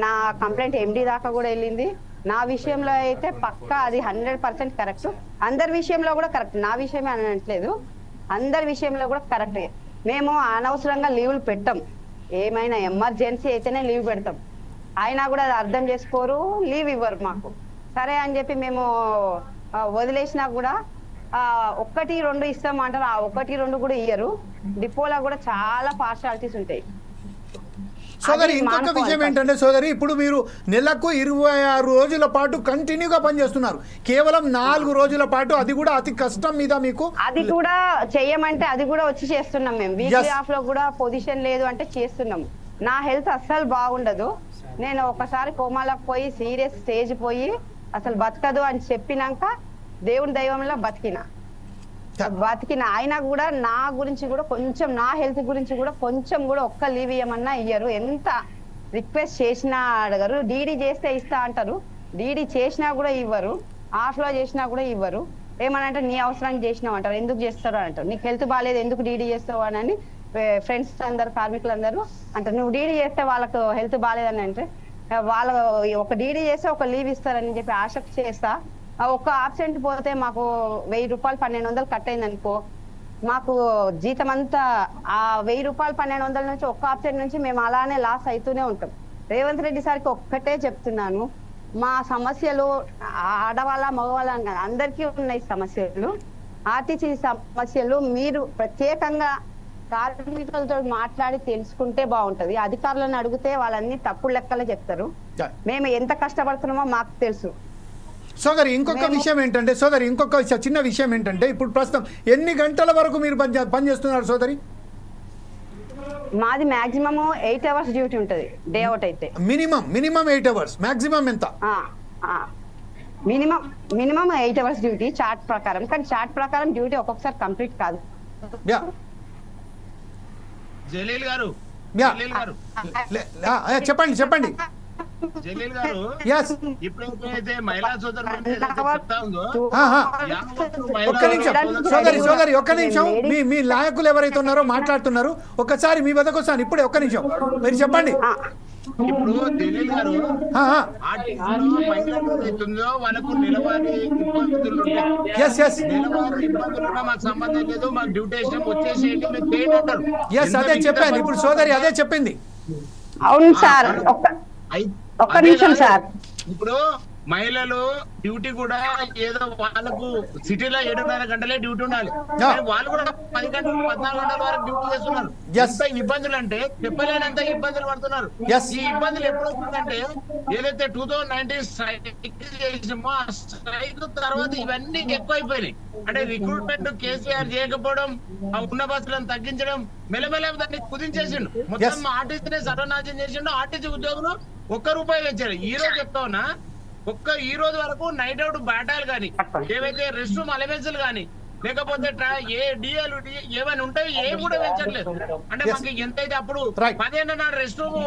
నా కంప్లైంట్ ఎండి దాకా కూడా వెళ్ళింది. నా విషయంలో అయితే పక్కా అది 100% కరెక్ట్. అందరి విషయంలో కూడా కరెక్ట్. నా విషయమే అనట్లేదు, అందరి విషయంలో కూడా కరెక్టే. మేము అనవసరంగా లీవులు పెట్టాం. ఏమైనా ఎమర్జెన్సీ అయితేనే లీవ్ పెడతాం. అయినా కూడా అది అర్థం చేసుకోరు, లీవ్ ఇవ్వరు మాకు. సరే అని చెప్పి మేము వదిలేసినా కూడా 1-2 ఇస్తామంటారు. ఆ 1-2 కూడా ఇయ్యరు. డిపోలో కూడా చాలా పార్షాలిటీస్ ఉంటాయి. సోదరి ఇంకొక విషయం ఏంటంటే సోదరి, ఇప్పుడు మీరు నెలకు 26 రోజుల పాటు కంటిన్యూగా పనిచేస్తున్నారు. కేవలం 4 రోజుల పాటు, అది కూడా అతి కష్టం మీద మీకు. అది కూడా చెయ్యమంటే అది కూడా వచ్చి చేస్తున్నాం మేము. వీక్లీ ఆఫ్ లో కూడా పొజిషన్ లేదు అంటే చేస్తున్నాం. నా హెల్త్ అస్సలు బాగుండదు. నేను ఒకసారి కోమాలకు పోయి సీరియస్ స్టేజ్ పోయి అసలు బతకదు అని చెప్పినాక దేవుని దైవంలో బతికిన. అయినా కూడా నా గురించి కూడా కొంచెం, నా హెల్త్ గురించి కూడా కొంచెం కూడా ఒక్క లీవ్ ఇవ్వమన్నా ఇయ్యరు. ఎంత రిక్వెస్ట్ చేసినా అడగరు. డీడీ చేస్తే ఇస్తా అంటారు, డీడీ చేసినా కూడా ఇవ్వరు, ఆఫ్ లో చేసినా కూడా ఇవ్వరు. ఏమనంటే నీ అవసరానికి చేసినావు అంటారు. ఎందుకు చేస్తారు అంటారు. నీకు హెల్త్ బాగాలేదు ఎందుకు డీడీ చేస్తావు అని ఫ్రెండ్స్ అందరు, కార్మికులందరూ అంటారు. నువ్వు డీడీ చేస్తే వాళ్ళకు హెల్త్ బాగాలేదని అంటే వాళ్ళ ఒక డీడీ చేస్తే ఒక లీవ్ ఇస్తారని చెప్పి ఆసక్తి చేస్తా. ఒక్క ఆబ్సెంట్ పోతే మాకు 1000 రూపాయలు 1200 కట్ అయింది అనుకో, మాకు జీతం అంతా ఆ 1000 రూపాయలు 1200 నుంచి ఒక్క ఆబ్సెంట్ నుంచి మేము అలానే లాస్ అవుతూనే ఉంటాం. రేవంత్ రెడ్డి సార్కి ఒక్కటే చెప్తున్నాను, మా సమస్యలు ఆడవాళ్ళ మగవాళ్ళ అందరికీ ఉన్నాయి సమస్యలు. ఆర్టీసీ సమస్యలు మీరు ప్రత్యేకంగా కార్మికులతో మాట్లాడి తెలుసుకుంటే బాగుంటది. అధికారులను అడిగితే వాళ్ళన్ని తప్పుడు లెక్కలే చెప్తారు. మేము ఎంత కష్టపడుతున్నామో మాకు తెలుసు. సోదరి ఇంకొక విషయం ఏంటంటే, సోదరి ఇంకొక చిన్న విషయం ఏంటంటే, ఇప్పుడు ప్రస్తుతం ఎన్ని గంటల వరకు మీరు పనిచేస్తున్నారు సోదరి? మాది మాక్సిమం 8 అవర్స్ డ్యూటీ ఉంటుంది డే అవుట్ అయితే. మినిమం 8 అవర్స్, మాక్సిమం ఎంత? మినిమం 8 అవర్స్ డ్యూటీ చార్ట్ ప్రకారం. కానీ చార్ట్ ప్రకారం డ్యూటీ ఒక్కొక్కసారి కంప్లీట్ కాదు. జలీల్ గారు చెప్పండి జలీల్ గారు, ఇప్పుడైతే మహిళా సోదరులు ఒక్క నిమిషం మీ నాయకులు ఎవరైతే ఉన్నారో మాట్లాడుతున్నారు, ఒక్కసారి మీ వద్దకు వస్తాను ఇప్పుడే. ఒక్క నిమిషం మీరు చెప్పండి. ఇప్పుడు జలీల్ గారు, మహిళలు వాళ్ళకు నెలవారీ ఇబ్బందులు మాకు సంబంధం లేదు, మాకు డ్యూటీ వచ్చేసేయండి మీరు చేయండి అంటారు. అదే చెప్పాను ఇప్పుడు సోదరి, అదే చెప్పింది. అవును సార్, ఒక్క నిమిషం సార్. ఇప్పుడు మహిళలు డ్యూటీ కూడా ఏదో వాళ్ళకు సిటీలో 7:30 గంటలే డ్యూటీ ఉండాలి, వాళ్ళు కూడా 10 గంటలు 14 గంటల వరకు డ్యూటీ చేస్తున్నారు. ఎంత ఇబ్బందులు అంటే చెప్పలేనంత ఇబ్బందులు పడుతున్నారు. ఈ ఇబ్బందులు ఎప్పుడు వస్తుందంటే ఏదైతే 2019 స్ట్రైక్ చేసామో ఆ స్ట్రైక్ తర్వాత ఇవన్నీ ఎక్కువైపోయినాయి. అంటే రిక్రూట్మెంట్ కేసీఆర్ చేయకపోవడం, ఆ ఉన్న బస్సులను తగ్గించడం, మెల్లమెల్ల దాన్ని కుదించేసిండు. మొత్తం ఆర్టీసీనే సర్వనాశనం చేసిండు. ఆర్టీసీ ఉద్యోగులు ₹1 పెంచారు. ఈ రోజు చెప్తా ఉన్నా, ఈ రోజు వరకు నైట్ అవుట్ బాటాలు కానీ, ఏవైతే రెస్ట్ రూమ్ అలవెన్సులు కానీ, లేకపోతే డిఎల్ ఏమైనా ఉంటాయి ఏవి కూడా పెంచట్లేదు. అంటే మాకు ఎంతైతే అప్పుడు 10 నాడు రెస్ట్ రూమ్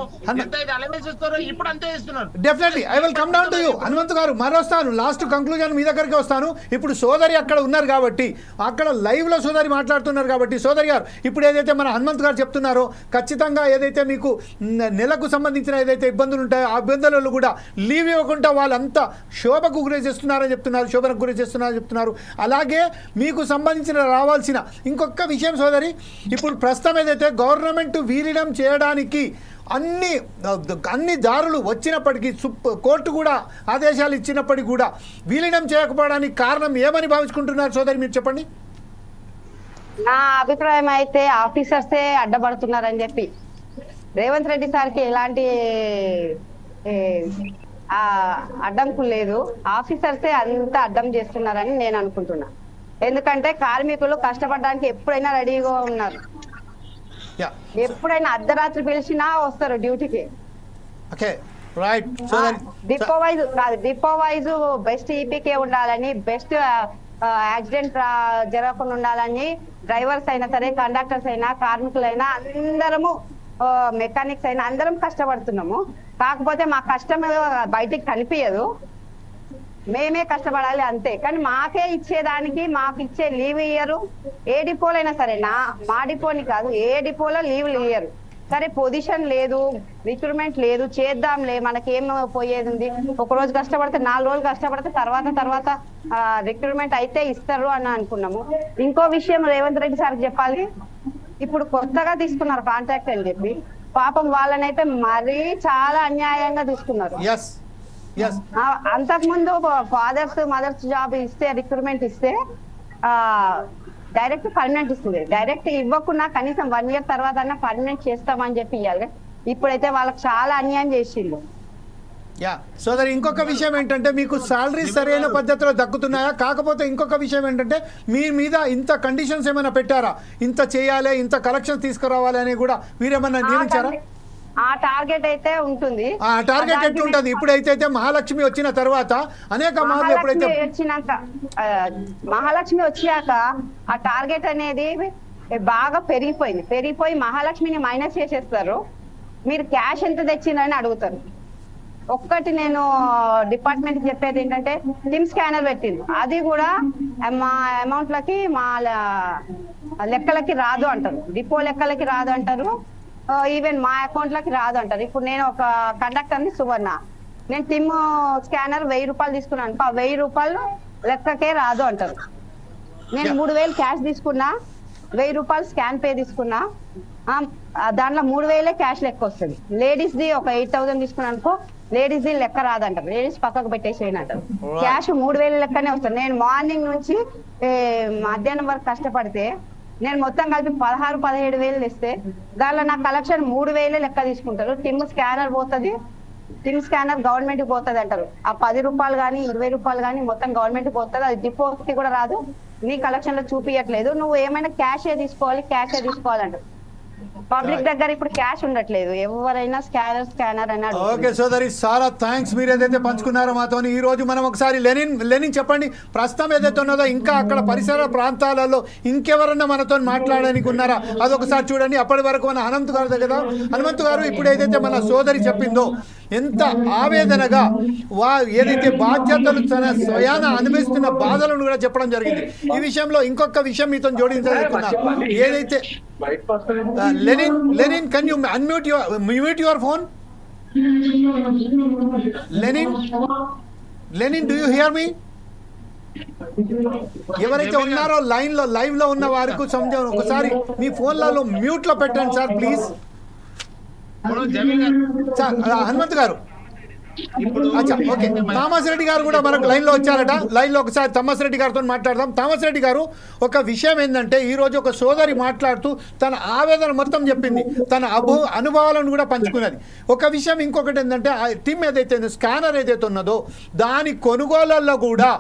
ఎంతైతే అలవెన్స్ ఇస్తారో ఇప్పుడు అంతే ఇస్తున్నారు. Definitely I will come down to you. Hanumanth గారు మరోస్తాను, లాస్ట్ కంక్లూజన్ మీ దగ్గరికి వస్తాను. ఇప్పుడు సోదరి అక్కడ ఉన్నారు కాబట్టి, అక్కడ లైవ్ లో సోదరి మాట్లాడుతున్నారు కాబట్టి, సోదరి గారు ఇప్పుడు ఏదైతే మన హనుమంత్ గారు చెప్తున్నారో ఖచ్చితంగా ఏదైతే మీకు నెలకు సంబంధించిన ఏదైతే ఇబ్బందులు ఉంటాయో ఆ ఇబ్బందులలో కూడా లీవ్ ఇవ్వకుండా వాళ్ళంతా శోభకు గురి చేస్తున్నారని చెప్తున్నారు, శోభనకు గురి చేస్తున్నారని చెప్తున్నారు. అలాగే మీకు సంబంధించిన రావాల్సిన ఇంకొక విషయం సోదరి, ఇప్పుడు ప్రస్తుతం ఏదైతే గవర్నమెంట్ విలీనం చేయడానికి అన్ని దారులు వచ్చినప్పటికీ కోర్టు కూడా ఆదేశాలు ఇచ్చినప్పటికీ కూడా విలీనం చేయకపోవడానికి కారణం ఏమని భావించుకుంటున్నారు సోదరి, మీరు చెప్పండి. నా అభిప్రాయం అయితే ఆఫీసర్సే అడ్డపడుతున్నారని చెప్పి, రేవంత్ రెడ్డి సార్కి ఎలాంటి అడ్డంకులు లేదు, ఆఫీసర్సే అంత అడ్డం చేస్తున్నారని నేను అనుకుంటున్నా. ఎందుకంటే కార్మికులు కష్టపడడానికి ఎప్పుడైనా రెడీగా ఉన్నారు. ఎప్పుడైనా అర్ధరాత్రి పిలిచినా వస్తారు డ్యూటీకి. డిపో వైజ్ బెస్ట్ ఈపీకే ఉండాలని, బెస్ట్ యాక్సిడెంట్ జరగకుండా ఉండాలని డ్రైవర్స్ అయినా సరే, కండక్టర్స్ అయినా, కార్మికులైనా అందరము, మెకానిక్స్ అయినా అందరం కష్టపడుతున్నాము. కాకపోతే మా కష్టం బయటికి కనిపించదు, మేమే కష్టపడాలి అంతే. కానీ మాకే ఇచ్చేదానికి మాకు ఇచ్చే లీవ్ ఇయ్యరు. ఏ డిపోలైనా సరే, మా డిపోని కాదు, ఏ డిపోలో లీవ్లు ఇయ్యరు. సరే పొజిషన్ లేదు, రిక్రూట్మెంట్ లేదు, చేద్దాంలే, మనకేం పోయేది ఉంది, ఒక రోజు కష్టపడితే 4 రోజులు కష్టపడితే తర్వాత రిక్రూట్మెంట్ అయితే ఇస్తారు అని అనుకున్నాము. ఇంకో విషయం రేవంత్ రెడ్డి సార్ చెప్పాలి, ఇప్పుడు కొత్తగా తీసుకున్నారు కాంట్రాక్ట్ అని చెప్పి, పాపం వాళ్ళనైతే మరీ చాలా అన్యాయంగా తీసుకున్నారు. అంతకుముందు ఫాదర్స్ మదర్స్ జాబ్ ఇస్తే, రిక్రూట్మెంట్ ఇస్తే డైరెక్ట్ పర్మనెంట్ ఇస్తుంది. డైరెక్ట్ ఇవ్వకుండా కనీసం 1 year తర్వాత అన్నా పర్మనెంట్ చేస్తామని చెప్పి ఇవ్వాలి. ఇప్పుడైతే వాళ్ళకి చాలా అన్యాయం చేసిండు. సోదరి, ఇంకొక విషయం ఏంటంటే మీకు సాలరీ సరైన పద్ధతిలో దక్కుతున్నాయా? కాకపోతే ఇంకొక విషయం ఏంటంటే మీ మీద ఇంత కండిషన్స్ ఏమైనా పెట్టారా, ఇంత చేయాలి, ఇంత కలెక్షన్ తీసుకురావాలి అని కూడా మీరేమన్నా నియమించారా? ఆ టార్గెట్ అయితే ఉంటుంది. ఆ టార్గెట్ ఎట్లుంటది? ఇప్పుడైతే మహాలక్ష్మి వచ్చిన తర్వాత అనేక మార్లు ఎప్పుడైతే మహాలక్ష్మి వచ్చాక ఆ టార్గెట్ అనేది బాగా పెరిగిపోయి మహాలక్ష్మిని మైనస్ చేసేస్తారు. మీరు క్యాష్ ఎంత తెచ్చిందని అడుగుతారు. ఒక్కటి నేను డిపార్ట్మెంట్ చెప్పేది ఏంటంటే టిమ్ స్కానర్ పెట్టింది, అది కూడా మా అమౌంట్లకి మా లెక్కలకి రాదు అంటారు, డిపో లెక్కలకి రాదు అంటారు, ఈవెన్ మా అకౌంట్లకి రాదు అంటారు. ఇప్పుడు నేను ఒక కండక్టర్ని సువర్ణ, నేను టిమ్ స్కానర్ 1000 రూపాయలు తీసుకున్నాను, 1000 రూపాయలు లెక్కకే రాదు అంటారు. నేను 3000 క్యాష్ తీసుకున్నా, 1000 రూపాయలు స్కాన్ పే తీసుకున్నా, దాంట్లో 3000 క్యాష్ లెక్క వస్తుంది. లేడీస్ ది ఒక 8000 తీసుకున్నా అనుకో, లేడీస్ ది లెక్క రాదంటారు, లేడీస్ పక్కకు పెట్టేసేయని అంటారు. క్యాష్ 3000 లెక్కనే వస్తుంది. నేను మార్నింగ్ నుంచి మధ్యాహ్నం వరకు కష్టపడితే నేను మొత్తం కలిపి 16-17 తెస్తే దానిలో నా కలెక్షన్ 3000 లెక్క తీసుకుంటారు. టిమ్ స్కానర్ పోతుంది, టిమ్ స్కానర్ గవర్నమెంట్ కి పోతుంది అంటారు. ఆ 10 రూపాయలు కానీ 20 రూపాయలు కానీ మొత్తం గవర్నమెంట్ కి పోతుంది. అది డిపోకి కూడా రాదు, నీ కలెక్షన్ లో చూపించట్లేదు, నువ్వు ఏమైనా క్యాషే తీసుకోవాలంటారు. పబ్లిక్ దగ్గర ఇప్పుడు క్యాష్ ఉండట్లేదు, ఎవరైనా స్కానర్ అని. ఓకే సోదరి, చాలా థ్యాంక్స్ మీరు ఏదైతే పంచుకున్నారో మాతో. ఈ రోజు మనం ఒకసారి లెనిన్ చెప్పండి, ప్రస్తుతం ఏదైతే ఉన్నదో ఇంకా అక్కడ పరిసర ప్రాంతాలలో ఇంకెవరన్నా మనతో మాట్లాడడానికి ఉన్నారా అదొకసారి చూడండి. అప్పటి వరకు మన హనుమంతు గారు దగ్గర, హనుమంతు గారు ఇప్పుడు ఏదైతే మన సోదరి చెప్పిందో ఎంత ఆవేదనగా ఏదైతే బాధ్యతలు తన స్వయాన అనుభవిస్తున్న బాధలను కూడా చెప్పడం జరిగింది. ఈ విషయంలో ఇంకొక విషయం మీతో జోడించాలనుకున్నారు. ఏదైతే Lenin can you mute your phone? Lenin, do you hear me? ఎవరైతే ఉన్నారో లైవ్ లో ఉన్న వారికి సంజయ్ ఒకసారి మీ ఫోన్లలో మ్యూట్ లో పెట్టండి సార్ ప్లీజ్. హనుమంత్ గారు, ఓకే, థామస్ రెడ్డి గారు కూడా మనకు లైన్ లో వచ్చారట. లైన్ లో ఒకసారి థామస్ రెడ్డి గారితో మాట్లాడదాం. థామస్ రెడ్డి గారు, ఒక విషయం ఏంటంటే ఈ రోజు ఒక సోదరి మాట్లాడుతూ తన ఆవేదన మొత్తం చెప్పింది, తన అనుభవాలను కూడా పంచుకున్నది. ఒక విషయం ఇంకొకటి ఏంటంటే ఆ టిమ్ ఏదైతే స్కానర్ ఏదైతే ఉన్నదో దాని కొనుగోళ్లలో కూడా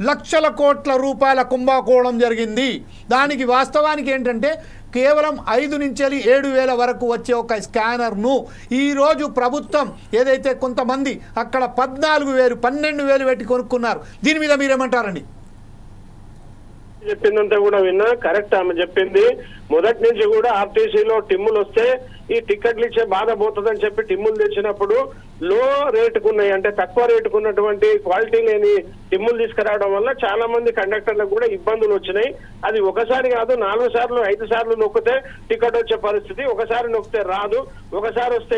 లక్షల కోట్ల రూపాయల కుంభకోణం జరిగింది. దానికి వాస్తవానికి ఏంటంటే కేవలం 5 నుంచి 7,000 వరకు వచ్చే ఒక స్కానర్ను ఈరోజు ప్రభుత్వం ఏదైతే కొంతమంది అక్కడ 14,000 12,000 పెట్టి కొనుక్కున్నారు. దీని మీద మీరేమంటారండి? చెప్పిందంతా కూడా విన్నా, కరెక్ట్. ఆమె చెప్పింది మొదటి నుంచి కూడా ఆర్టీసీలో టిమ్ములు వస్తే ఈ టికెట్లు ఇచ్చే బాధ పోతుందని చెప్పి టిమ్ములు తెచ్చినప్పుడు లో రేటుకు ఉన్నాయి, అంటే తక్కువ రేటుకు ఉన్నటువంటి క్వాలిటీ లేని టిమ్ములు తీసుకురావడం వల్ల చాలా మంది కండక్టర్లకు కూడా ఇబ్బందులు వచ్చినాయి. అది ఒకసారి కాదు, 4 సార్లు 5 సార్లు నొక్కితే టికెట్ వచ్చే పరిస్థితి, ఒకసారి నొక్కితే రాదు, ఒకసారి వస్తే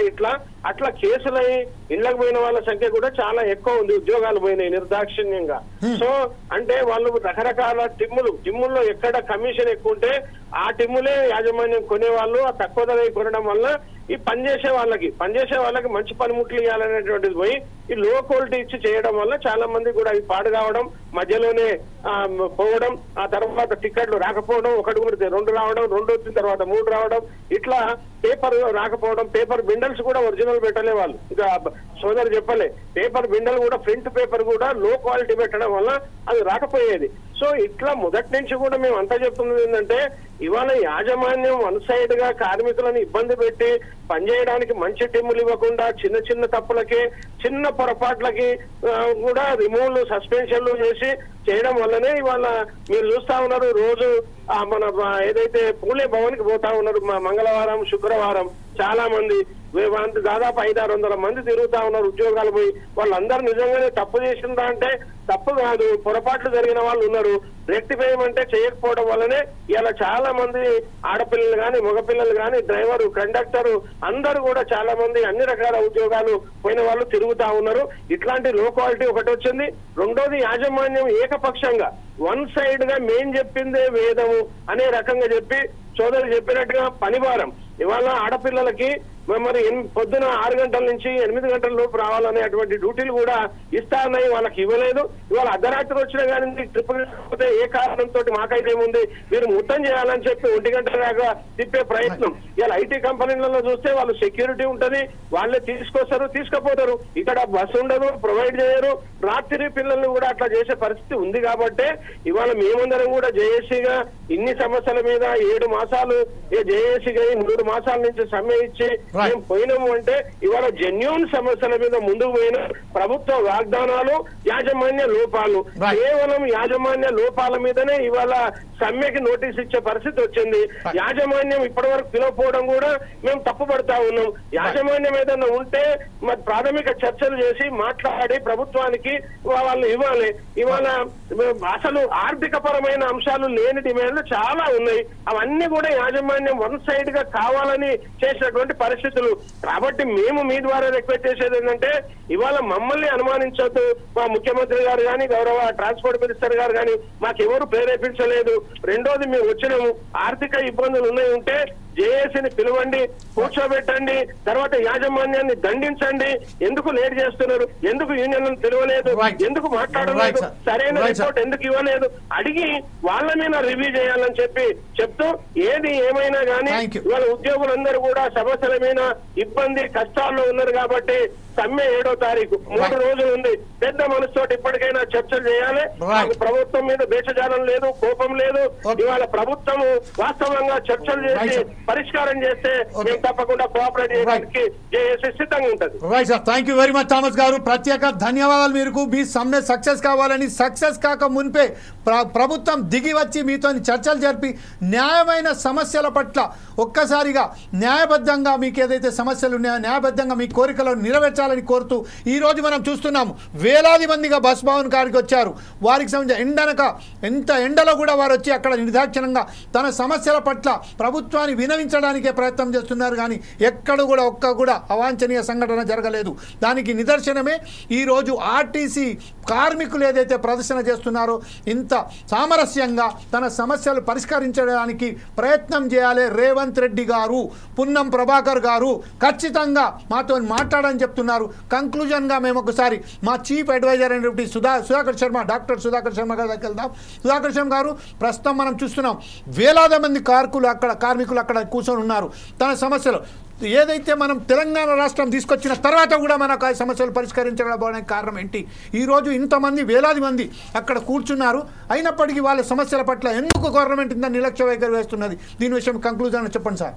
అట్లా కేసులై ఇళ్లకు పోయిన వాళ్ళ సంఖ్య కూడా చాలా ఎక్కువ ఉంది. ఉద్యోగాలు పోయినాయి నిర్దాక్షిణ్యంగా. సో అంటే వాళ్ళు రకరకాల టిమ్ముల్లో ఎక్కడ కమిషన్ ఎక్కువ ఉంటే ఆ టిమ్ములే యాజమాన్యం కొనేవాళ్ళు. ఆ తక్కువ ధర కొనడం వల్ల ఈ పనిచేసే వాళ్ళకి మంచి పనిముట్లు ఇవ్వాలనేటువంటిది పోయి ఈ లో క్వాలిటీ ఇచ్చి చేయడం వల్ల చాలా మంది కూడా అవి పాడు కావడం, మధ్యలోనే పోవడం, ఆ తర్వాత టికెట్లు రాకపోవడం, 1 కొడితే 2 రావడం, 2 వచ్చిన తర్వాత 3 రావడం, ఇట్లా పేపర్ రాకపోవడం. పేపర్ బిండల్స్ కూడా ఒరిజినల్ పెట్టలే వాళ్ళు, ఇంకా సోదరు చెప్పలే, పేపర్ బిండల్ కూడా ప్రింట్ పేపర్ కూడా లో క్వాలిటీ పెట్టడం వల్ల అది రాకపోయేది. సో ఇట్లా మొదటి నుంచి కూడా మేము అంతా చెప్తున్నది ఏంటంటే ఇవాళ యాజమాన్యం వన్ సైడ్ గా కార్మికులను ఇబ్బంది పెట్టి పనిచేయడానికి మంచి టిమ్ములు ఇవ్వకుండా చిన్న తప్పులకి, చిన్న పొరపాట్లకి కూడా రిమూవ్లు, సస్పెన్షన్లు చేసి చేయడం వల్లనే ఇవాళ మీరు చూస్తా ఉన్నారు. రోజు మన ఏదైతే పూలే భవన్ కి పోతా ఉన్నారు మంగళవారం, శుక్రవారం. చాలా మంది దాదాపు 500-600 మంది తిరుగుతా ఉన్నారు ఉద్యోగాలు పోయి. వాళ్ళందరూ నిజంగానే తప్పు చేసిందా అంటే తప్పు కాదు, పొరపాట్లు జరిగిన వాళ్ళు ఉన్నారు. రెక్టిఫై అంటే చేయకపోవడం వల్లనే ఇలా చాలా మంది ఆడపిల్లలు కానీ మగపిల్లలు కానీ డ్రైవరు కండక్టరు అందరూ కూడా చాలా మంది అన్ని రకాల ఉద్యోగాలు పోయిన వాళ్ళు తిరుగుతా ఉన్నారు. ఇట్లాంటి లో క్వాలిటీ ఒకటి వచ్చింది. రెండోది యాజమాన్యం ఏకపక్షంగా వన్ సైడ్ గా మేం చెప్పిందే వేదము అనే రకంగా చెప్పి సోదరు చెప్పినట్టుగా పనిభారం ఇవాళ ఆడపిల్లలకి మరి పొద్దున 6 గంటల నుంచి 8 గంటల లోపు రావాలనే అటువంటి డ్యూటీలు కూడా ఇస్తా ఉన్నాయి, వాళ్ళకి ఇవ్వలేదు. ఇవాళ అర్ధరాత్రి వచ్చినా కానీ ట్రిప్ పోతే ఏ కారణంతో మాకైతే ఏముంది మీరు మొత్తం చేయాలని చెప్పి 1 గంట దాకా తిప్పే ప్రయత్నం. ఇలా ఐటీ కంపెనీలలో చూస్తే వాళ్ళు సెక్యూరిటీ ఉంటది, వాళ్ళే తీసుకొస్తారు తీసుకుపోతారు, ఇక్కడ బస్సు ఉండదు, ప్రొవైడ్ చేయరు. రాత్రి పిల్లల్ని కూడా అట్లా చేసే పరిస్థితి ఉంది. కాబట్టి ఇవాళ మేమందరం కూడా జేఏసీగా ఇన్ని సమస్యల మీద 7 మాసాలు జేఏసీగా 3 మాసాల నుంచి సమ్మె ఇచ్చి మేము పోయినాము అంటే ఇవాళ జెన్యూన్ సమస్యల మీద ముందుకు పోయిన ప్రభుత్వ వాగ్దానాలు యాజమాన్య లోపాలు, కేవలం యాజమాన్య లోపాల మీదనే ఇవాళ సమ్మెకి నోటీస్ ఇచ్చే పరిస్థితి వచ్చింది. యాజమాన్యం ఇప్పటి వరకు పిలవకపోవడం కూడా మేము తప్పుపడతా ఉన్నాం. యాజమాన్యం ఏదన్నా ఉంటే మరి ప్రాథమిక చర్చలు చేసి మాట్లాడి ప్రభుత్వానికి వాళ్ళు ఇవ్వాలి. ఇవాళ అసలు ఆర్థిక పరమైన అంశాలు లేని డిమాండ్లు చాలా ఉన్నాయి. అవన్నీ కూడా యాజమాన్యం వన్ సైడ్ గా కావాలని చేసినటువంటి పరిస్థితులు. కాబట్టి మేము మీ ద్వారా రిక్వెస్ట్ చేసేది ఏంటంటే ఇవాళ మమ్మల్ని అనుమానించొద్దు. మా ముఖ్యమంత్రి గారు కానీ గౌరవ ట్రాన్స్పోర్ట్ మినిస్టర్ గారు కానీ మాకెవరు ప్రేరేపించలేదు. రెండోది మేము వచ్చినాము, ఆర్థిక ఇబ్బందులు ఉన్నాయి ఉంటే జేఏసీని పిలవండి, కూర్చోబెట్టండి, తర్వాత యాజమాన్యాన్ని దండించండి. ఎందుకు లేట్ చేస్తున్నారు, ఎందుకు యూనియన్లను పిలవలేదు, ఎందుకు మాట్లాడలేదు, సరైన రిపోర్ట్ ఎందుకు ఇవ్వలేదు అడిగి వాళ్ళ మీద రివ్యూ చేయాలని చెప్తూ ఏది ఏమైనా కానీ ఇవాళ ఉద్యోగులందరూ కూడా సమస్యల మీద ఇబ్బంది కష్టాల్లో ఉన్నారు. కాబట్టి సమ్మె 7వ తారీఖు 3 రోజులు ఉంది. పెద్ద మనసుతో ఇప్పటికైనా చర్చలు చేయాలి. ప్రభుత్వం మీద భేషజాలం లేదు, కోపం లేదు. ఇవాళ ప్రభుత్వం వాస్తవంగా చర్చలు చేసి పరిష్కారం చేస్తే మేము తప్పకుండా కోఆపరేట్ చేయడానికి జేఏసీ సిద్ధంగా ఉంటుంది. Right sir, thank you very much Thomas గారు. ప్రత్యేక ధన్యవాదాలు. మీకు మీ సమ్మె సక్సెస్ కావాలని, సక్సెస్ కాక మునిపే ప్రభుత్వం దిగి వచ్చి మీతో చర్చలు జరిపి న్యాయమైన సమస్యల పట్ల ఒక్కసారిగా న్యాయబద్ధంగా మీకు ఏదైతే సమస్యలు ఉన్నాయో న్యాయబద్ధంగా మీ కోరికలను నెరవేర్చాలని కోరుతూ ఈరోజు మనం చూస్తున్నాము వేలాది మందిగా బస్ భవన్ కాడికి వచ్చారు. వారికి సంబంధించిన ఎంత ఎండలో కూడా వారు వచ్చి అక్కడ నిర్దాక్షిణంగా తన సమస్యల పట్ల ప్రభుత్వాన్ని వినవించడానికే ప్రయత్నం చేస్తున్నారు. కానీ ఎక్కడ కూడా ఒక్క అవాంఛనీయ సంఘటన జరగలేదు. దానికి నిదర్శనమే ఈరోజు ఆర్టీసీ కార్మికులు ఏదైతే ప్రదర్శన చేస్తున్నారో ఇంత సామరస్యంగా తన సమస్యలు పరిష్కరించడానికి ప్రయత్నం చేయాలి. రేవంత్ రెడ్డి గారు, పున్నం ప్రభాకర్ గారు ఖచ్చితంగా మాతో మాట్లాడని చెప్తున్నారు. కంక్లూజన్గా మేము ఒకసారి మా చీఫ్ అడ్వైజర్ అయినటువంటి సుధాకర్ శర్మ, డాక్టర్ సుధాకర్ శర్మ గారి దగ్గరికి వెళ్దాం. సుధాకర్ శర్మ గారు, ప్రస్తుతం మనం చూస్తున్నాం వేలాది మంది కార్మికులు అక్కడ కూర్చొని ఉన్నారు. తన సమస్యలు ఏదైతే మనం తెలంగాణ రాష్ట్రం తీసుకొచ్చిన తర్వాత కూడా మనకు ఆ సమస్యలు పరిష్కరించకపోవడానికి కారణం ఏంటి? ఈరోజు ఇంతమంది వేలాది మంది అక్కడ కూర్చున్నారు. అయినప్పటికీ వాళ్ళ సమస్యల పట్ల ఎందుకు గవర్నమెంట్ ఇంత నిర్లక్ష్య వైఖరి వేస్తున్నది? దీని విషయం కంక్లూజన్ చెప్పండి సార్.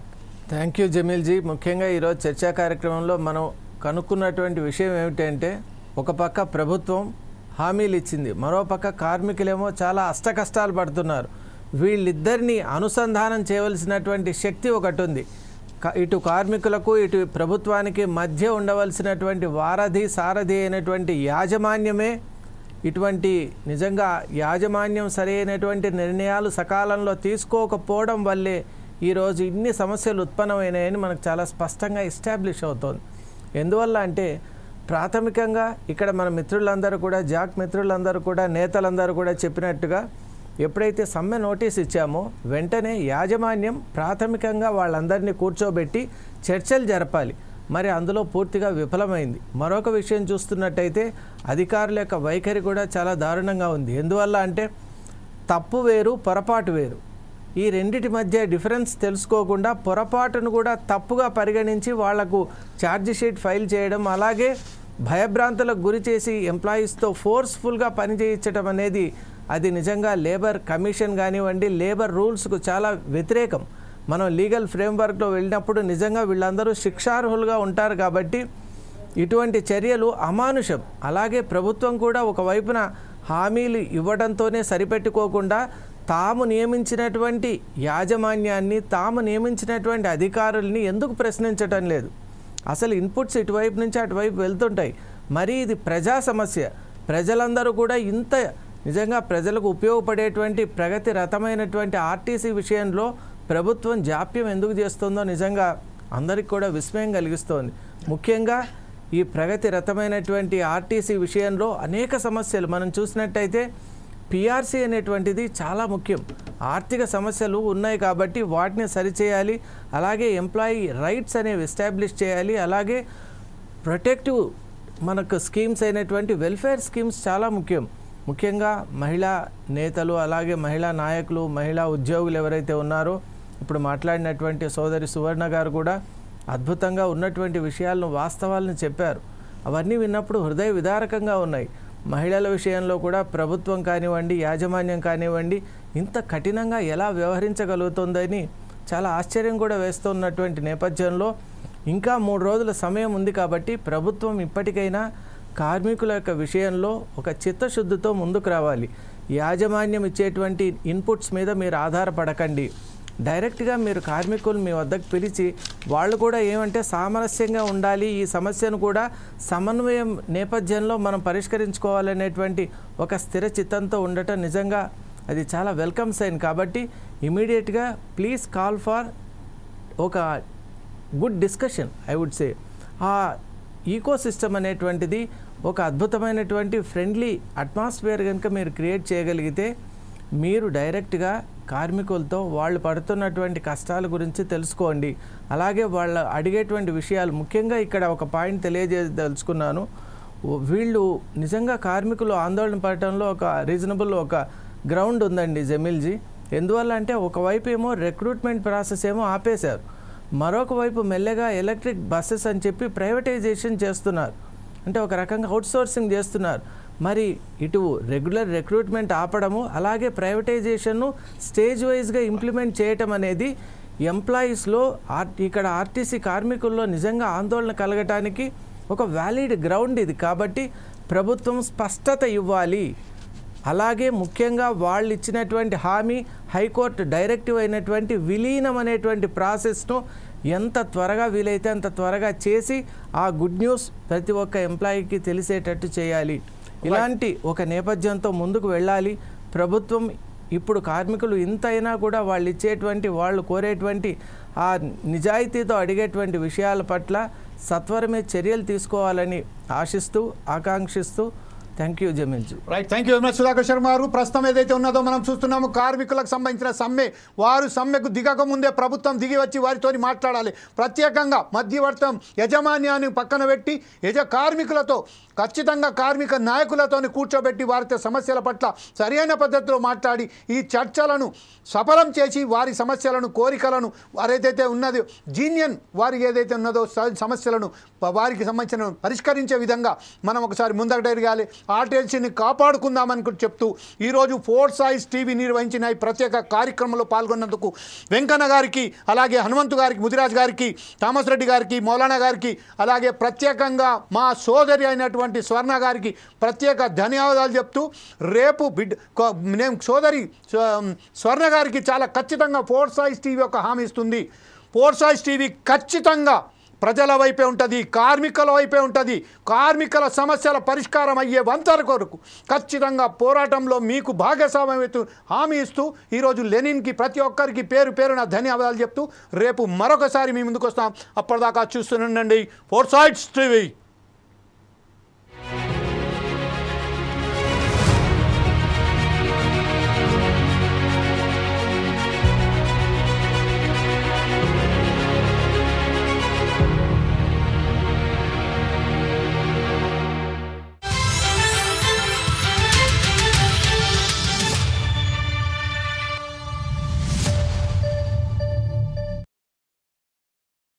Thank you జమీల్జీ. ముఖ్యంగా ఈరోజు చర్చా కార్యక్రమంలో మనం కనుక్కున్నటువంటి విషయం ఏమిటంటే ఒక పక్క ప్రభుత్వం హామీలు ఇచ్చింది, మరోపక్క కార్మికులేమో చాలా అష్టకష్టాలు పడుతున్నారు. వీళ్ళిద్దరినీ అనుసంధానం చేయవలసినటువంటి శక్తి ఒకటి ఉంది. ఇటు కార్మికులకు ఇటు ప్రభుత్వానికి మధ్య ఉండవలసినటువంటి వారధి సారథి అయినటువంటి యాజమాన్యమే ఇటువంటి నిజంగా యాజమాన్యం సరైనటువంటి నిర్ణయాలు సకాలంలో తీసుకోకపోవడం వల్లే ఈరోజు ఇన్ని సమస్యలు ఉత్పన్నమైనాయని మనకు చాలా స్పష్టంగా ఎస్టాబ్లిష్ అవుతోంది. ఎందువల్ల అంటే ప్రాథమికంగా ఇక్కడ మన మిత్రులందరూ కూడా జాక్ మిత్రులందరూ కూడా నేతలందరూ కూడా చెప్పినట్టుగా ఎప్పుడైతే సమ్మె నోటీస్ ఇచ్చామో వెంటనే యాజమాన్యం ప్రాథమికంగా వాళ్ళందరినీ కూర్చోబెట్టి చర్చలు జరపాలి. మరి అందులో పూర్తిగా విఫలమైంది. మరొక విషయం చూస్తున్నట్టయితే అధికారుల యొక్క వైఖరి కూడా చాలా దారుణంగా ఉంది. ఎందువల్ల అంటే తప్పు వేరు, పొరపాటు వేరు. ఈ రెండిటి మధ్య డిఫరెన్స్ తెలుసుకోకుండా పొరపాటును కూడా తప్పుగా పరిగణించి వాళ్లకు ఛార్జ్ షీట్ ఫైల్ చేయడం, అలాగే భయభ్రాంతులకు గురి చేసి ఎంప్లాయీస్తో ఫోర్స్ఫుల్గా పనిచేయించడం అనేది అది నిజంగా లేబర్ కమిషన్ కానివ్వండి, లేబర్ రూల్స్కు చాలా వ్యతిరేకం. మనం లీగల్ ఫ్రేమ్వర్క్లో వెళ్ళినప్పుడు నిజంగా వీళ్ళందరూ శిక్షార్హులుగా ఉంటారు. కాబట్టి ఇటువంటి చర్యలు అమానుషం. అలాగే ప్రభుత్వం కూడా ఒకవైపున హామీలు ఇవ్వడంతోనే సరిపెట్టుకోకుండా తాము నియమించినటువంటి యాజమాన్యాన్ని, తాము నియమించినటువంటి అధికారుల్ని ఎందుకు ప్రశ్నించటం లేదు? అసలు ఇన్పుట్స్ ఇటువైపు నుంచి అటువైపు వెళ్తుంటాయి. మరి ఇది ప్రజా సమస్య. ప్రజలందరూ కూడా ఇంత నిజంగా ప్రజలకు ఉపయోగపడేటువంటి ప్రగతి రతమైనటువంటి ఆర్టీసీ విషయంలో ప్రభుత్వం జాప్యం ఎందుకు చేస్తుందో నిజంగా అందరికి కూడా విస్మయం కలిగిస్తోంది. ముఖ్యంగా ఈ ప్రగతి రతమైనటువంటి ఆర్టీసీ విషయంలో అనేక సమస్యలు మనం చూసినట్టయితే పిఆర్సీ అనేటువంటిది చాలా ముఖ్యం. ఆర్థిక సమస్యలు ఉన్నాయి కాబట్టి వాటిని సరిచేయాలి. అలాగే ఎంప్లాయీ రైట్స్ అనేవి ఎస్టాబ్లిష్ చేయాలి. అలాగే ప్రొటెక్టివ్ మనకు స్కీమ్స్ అయినటువంటి వెల్ఫేర్ స్కీమ్స్ చాలా ముఖ్యం. ముఖ్యంగా మహిళా నేతలు, అలాగే మహిళా నాయకులు, మహిళా ఉద్యోగులు ఎవరైతే ఉన్నారో ఇప్పుడు మాట్లాడినటువంటి సోదరి సువర్ణ గారు కూడా అద్భుతంగా ఉన్నటువంటి విషయాలను, వాస్తవాలను చెప్పారు. అవన్నీ విన్నప్పుడు హృదయ విదారకంగా ఉన్నాయి. మహిళల విషయంలో కూడా ప్రభుత్వం కానివ్వండి, యాజమాన్యం కానివ్వండి ఇంత కఠినంగా ఎలా వ్యవహరించగలుగుతుందని చాలా ఆశ్చర్యం కూడా వేస్తున్నటువంటి నేపథ్యంలో ఇంకా 3 రోజుల సమయం ఉంది కాబట్టి ప్రభుత్వం ఇప్పటికైనా కార్మికుల యొక్క విషయంలో ఒక చిత్తశుద్ధితో ముందుకు రావాలి. యాజమాన్యం ఇచ్చేటువంటి ఇన్పుట్స్ మీద మీరు ఆధారపడకండి. డైరెక్ట్గా మీరు కార్మికులు మీ వద్దకు పిలిచి వాళ్ళు కూడా ఏమంటే సామరస్యంగా ఉండాలి, ఈ సమస్యను కూడా సమన్వయం నేపథ్యంలో మనం పరిష్కరించుకోవాలనేటువంటి ఒక స్థిర చిత్తంతో ఉండటం నిజంగా అది చాలా వెల్కమ్ సైన్. కాబట్టి ఇమీడియట్గా ప్లీజ్ కాల్ ఫర్ ఒక good discussion. I would say uh eco system అనేటువంటిది ఒక అద్భుతమైనటువంటి ఫ్రెండ్లీ అట్మాస్ఫియర్ కనుక మీరు క్రియేట్ చేయగలిగితే మీరు డైరెక్ట్గా కార్మికులతో వాళ్ళు పడుతున్నటువంటి కష్టాల గురించి తెలుసుకోండి. అలాగే వాళ్ళు అడిగేటువంటి విషయాలు, ముఖ్యంగా ఇక్కడ ఒక పాయింట్ తెలియజేయదలుచుకున్నాను. వీళ్ళు నిజంగా కార్మికులు ఆందోళన పడటంలో ఒక రీజనబుల్ ఒక గ్రౌండ్ ఉందండి జమీల్జీ. ఎందువల్ల అంటే ఒకవైపు ఏమో రిక్రూట్మెంట్ ప్రాసెస్ ఏమో ఆపేశారు, మరొక వైపు మెల్లగా ఎలక్ట్రిక్ బస్సెస్ అని చెప్పి ప్రైవేటైజేషన్ చేస్తున్నారు. అంటే ఒక రకంగా అవుట్సోర్సింగ్ చేస్తున్నారు. మరి ఇటు రెగ్యులర్ రిక్రూట్మెంట్ ఆపడము, అలాగే ప్రైవేటైజేషన్ను స్టేజ్ వైజ్గా ఇంప్లిమెంట్ చేయటం అనేది ఎంప్లాయీస్లో ఇక్కడ ఆర్టీసీ కార్మికుల్లో నిజంగా ఆందోళన కలగటానికి ఒక వ్యాలిడ్ గ్రౌండ్ ఇది. కాబట్టి ప్రభుత్వం స్పష్టత ఇవ్వాలి. అలాగే ముఖ్యంగా వాళ్ళు ఇచ్చినటువంటి హామీ, హైకోర్టు డైరెక్టివ్ అయినటువంటి విలీనం అనేటువంటి ప్రాసెస్ను ఎంత త్వరగా వీలైతే అంత త్వరగా చేసి ఆ గుడ్ న్యూస్ ప్రతి ఒక్క ఎంప్లాయీకి తెలిసేటట్టు చేయాలి. ఇలాంటి ఒక నేపథ్యంతో ముందుకు వెళ్ళాలి ప్రభుత్వం. ఇప్పుడు కార్మికులు ఇంతైనా కూడా వాళ్ళు ఇచ్చేటువంటి, వాళ్ళు కోరేటువంటి ఆ నిజాయితీతో అడిగేటువంటి విషయాల పట్ల సత్వరమే చర్యలు తీసుకోవాలని ఆశిస్తూ, ఆకాంక్షిస్తూ thank you Jameelji. Right, thank you very much Sudhakar Sharma గారు. ప్రస్తుతం ఏదైతే ఉన్నదో మనం చూస్తున్నాము కార్మికులకు సంబంధించిన సమ్మె. వారు సమ్మెకు దిగక ముందే ప్రభుత్వం దిగి వచ్చి వారితో మాట్లాడాలి. ప్రత్యేకంగా మధ్యవర్తం యజమాన్యాన్ని పక్కన పెట్టి కార్మికులతో ఖచ్చితంగా కార్మిక నాయకులతో కూర్చోబెట్టి వారితో సమస్యల పట్ల సరైన పద్ధతిలో మాట్లాడి ఈ చర్చలను సఫలం చేసి వారి సమస్యలను, కోరికలను వారేదైతే ఉన్నదో జీనియన్ వారికి ఏదైతే ఉన్నదో సమస్యలను వారికి సంబంధించిన పరిష్కరించే విధంగా మనం ఒకసారి ముందకు జరగాలి. ఆర్టీసీని కాపాడుకుందామని చెప్తూ ఈరోజు 4 Sides టీవీ నిర్వహించిన ఈ ప్రత్యేక కార్యక్రమంలో పాల్గొన్నందుకు వెంకన్న గారికి, అలాగే హనుమంతు గారికి, ముదిరాజ్ గారికి, థామస్ రెడ్డి గారికి, మౌలానా గారికి, అలాగే ప్రత్యేకంగా మా సోదరి అయినటువంటి స్వర్ణ గారికి ప్రత్యేక ధన్యవాదాలు చెప్తూ రేపు నేను సోదరి స్వర్ణ గారికి చాలా ఖచ్చితంగా 4 Sides టీవీ ఒక హామీ ఇస్తుంది. 4 Sides టీవీ ఖచ్చితంగా ప్రజల వైపే ఉంటుంది, కార్మికుల వైపే ఉంటుంది. కార్మికుల సమస్యల పరిష్కారం అయ్యే వంతర కొరకు ఖచ్చితంగా పోరాటంలో మీకు భాగస్వామ్యం హామీ ఇస్తూ ఈరోజు లెనిన్కి ప్రతి ఒక్కరికి పేరు పేరున ధన్యవాదాలు చెప్తూ రేపు మరొకసారి మీ ముందుకు వస్తాం. అప్పటిదాకా చూస్తూనండి 4 Sides టీవీ.